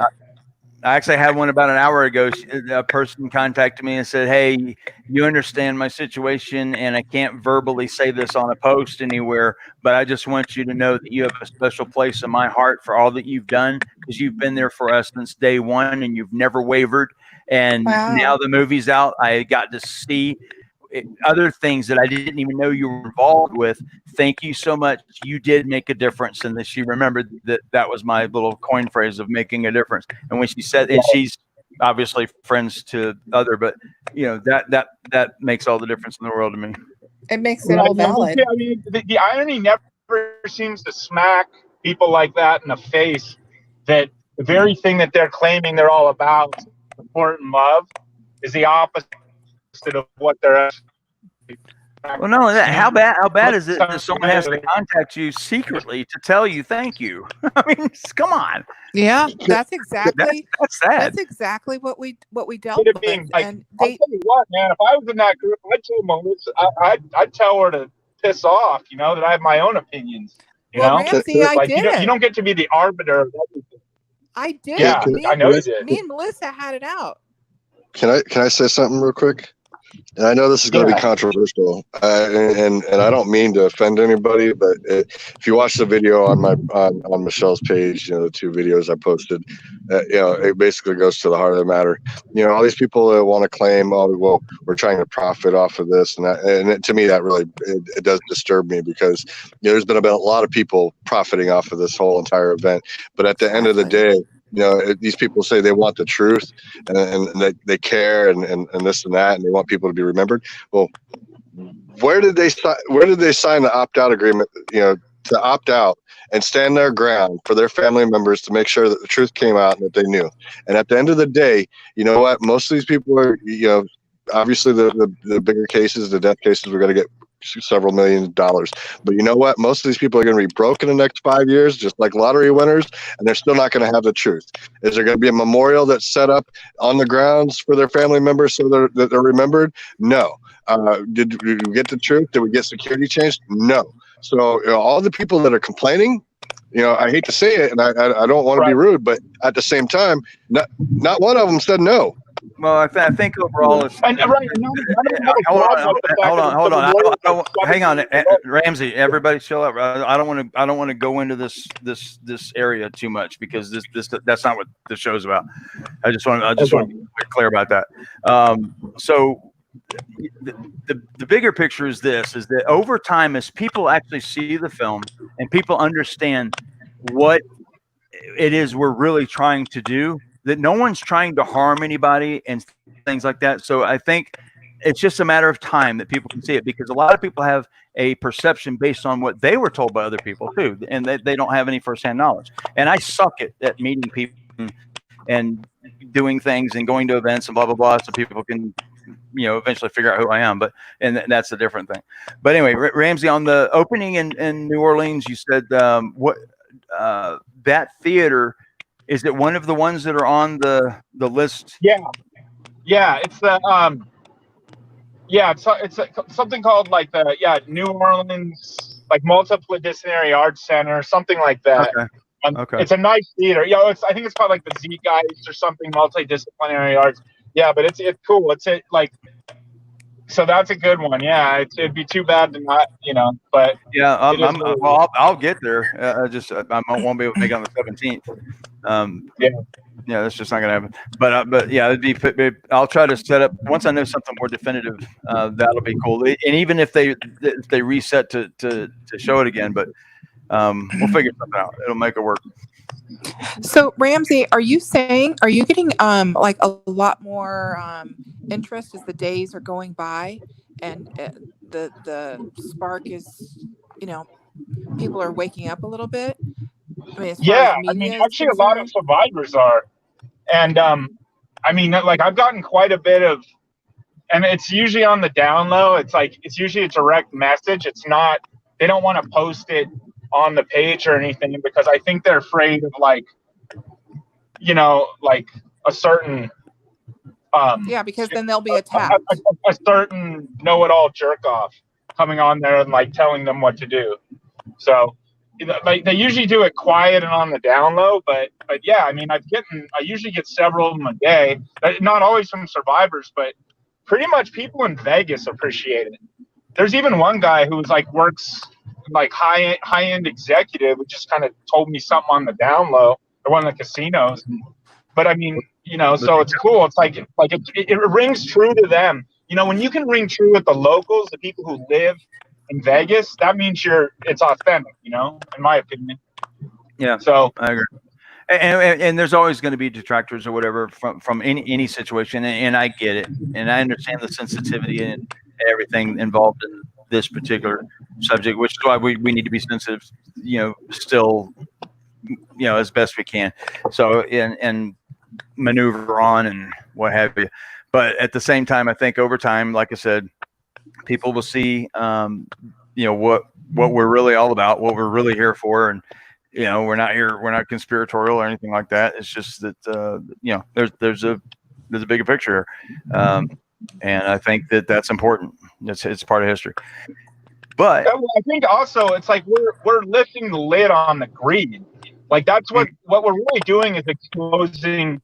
I actually had one about an hour ago. A person contacted me and said, "Hey, you understand my situation, and I can't verbally say this on a post anywhere, but I just want you to know that you have a special place in my heart for all that you've done, because you've been there for us since day one, and you've never wavered. And now the movie's out. I got to see other things that I didn't even know you were involved with. Thank you so much. You did make a difference. And that she remembered that was my little coin phrase of making a difference. And when she said, and she's obviously friends to other, but that makes all the difference in the world to me. It makes it all valid. I mean, the irony never seems to smack people like that in the face, that the very thing that they're claiming they're all about, support and love, is the opposite of what they're. Well, no, how bad is it that someone has to contact you secretly to tell you thank you? I mean, come on. Yeah, that's exactly that's sad. That's exactly what we dealt with. Like, and I'll tell you what, man, if I was in that group, I'd tell her to piss off. That I have my own opinions. Ramsey, I did it. You don't get to be the arbiter of everything. I did. Yeah, I know you did. Me and Melissa had it out. Can I say something real quick? And I know this is going to be controversial, and I don't mean to offend anybody, but if you watch the video on Michelle's page, the 2 videos I posted, it basically goes to the heart of the matter. All these people that want to claim, oh, well, we're trying to profit off of this, and to me that really it does disturb me, because there's been a lot of people profiting off of this whole entire event, but at the end of the day, these people say they want the truth and they care and this and that, and they want people to be remembered. Well, where did they sign the opt-out agreement, to opt out and stand their ground for their family members to make sure that the truth came out and that they knew? And at the end of the day, you know what? Most of these people are, obviously the bigger cases, the death cases, we're going to get several $1 million. But you know what? Most of these people are going to be broke in the next 5 years, just like lottery winners, and they're still not going to have the truth. Is there going to be a memorial that's set up on the grounds for their family members so that they're remembered? No. Did we get the truth? Did we get security changed? No. So all the people that are complaining, I hate to say it, and I don't want to be rude, but at the same time, not one of them said no. Well, I think overall, it's. Hold on. Hang on, Ramsey. Everybody, chill out. I don't want to go into this area too much, because that's not what the show's about. I just want to be clear about that. So the bigger picture is that over time, as people actually see the film and people understand what it is we're really trying to do, that no one's trying to harm anybody and things like that. So I think it's just a matter of time that people can see it, because a lot of people have a perception based on what they were told by other people too, and they don't have any firsthand knowledge. And I suck at meeting people and doing things and going to events and blah blah blah, so people can eventually figure out who I am. And that's a different thing. But anyway, Ramsey, on the opening in New Orleans, you said that theater. Is it one of the ones that are on the list? Yeah. It's the it's something called like the New Orleans like Multidisciplinary Arts Center, something like that. Okay. It's a nice theater. I think it's called like the Zeitgeist or something, Multidisciplinary Arts. Yeah, but it's cool. So that's a good one. Yeah, it'd be too bad to not, but yeah, I'll get there. I won't be able to make it on the 17th. Yeah, that's just not gonna happen. But yeah, I'll try to set up once I know something more definitive. That'll be cool. And even if they reset to show it again, but we'll figure something out. It'll make it work. So Ramsey, are you getting like a lot more interest as the days are going by, and the spark is, people are waking up a little bit? Actually a lot of survivors are, and I've gotten quite a bit of, and it's usually on the down low. It's usually a direct message. It's not, they don't want to post it on the page or anything, because I think they're afraid of a certain because then they'll be attacked. A certain know-it-all jerk off coming on there and telling them what to do. So they usually do it quiet and on the down low, but yeah, I usually get several of them a day. Not always from survivors, but pretty much people in Vegas appreciate it. There's even one guy who's works high-end executive who just kind of told me something on the down low at one of the casinos. But so it's cool. It's it rings true to them. You know, when you can ring true with the locals, the people who live in Vegas, that means it's authentic, you know, in my opinion. Yeah. So I agree. And there's always going to be detractors or whatever from any situation, and I get it, and I understand the sensitivity and everything involved in this particular subject, which is why we need to be sensitive, you know, still, you know, as best we can. So and maneuver on and what have you. But at the same time, I think over time, like I said, people will see, you know, what we're really all about, what we're really here for, and you know, we're not conspiratorial or anything like that. It's just that you know, there's a bigger picture, and I think that's important. It's part of history. But I think also it's like we're lifting the lid on the greed. Like that's what we're really doing is exposing,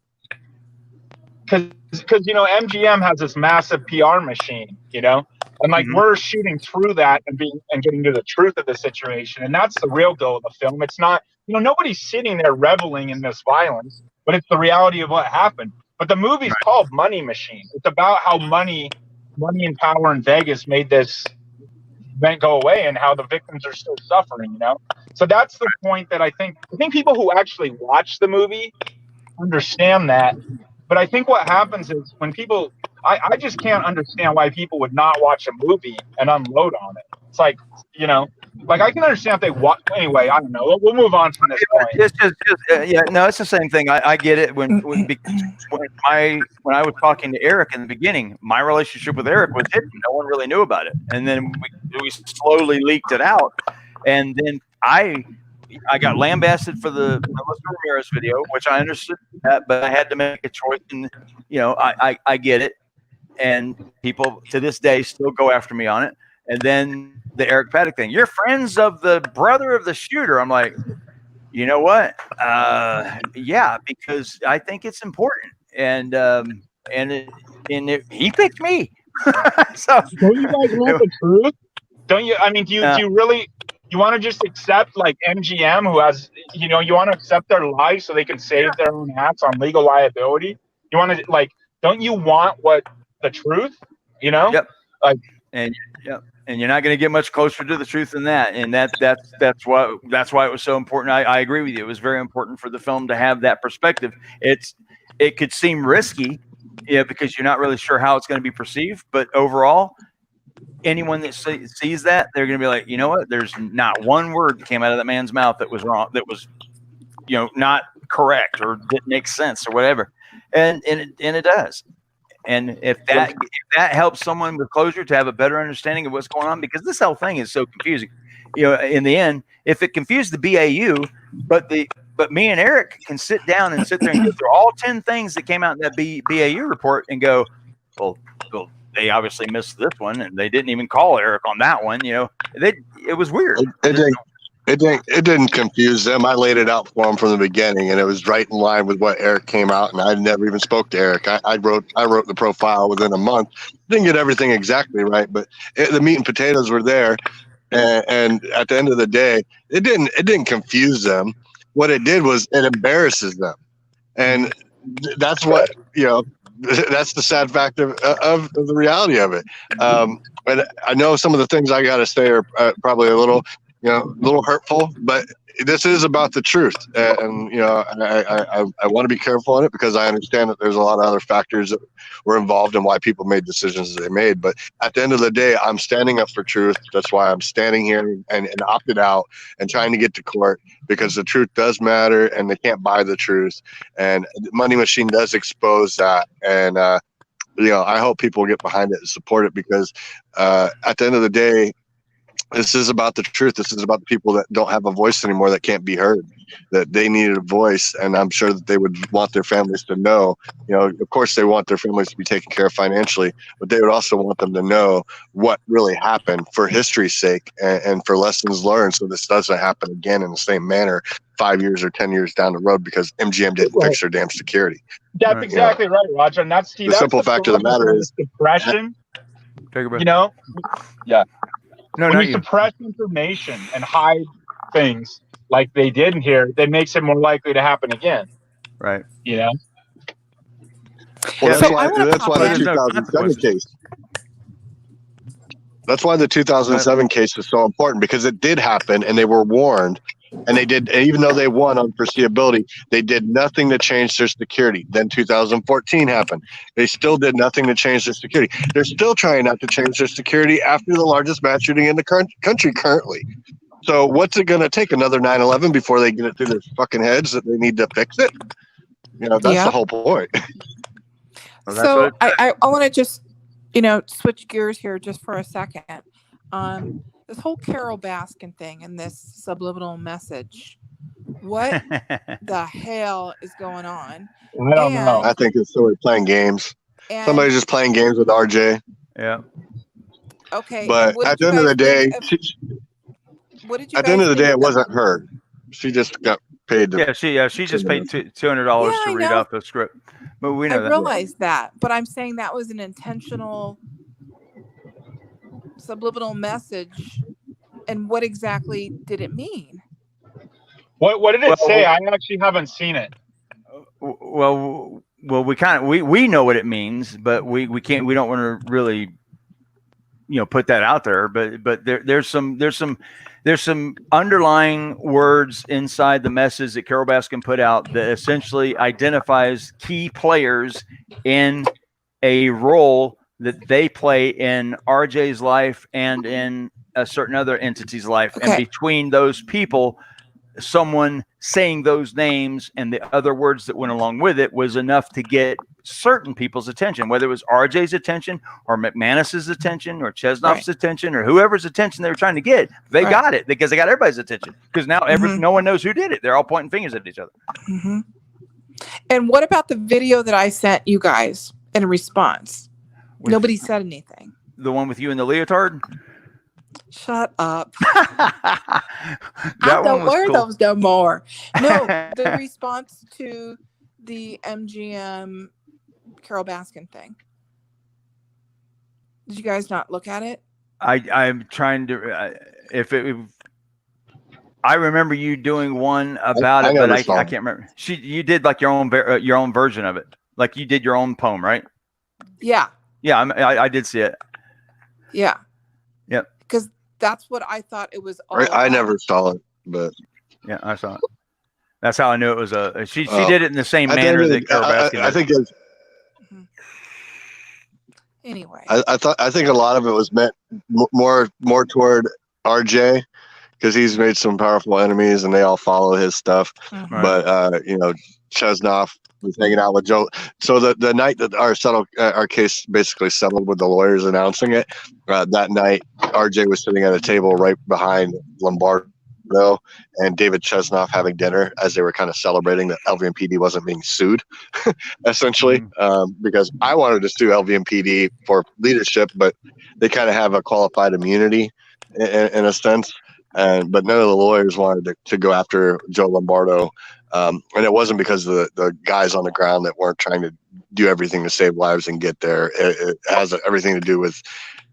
because you know MGM has this massive PR machine, you know, and like we're shooting through that and getting to the truth of the situation, and that's the real goal of the film. It's not, you know, nobody's sitting there reveling in this violence, but it's the reality of what happened. But the movie's called Money Machine. It's about how money and power in Vegas made this event go away and how the victims are still suffering, you know. So that's the point that I think people who actually watch the movie understand that. But I think what happens is when people, I just can't understand why people would not watch a movie and unload on it. It's like, you know, like I can understand if they watch. Anyway, I don't know. We'll move on from this point. It's just yeah, no, it's the same thing. I get it. When I was talking to Eric in the beginning, my relationship with Eric was hidden. No one really knew about it, and then we slowly leaked it out, and then I got lambasted for the Melissa Ramirez video, which I understood that, but I had to make a choice, and you know, I get it, and people to this day still go after me on it. And then the Eric Paddock thing, you're friends of the brother of the shooter. I'm like, you know what? Yeah, because I think it's important, and he picked me. So don't you guys want the truth? Don't you? I mean, do you really? You want to just accept like MGM, who has, you know, you want to accept their lives so they can save their own ass on legal liability? You want to, like, don't you want the truth? You know? Yep. Like, and you're not going to get much closer to the truth than that. And that's why it was so important. I agree with you. It was very important for the film to have that perspective. It could seem risky, yeah, because you're not really sure how it's going to be perceived, but overall, anyone that sees that, they're going to be like, you know what? There's not one word that came out of that man's mouth that was wrong, that was, you know, not correct or didn't make sense or whatever. And it does. And if that helps someone with closure to have a better understanding of what's going on, because this whole thing is so confusing, you know, in the end, if it confused the BAU, but me and Eric can sit down and sit there and go through all 10 things that came out in that BAU report and go, well, they obviously missed this one, and they didn't even call Eric on that one. You know, it was weird. It didn't confuse them. I laid it out for them from the beginning, and it was right in line with what Eric came out. And I never even spoke to Eric. I wrote the profile within a month. Didn't get everything exactly right, but the meat and potatoes were there. And at the end of the day, it didn't confuse them. What it did was it embarrasses them, and that's what, you know. That's the sad fact of the reality of it. And I know some of the things I got to say are probably a little hurtful, but this is about the truth. And you know, I want to be careful on it because I understand that there's a lot of other factors that were involved in why people made decisions that they made. But at the end of the day, I'm standing up for truth. That's why I'm standing here and opted out and trying to get to court, because the truth does matter and they can't buy the truth. And the Money Machine does expose that. And, you know, I hope people get behind it and support it, because at the end of the day, this is about the truth. This is about the people that don't have a voice anymore, that can't be heard, that they needed a voice. And I'm sure that they would want their families to know, you know, of course they want their families to be taken care of financially, but they would also want them to know what really happened for history's sake and for lessons learned, so this doesn't happen again in the same manner 5 years or 10 years down the road because MGM didn't fix their damn security. That's exactly right, Roger. And that's the simple fact of the matter is suppression. You know, yeah. No, when you suppress information and hide things like they did in here, that makes it more likely to happen again. Right. You know? Well, that's why the 2007 case. That's why the 2007 case is so important, because it did happen and they were warned, and they did, even though they won on foreseeability, they did nothing to change their security. Then 2014 happened. They still did nothing to change their security. They're still trying not to change their security after the largest mass shooting in the country currently. So what's it going to take, another 9/11 before they get it through their fucking heads that they need to fix it? You know, that's the whole point. So I want to just, switch gears here just for a second. This whole Carol Baskin thing and this subliminal message, what the hell is going on? I don't know. I think it's somebody playing games. Somebody's just playing games with RJ. Yeah. Okay. But at the end of the day, what did you at the end of the day, it wasn't her. She just got paid. She just paid $200 to read off the script. But we know I realized that, but I'm saying that was an intentional subliminal message. And what exactly did it mean? What did it say? I actually haven't seen it. Well, we know what it means, but we don't want to really, put that out there. But there's some underlying words inside the message that Carol Baskin put out that essentially identifies key players in a role that they play in RJ's life and in a certain other entity's life. Okay. And between those people, someone saying those names and the other words that went along with it was enough to get certain people's attention, whether it was RJ's attention or McManus's attention or Chesnoff's attention or whoever's attention they were trying to get. They got it because they got everybody's attention, because now no one knows who did it. They're all pointing fingers at each other. Mm-hmm. And what about the video that I sent you guys in response? Nobody said anything. The one with you in the leotard? Shut up. I don't wear those no more. No, the response to the MGM Carol Baskin thing. Did you guys not look at it? I'm trying to. I remember you doing one about it, but I can't remember. You did like your own version of it. Like you did your own poem, right? Yeah. Yeah, I did see it. Yeah. Yep. Because that's what I thought it was all I never saw it, but yeah, I saw it. That's how I knew it was she did it in the same manner that Carol Baskin did. I think it's anyway. I think a lot of it was meant more toward RJ, because he's made some powerful enemies and they all follow his stuff. Mm-hmm. But Chesnoff was hanging out with Joe. So the night that our case basically settled with the lawyers announcing it, that night RJ was sitting at a table right behind Lombardo and David Chesnoff having dinner as they were kind of celebrating that LVMPD wasn't being sued, essentially, because I wanted to sue LVMPD for leadership, but they kind of have a qualified immunity in a sense. But none of the lawyers wanted to go after Joe Lombardo. And it wasn't because of the guys on the ground that weren't trying to do everything to save lives and get there. It has everything to do with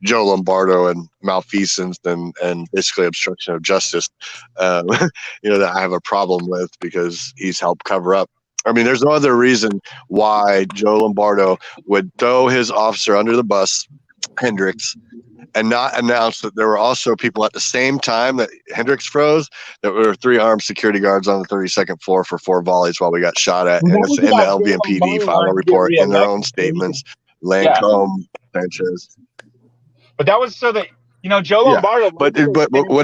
Joe Lombardo and malfeasance and basically obstruction of justice, that I have a problem with, because he's helped cover up. I mean, there's no other reason why Joe Lombardo would throw his officer under the bus, Hendricks, and not announce that there were also people at the same time that Hendricks froze, that were 3 armed security guards on the 32nd floor for 4 volleys while we got shot at. And it's in the LVMPD final report in their own statements. Lancome, Sanchez. But that was so that Joe Lombardo. But what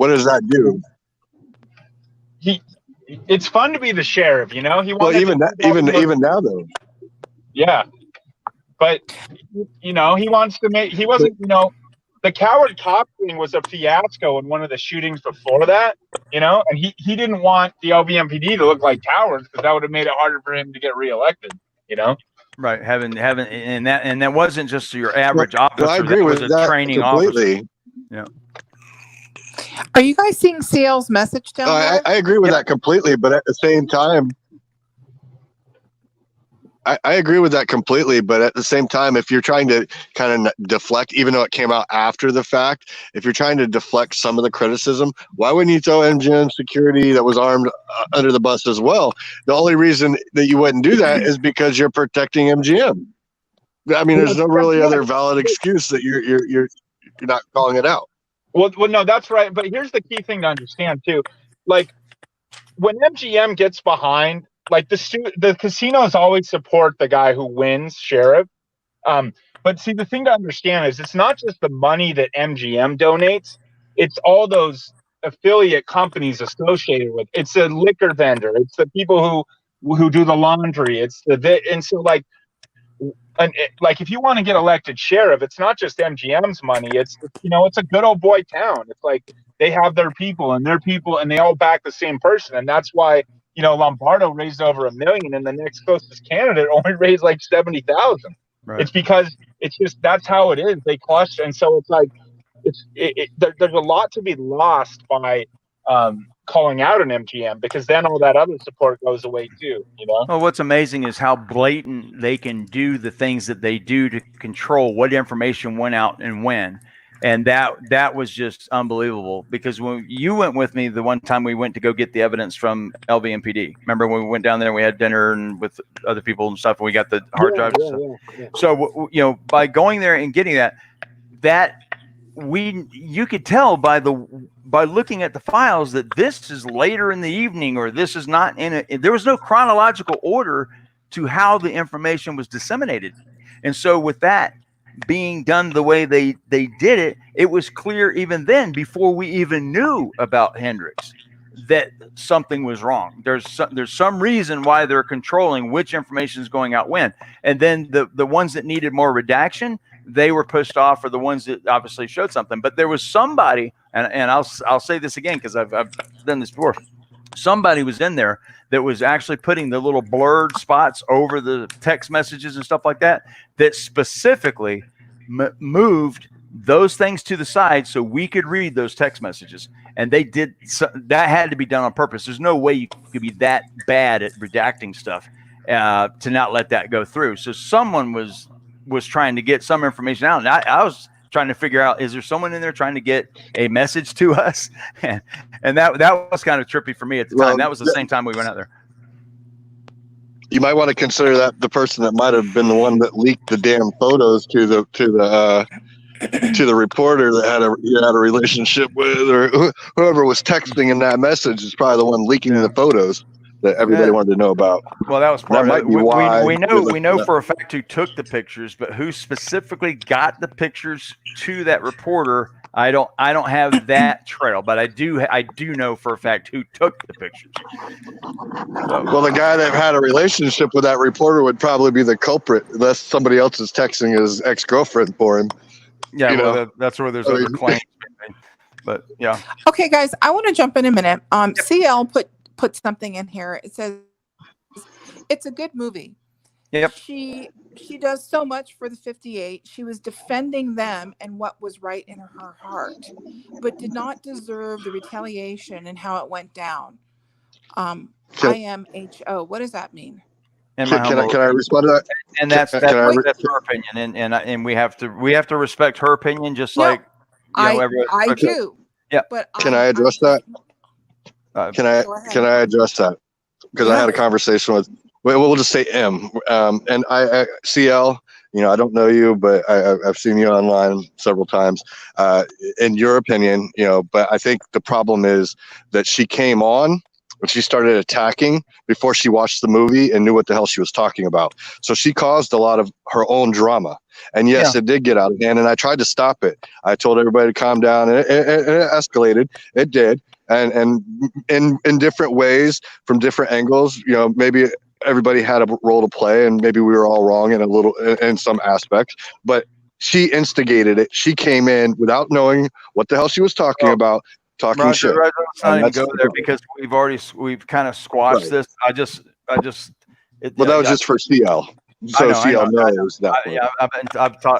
does that do? It's fun to be the sheriff, He even now though. Yeah. But, he wants to make, he wasn't, the coward cop thing was a fiasco in one of the shootings before that, and he didn't want the LVMPD to look like cowards, because that would have made it harder for him to get reelected, Right. Having, and that wasn't just your average officer. I agree with that training completely. Officer. Yeah. Are you guys seeing Sale's message down there? I agree with that completely, but at the same time, I agree with that completely, but at the same time, if you're trying to kind of deflect, even though it came out after the fact, if you're trying to deflect some of the criticism, why wouldn't you throw MGM security that was armed under the bus as well? The only reason that you wouldn't do that is because you're protecting MGM. I mean, there's no really other valid excuse that you're not calling it out. Well, no, that's right. But here's the key thing to understand too. Like when MGM gets behind, like the casinos always support the guy who wins, sheriff. But see, the thing to understand is it's not just the money that MGM donates; it's all those affiliate companies associated with. It's a liquor vendor. It's the people who do the laundry. It's and so like if you want to get elected sheriff, it's not just MGM's money. It's it's a good old boy town. It's like they have their people, and they all back the same person, and that's why Lombardo raised over $1 million, and the next closest candidate only raised like 70,000. Right. It's because it's just that's how it is. They cluster, and so it's like there's a lot to be lost by calling out an MGM, because then all that other support goes away too. Well, what's amazing is how blatant they can do the things that they do to control what information went out and when. And that was just unbelievable, because when you went with me the one time we went to go get the evidence from LVMPD, remember when we went down there and we had dinner and with other people and stuff, and we got the hard drive. Yeah. So, by going there and getting that you could tell by looking at the files that this is later in the evening, or this is not there was no chronological order to how the information was disseminated. And so with that being done the way they did it, it was clear even then, before we even knew about Hendricks, that something was wrong. There's some reason why they're controlling which information is going out when. And then the ones that needed more redaction, they were pushed off for the ones that obviously showed something. But there was somebody, and I'll say this again because I've done this before. Somebody was in there that was actually putting the little blurred spots over the text messages and stuff like that, that specifically moved those things to the side so we could read those text messages. And they did that. Had to be done on purpose. There's no way you could be that bad at redacting stuff to not let that go through. So someone was trying to get some information out, and I was trying to figure out, is there someone in there trying to get a message to us? And that was kind of trippy for me at the time. That was the same time we went out there. You might want to consider that the person that might have been the one that leaked the damn photos to the reporter that had a relationship with, or whoever was texting in that message is probably the one leaking the photos that everybody wanted to know about. Well, that was part of it. We know for a fact who took the pictures, but who specifically got the pictures to that reporter, I don't have that trail, but I do know for a fact who took the pictures. So. Well, the guy that had a relationship with that reporter would probably be the culprit, unless somebody else is texting his ex-girlfriend for him. Yeah, that's where there's other claims. But yeah. Okay, guys, I want to jump in a minute. CL put something in here. It says it's a good movie. Yep. She does so much for the 58. She was defending them and what was right in her heart, but did not deserve the retaliation and how it went down. IMHO. What does that mean? Can I respond to that? And that's her opinion, and we have to respect her opinion, just like I do. Yeah. But can I address that? Can I address that? Because I had a conversation with, we'll just say M. And I CL, I don't know you, but I've seen you online several times. In your opinion, but I think the problem is that she came on when she started attacking before she watched the movie and knew what the hell she was talking about. So she caused a lot of her own drama. And yes, it did get out of hand, and I tried to stop it. I told everybody to calm down, and it escalated. It did. And in different ways, from different angles, maybe everybody had a role to play, and maybe we were all wrong in some aspects, but she instigated it. She came in without knowing what the hell she was talking about, talking shit. Roger, let's not even go there because we've kind of squashed this. I just that was just for CL. So CL knows that.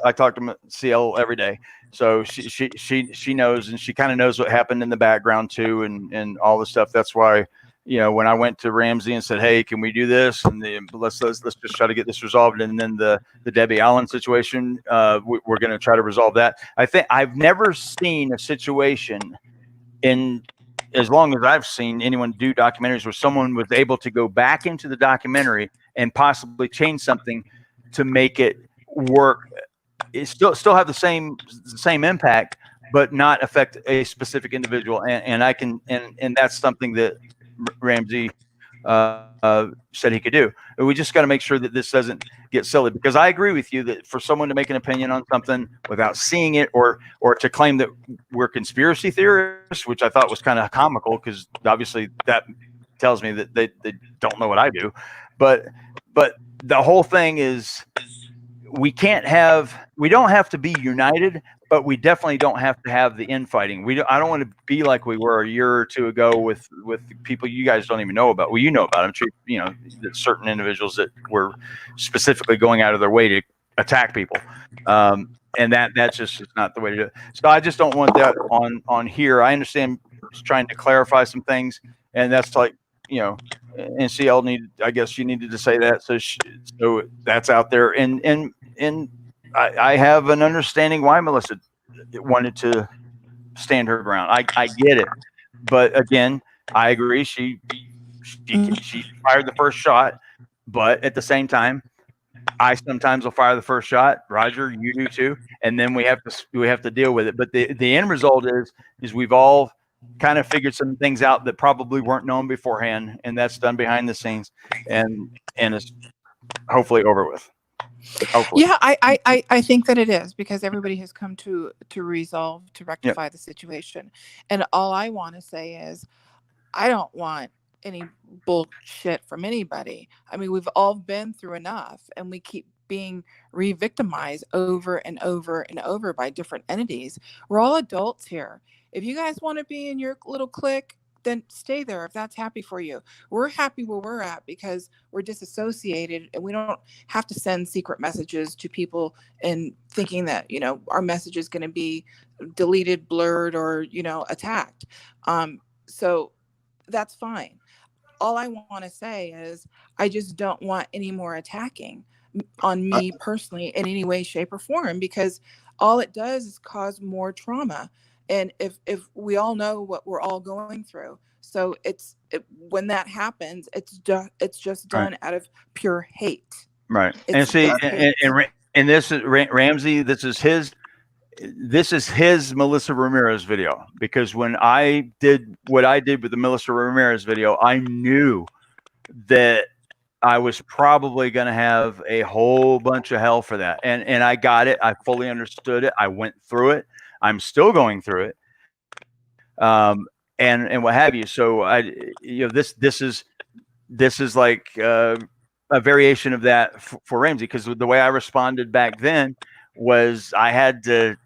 I talk to CL every day, so she knows, and she kind of knows what happened in the background too, and all the stuff. That's why, when I went to Ramsey and said, "Hey, can we do this?" and let's just try to get this resolved, and then the Debbie Allen situation, we're going to try to resolve that. I think I've never seen a situation in as long as I've seen anyone do documentaries where someone was able to go back into the documentary and possibly change something to make it work it still have the same impact, but not affect a specific individual. And I can and that's something that Ramsey said he could do. And we just got to make sure that this doesn't get silly, because I agree with you that for someone to make an opinion on something without seeing it, or to claim that we're conspiracy theorists, which I thought was kind of comical, because obviously that tells me that they don't know what I do. But the whole thing is, we don't have to be united, but we definitely don't have to have the infighting. I don't want to be like we were a year or two ago with people you guys don't even know about. Well, you know about them, you know, certain individuals that were specifically going out of their way to attack people. And that's just not the way to do it. So I just don't want that on here. I understand trying to clarify some things, and that's like, you know, NCL I guess you needed to say that. So that's out there. And I have an understanding why Melissa wanted to stand her ground. I get it. But again, I agree. She fired the first shot, but at the same time, I sometimes will fire the first shot. Roger, you do too. And then we have to deal with it. But the end result is we've all kind of figured some things out that probably weren't known beforehand, and that's done behind the scenes, and it's hopefully over with. Hopefully. Yeah, I think that it is, because everybody has come to resolve to rectify the situation. And all I want to say is, I don't want any bullshit from anybody. I mean, we've all been through enough, and we keep being re-victimized over and over and over by different entities. We're all adults here. If you guys want to be in your little clique, then stay there if that's happy for you. We're happy where we're at because we're disassociated, and we don't have to send secret messages to people and thinking that, you know, our message is going to be deleted, blurred, or, you know, attacked. So that's fine. All I want to say is, I just don't want any more attacking on me personally in any way, shape, or form, because all it does is cause more trauma. And if we all know what we're all going through, so when that happens, it's just done out of pure hate. Right. And see, and this is Ramsey. This is his Melissa Ramirez video, because when I did what I did with the Melissa Ramirez video, I knew that I was probably going to have a whole bunch of hell for that. And I got it. I fully understood it. I went through it. I'm still going through it. And what have you. So this is like a variation of that for Ramsey, because the way I responded back then was I had to,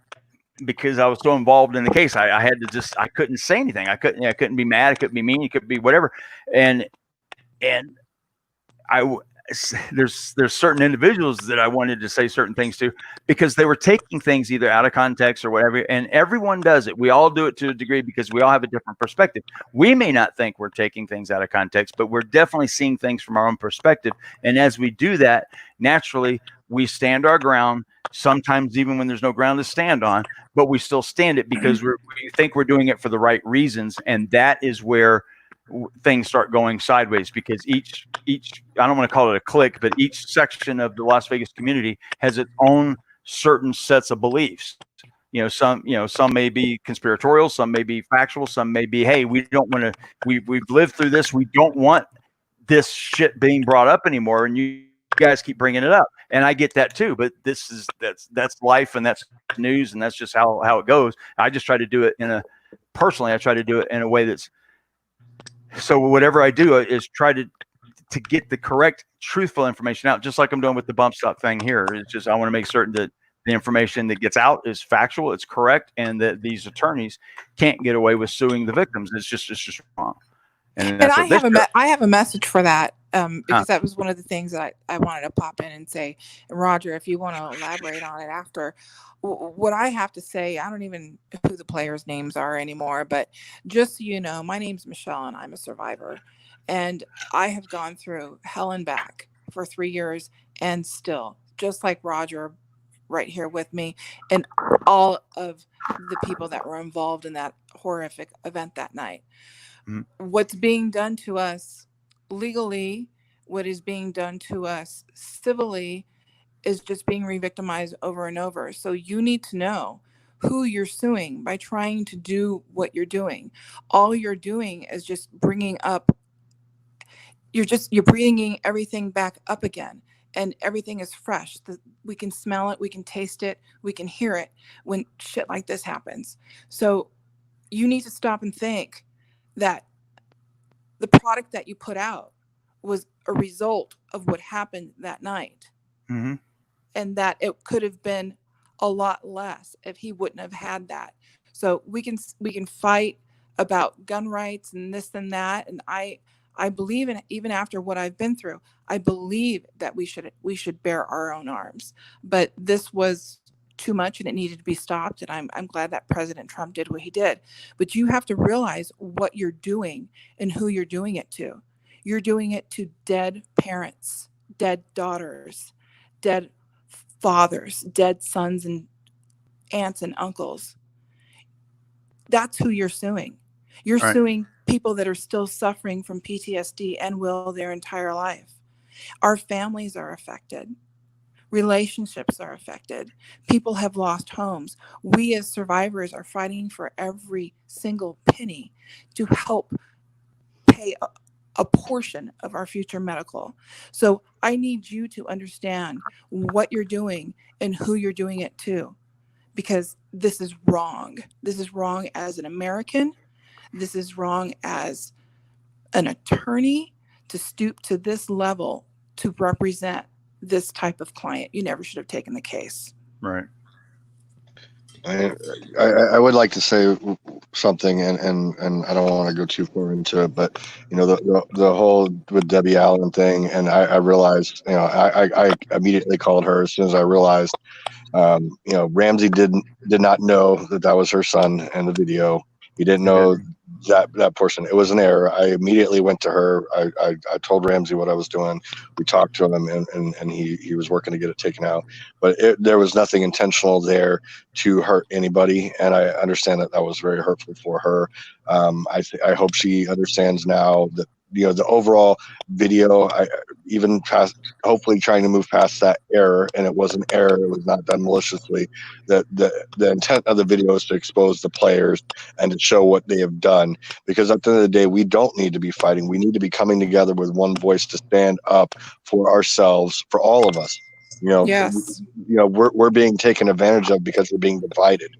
because I was so involved in the case, I had to I couldn't say anything. I couldn't be mad. I couldn't be mean. It could be whatever. And there's certain individuals that I wanted to say certain things to, because they were taking things either out of context or whatever. And everyone does it. We all do it to a degree, because we all have a different perspective. We may not think we're taking things out of context, but we're definitely seeing things from our own perspective. And as we do that, naturally, we stand our ground, sometimes even when there's no ground to stand on, but we still stand it because we think we're doing it for the right reasons. And that is where things start going sideways, because each I don't want to call it a clique, but each section of the Las Vegas community has its own certain sets of beliefs. Some may be conspiratorial, some may be factual, some may be, hey, we don't want to, we've lived through this, we don't want this shit being brought up anymore, and you guys keep bringing it up. And I get that too, but that's life, and that's news, and that's just how it goes. I just try to do it personally, I try to do it in a way that's, so whatever I do is try to get the correct, truthful information out, just like I'm doing with the bump stock thing here. It's just, I want to make certain that the information that gets out is factual, it's correct, and that these attorneys can't get away with suing the victims. It's just wrong. And I have a message for that, because that was one of the things that I wanted to pop in and say. And Roger, if you want to elaborate on it after, what I have to say, I don't even know who the players' names are anymore, but just so you know, my name's Michelle, and I'm a survivor. And I have gone through hell and back for 3 years, and still, just like Roger right here with me, and all of the people that were involved in that horrific event that night. What's being done to us legally, what is being done to us civilly, is just being re-victimized over and over. So you need to know who you're suing by trying to do what you're doing. All you're doing is just bringing up, you're bringing everything back up again, and everything is fresh. We can smell it, we can taste it, we can hear it when shit like this happens. So you need to stop and think that the product that you put out was a result of what happened that night. Mm-hmm. And that it could have been a lot less if he wouldn't have had that. So we can fight about gun rights and this and that. And I believe in, even after what I've been through, I believe that we should bear our own arms. But this was too much and it needed to be stopped. And I'm glad that President Trump did what he did. But you have to realize what you're doing and who you're doing it to. You're doing it to dead parents, dead daughters, dead fathers, dead sons and aunts and uncles. That's who you're suing. You're Right. suing people that are still suffering from PTSD and will their entire life. Our families are affected. Relationships are affected. People have lost homes. We as survivors are fighting for every single penny to help pay a portion of our future medical. So I need you to understand what you're doing and who you're doing it to, because this is wrong. This is wrong as an American. This is wrong as an attorney to stoop to this level to represent this type of client. You never should have taken the case. Right. I would like to say something, and I don't want to go too far into it, but you know, the whole with Debbie Allen thing, and I realized, you know, I immediately called her as soon as I realized, you know, Ramsey did not know that was her son in the video. He didn't know that portion. It was an error. I immediately went to her. I told Ramsey what I was doing. We talked to him, and he was working to get it taken out. But there was nothing intentional there to hurt anybody, and I understand that was very hurtful for her. I hope she understands now that, you know, the overall video, even past, hopefully trying to move past that error, and it was an error, it was not done maliciously. The intent of the video is to expose the players and to show what they have done, because at the end of the day, we don't need to be fighting. We need to be coming together with one voice to stand up for ourselves, for all of us. You know, Yes. you know, we're being taken advantage of because we're being divided,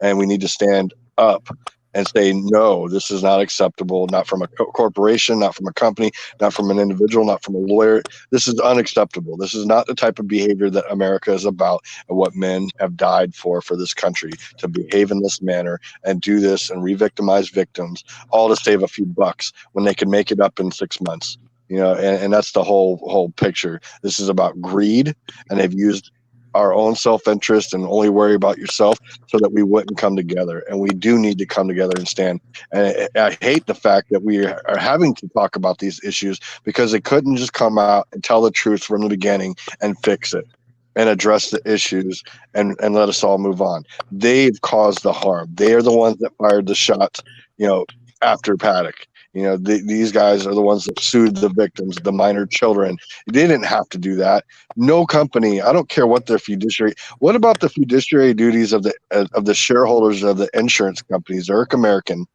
and we need to stand up and say, no, this is not acceptable, not from a corporation, not from a company, not from an individual, not from a lawyer. This is unacceptable. This is not the type of behavior that America is about, and what men have died for this country, to behave in this manner and do this and re-victimize victims, all to save a few bucks when they can make it up in 6 months. You know, and that's the whole picture. This is about greed, and they've used our own self-interest and only worry about yourself so that we wouldn't come together. And we do need to come together and stand. And I hate the fact that we are having to talk about these issues, because they couldn't just come out and tell the truth from the beginning and fix it and address the issues and let us all move on. They've caused the harm. They are the ones that fired the shots, you know, after Paddock. You know, these guys are the ones that sued the victims, the minor children. They didn't have to do that. No company, I don't care what their fiduciary. What about the fiduciary duties of the shareholders of the insurance companies, Eric American,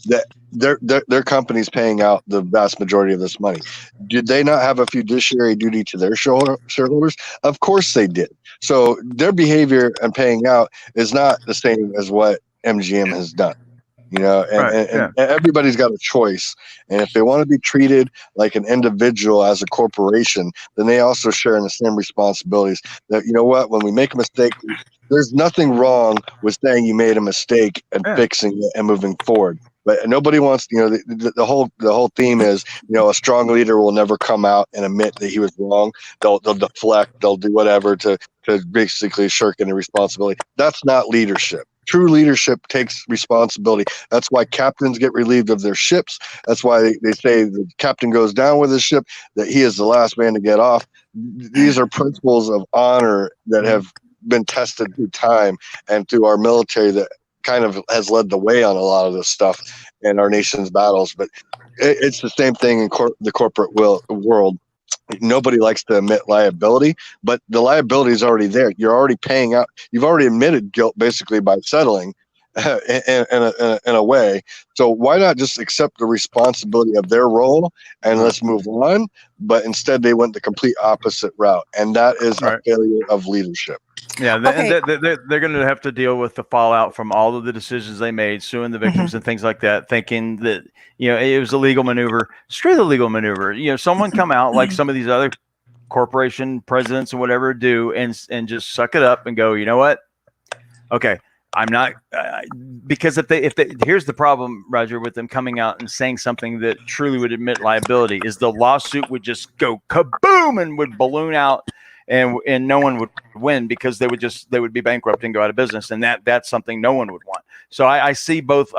that their company's paying out the vast majority of this money? Did they not have a fiduciary duty to their shareholders? Of course they did. So their behavior and paying out is not the same as what MGM has done. You know, and everybody's got a choice. And if they want to be treated like an individual as a corporation, then they also share in the same responsibilities. That, you know what, when we make a mistake, there's nothing wrong with saying you made a mistake and fixing it and moving forward. But nobody wants, you know, the whole theme is, you know, a strong leader will never come out and admit that he was wrong. They'll deflect, they'll do whatever to basically shirk any responsibility. That's not leadership. True leadership takes responsibility. That's why captains get relieved of their ships. That's why they say the captain goes down with his ship, that he is the last man to get off. These are principles of honor that have been tested through time and through our military that kind of has led the way on a lot of this stuff in our nation's battles. But it's the same thing in the corporate world. nobody likes to admit liability, but the liability is already there. You're already paying out. You've already admitted guilt basically by settling in a way. So why not just accept the responsibility of their role and let's move on? But instead they went the complete opposite route. And that is a failure of leadership. Yeah, they're going to have to deal with the fallout from all of the decisions they made, suing the victims and things like that, thinking that, it was a legal maneuver. Screw the legal maneuver. Someone come out like some of these other corporation presidents and whatever do and just suck it up and go, you know what? Okay, I'm not because if they here's the problem, Roger, with them coming out and saying something that truly would admit liability is the lawsuit would just go kaboom and would balloon out. And no one would win because they would be bankrupt and go out of business, and that's something no one would want. So I see both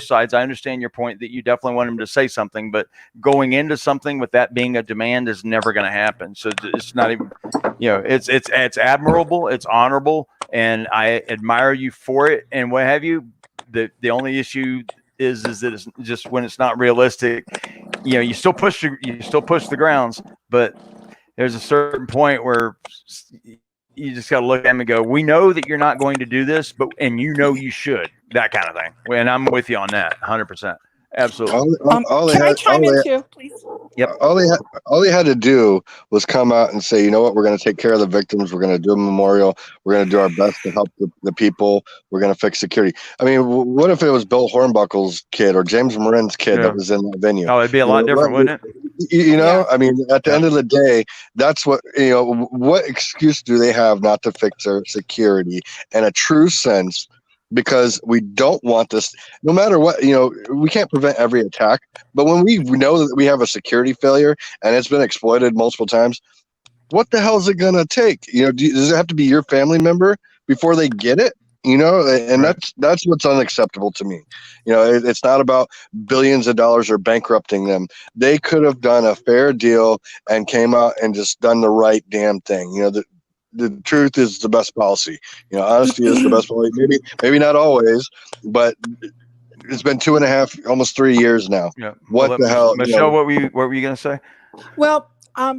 sides. I understand your point that you definitely want them to say something, but going into something with that being a demand is never going to happen. So it's not even, it's admirable, it's honorable, and I admire you for it and what have you. The only issue is that it's just when it's not realistic. You still push the grounds, but there's a certain point where you just got to look at them and go, we know that you're not going to do this, and you should, that kind of thing. And I'm with you on that 100%. Absolutely. Can I chime in too, please? Yep. All they had to do was come out and say, you know what, we're going to take care of the victims. We're going to do a memorial. We're going to do our best to help the people. We're going to fix security. I mean, what if it was Bill Hornbuckle's kid or James Marin's kid that was in that venue? Oh, it'd be a lot different, wouldn't it? I mean, at the end of the day, that's what, what excuse do they have not to fix their security in a true sense? Because we don't want this, no matter what, we can't prevent every attack, but when we know that we have a security failure and it's been exploited multiple times, what the hell is it going to take? Does it have to be your family member before they get it? And that's what's unacceptable to me. It's not about billions of dollars or bankrupting them. They could have done a fair deal and came out and just done the right damn thing. The truth is the best policy. Honesty is the best policy. Maybe not always, but it's been 2.5, almost 3 years now. Yeah. What the hell, Michelle? What were you going to say? Well,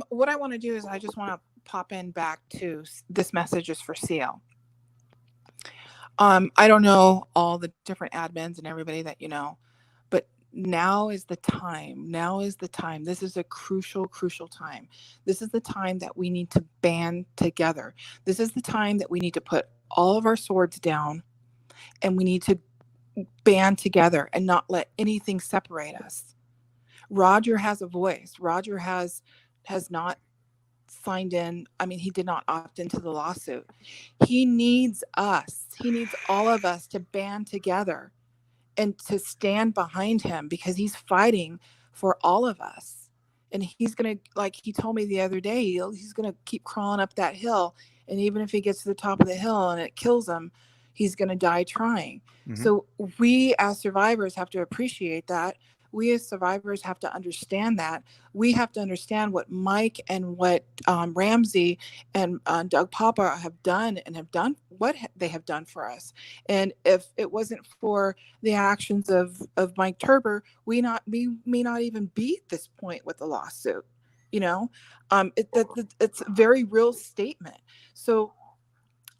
what I want to do is I just want to pop in back to this message is for CL. I don't know all the different admins and everybody that but now is the time. This is a crucial time. This is the time that we need to band together. This is the time that we need to put all of our swords down and we need to band together and not let anything separate us. Roger has a voice. Roger has not signed in. I mean, he did not opt into the lawsuit. He needs us. He needs all of us to band together and to stand behind him because he's fighting for all of us. And he's going to, like he told me the other day, he's going to keep crawling up that hill. And even if he gets to the top of the hill and it kills him, he's going to die trying. So we as survivors have to appreciate that. We as survivors have to understand that. We have to understand what Mike and what Ramsey and Doug Papa have done what they have done for us. And if it wasn't for the actions of Mike Turber, we may not even be at this point with the lawsuit. It's a very real statement. So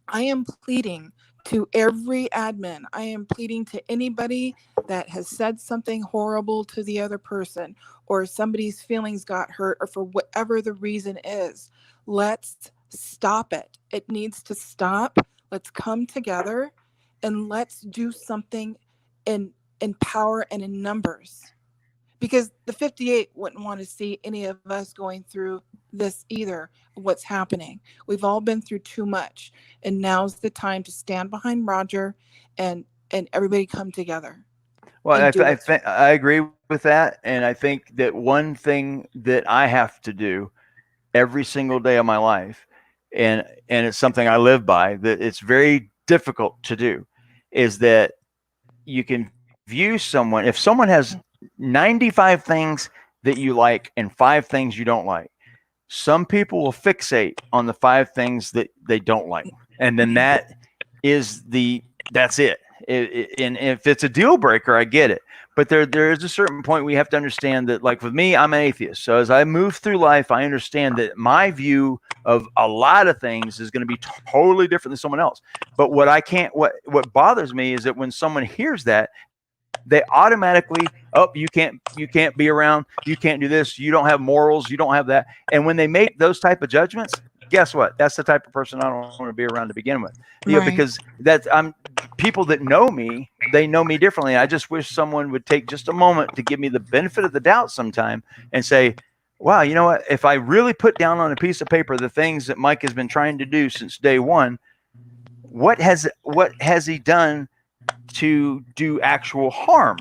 I am pleading to every admin. I am pleading to anybody that has said something horrible to the other person or somebody's feelings got hurt or for whatever the reason is. Let's stop it. It needs to stop. Let's come together and let's do something in power and in numbers. Because the 58 wouldn't want to see any of us going through this either, what's happening. We've all been through too much. And now's the time to stand behind Roger and everybody come together. Well, I agree with that. And I think that one thing that I have to do every single day of my life, and it's something I live by, that it's very difficult to do, is that you can view someone, if someone has 95 things that you like and 5 things you don't like, some people will fixate on the 5 things that they don't like. And then that's it. And if it's a deal breaker, I get it. But there is a certain point we have to understand that, like with me, I'm an atheist. So as I move through life, I understand that my view of a lot of things is going to be totally different than someone else. But what bothers me is that when someone hears that, they automatically, oh, you can't be around, you can't do this, you don't have morals, you don't have that. And when they make those type of judgments, guess what? That's the type of person I don't want to be around to begin with. You know, because people that know me, they know me differently. I just wish someone would take just a moment to give me the benefit of the doubt sometime and say, wow, you know what? If I really put down on a piece of paper the things that Mike has been trying to do since day one, what has he done to do actual harm?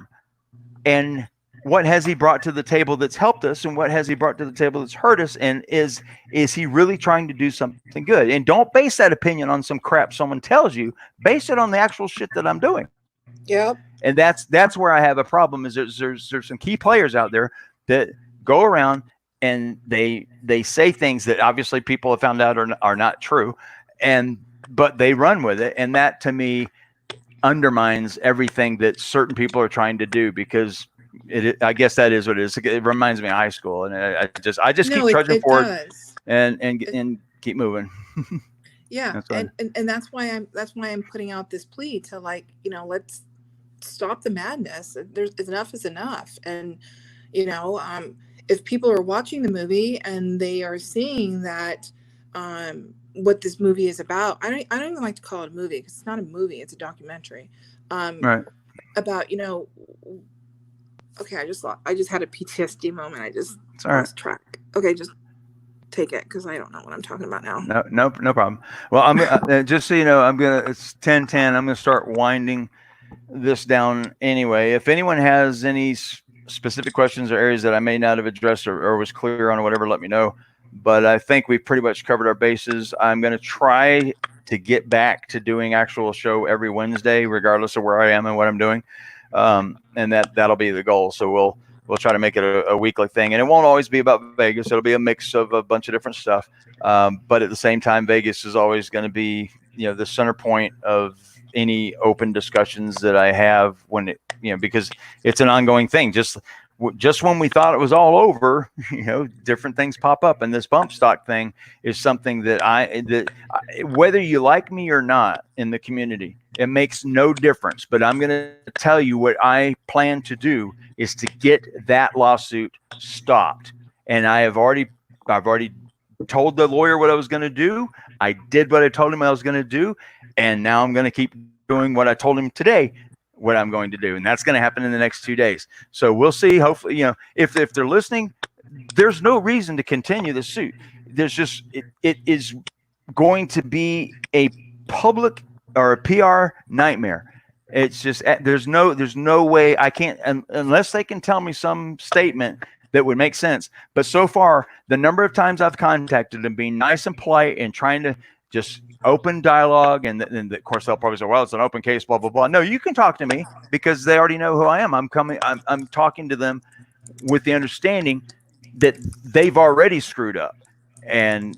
And what has he brought to the table that's helped us, and what has he brought to the table that's hurt us? And is he really trying to do something good? And don't base that opinion on some crap someone tells you. Base it on the actual shit that I'm doing. Yep. And that's where I have a problem. Is there's some key players out there that go around and they say things that obviously people have found out are not true, but they run with it, and that to me undermines everything that certain people are trying to do, because I guess that is what it is. It reminds me of high school, and I just keep trudging forward and keep moving. Yeah, and that's why I'm putting out this plea to, like, you know, let's stop the madness. There's enough is enough. And you know, if people are watching the movie and they are seeing that what this movie is about, I don't even like to call it a movie, because it's not a movie, it's a documentary. Right. About, you know, okay, I just had a PTSD moment. I just lost track. Okay, just take it, because I don't know what I'm talking about now. No problem. Well, I'm just so you know, it's 10:10. I'm gonna start winding this down anyway. If anyone has any specific questions or areas that I may not have addressed or was clear on or whatever, let me know. But I think we've pretty much covered our bases. I'm going to try to get back to doing actual show every Wednesday, regardless of where I am and what I'm doing. And that'll be the goal. So we'll try to make it a weekly thing. And it won't always be about Vegas. It'll be a mix of a bunch of different stuff. But at the same time, Vegas is always going to be, you know, the center point of any open discussions that I have because it's an ongoing thing. Just when we thought it was all over, you know, different things pop up, and this bump stock thing is something that whether you like me or not in the community, it makes no difference. But I'm going to tell you what I plan to do is to get that lawsuit stopped. And I've already told the lawyer what I was going to do. I did what I told him I was going to do, and now I'm going to keep doing what I told him today what I'm going to do, and that's going to happen in the next 2 days. So we'll see. Hopefully, you know, if they're listening, there's no reason to continue the suit. There's just it is going to be a public or a PR nightmare. It's just there's no way I can't unless they can tell me some statement that would make sense. But so far, the number of times I've contacted them, being nice and polite and trying to just open dialogue, and of course they'll probably say, well, it's an open case, blah blah blah. No, you can talk to me, because they already know who I am. I'm talking to them with the understanding that they've already screwed up and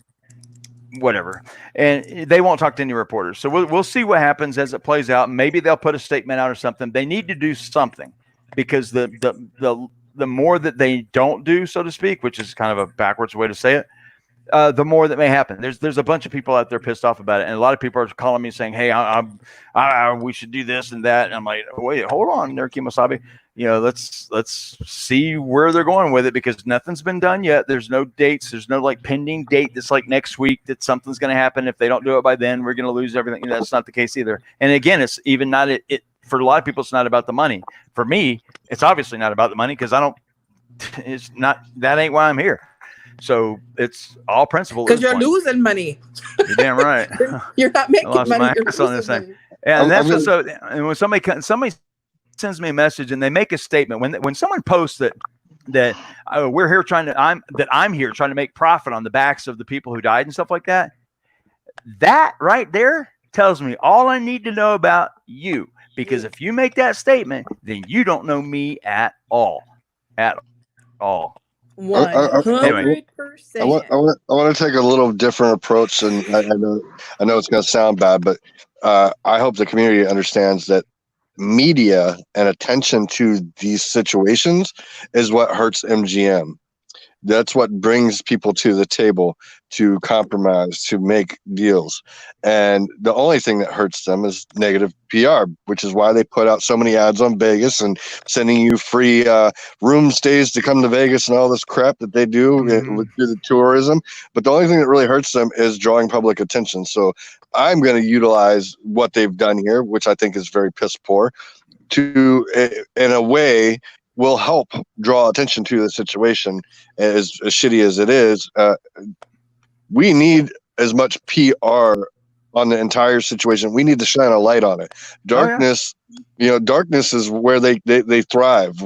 whatever, and they won't talk to any reporters. So we'll see what happens as it plays out. Maybe they'll put a statement out or something. They need to do something, because the more that they don't do, so to speak, which is kind of a backwards way to say it, the more that may happen. There's a bunch of people out there pissed off about it, and a lot of people are calling me saying, "Hey, we should do this and that." And I'm like, "Wait, hold on, there, Kimosabe. You know, let's see where they're going with it, because nothing's been done yet. There's no dates. There's no like pending date that's like next week that something's going to happen. If they don't do it by then, we're going to lose everything." That's not the case either. And again, it's even not it for a lot of people. It's not about the money. For me, it's obviously not about the money, because it's not. That ain't why I'm here. So it's all principle. Because you're losing money. You're damn right. You're not making money. You're losing on this thing. money. And that's so. And when somebody sends me a message and they make a statement, when someone posts that we're here I'm here trying to make profit on the backs of the people who died and stuff like that, that right there tells me all I need to know about you. Because if you make that statement, then you don't know me at all. At all. 100%. I want to take a little different approach, and I know it's going to sound bad, but I hope the community understands that media and attention to these situations is what hurts MGM. That's what brings people to the table to compromise, to make deals. And the only thing that hurts them is negative PR, which is why they put out so many ads on Vegas and sending you free room stays to come to Vegas and all this crap that they do through the tourism. But the only thing that really hurts them is drawing public attention. So I'm going to utilize what they've done here, which I think is very piss poor, to, in a way, will help draw attention to the situation. As shitty as it is, we need as much PR on the entire situation. We need to shine a light on it. Darkness, darkness is where they thrive,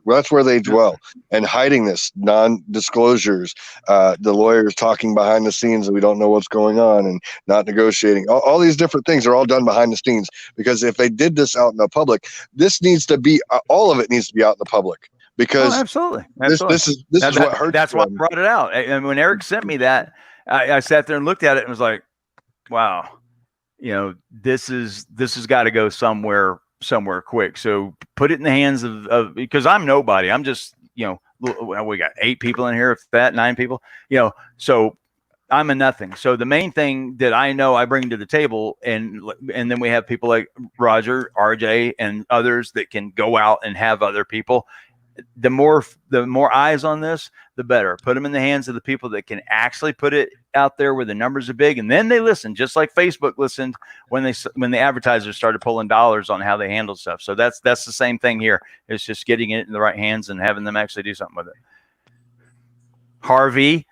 that's where they dwell. And hiding this, non-disclosures, the lawyers talking behind the scenes and we don't know what's going on, and not negotiating. All these different things are all done behind the scenes, because if they did this out in the public, this needs to be, all of it needs to be out in the public. Because absolutely. This is what hurts. That's why I brought it out. And when Eric sent me that, I sat there and looked at it and was like, wow, this has got to go somewhere quick. So put it in the hands of because I'm nobody. I'm just, we got 8 people in here, if that, 9 people, so I'm a nothing. So the main thing that I know I bring to the table, and then we have people like Roger, RJ, and others that can go out and have other people. The more eyes on this, the better. Put them in the hands of the people that can actually put it out there where the numbers are big, and then they listen, just like Facebook listened when the advertisers started pulling dollars on how they handle stuff. So that's the same thing here. It's just getting it in the right hands and having them actually do something with it. Harvey.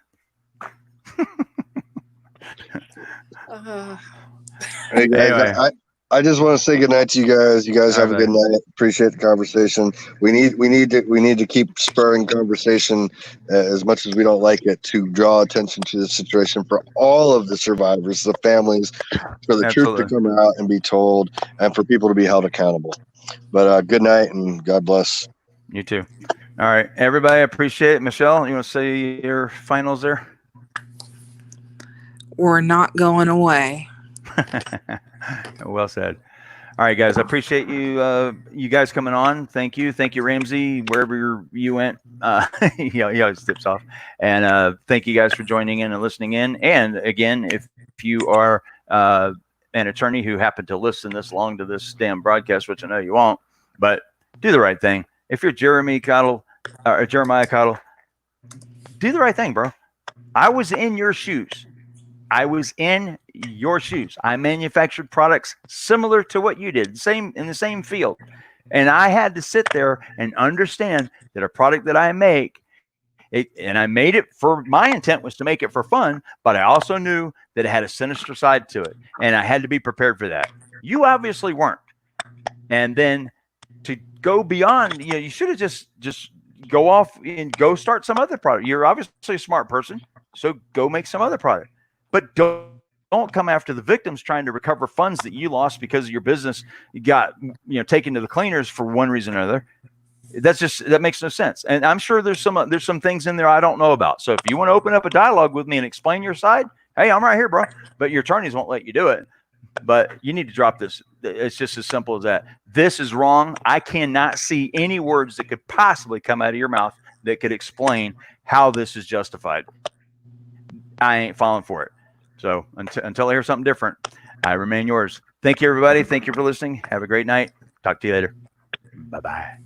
Hey guys, Anyway. I just want to say good night to you guys. You guys have a good night. Appreciate the conversation. We need to keep spurring conversation as much as we don't like it, to draw attention to the situation for all of the survivors, the families, for the truth to come out and be told, and for people to be held accountable. But good night and God bless. You too. All right, everybody, I appreciate it. Michelle, you want to say your finals there? We're not going away. Well said. All right, guys, I appreciate you guys coming on. Thank you, Ramsey, wherever you went. He always tips off. And thank you guys for joining in and listening in. And again, if you are an attorney who happened to listen this long to this damn broadcast, which I know you won't, but do the right thing. If you're Jeremiah Cottle, do the right thing, bro. I was in your shoes. I manufactured products similar to what you did, in the same field. And I had to sit there and understand that a product that I make, and I made it for, my intent was to make it for fun, but I also knew that it had a sinister side to it. And I had to be prepared for that. You obviously weren't. And then to go beyond, you should have just go off and go start some other product. You're obviously a smart person, so go make some other product. But don't come after the victims trying to recover funds that you lost because your business got taken to the cleaners for one reason or another. That makes no sense. And I'm sure there's some things in there I don't know about. So if you want to open up a dialogue with me and explain your side, hey, I'm right here, bro. But your attorneys won't let you do it. But you need to drop this. It's just as simple as that. This is wrong. I cannot see any words that could possibly come out of your mouth that could explain how this is justified. I ain't falling for it. So until I hear something different, I remain yours. Thank you, everybody. Thank you for listening. Have a great night. Talk to you later. Bye-bye.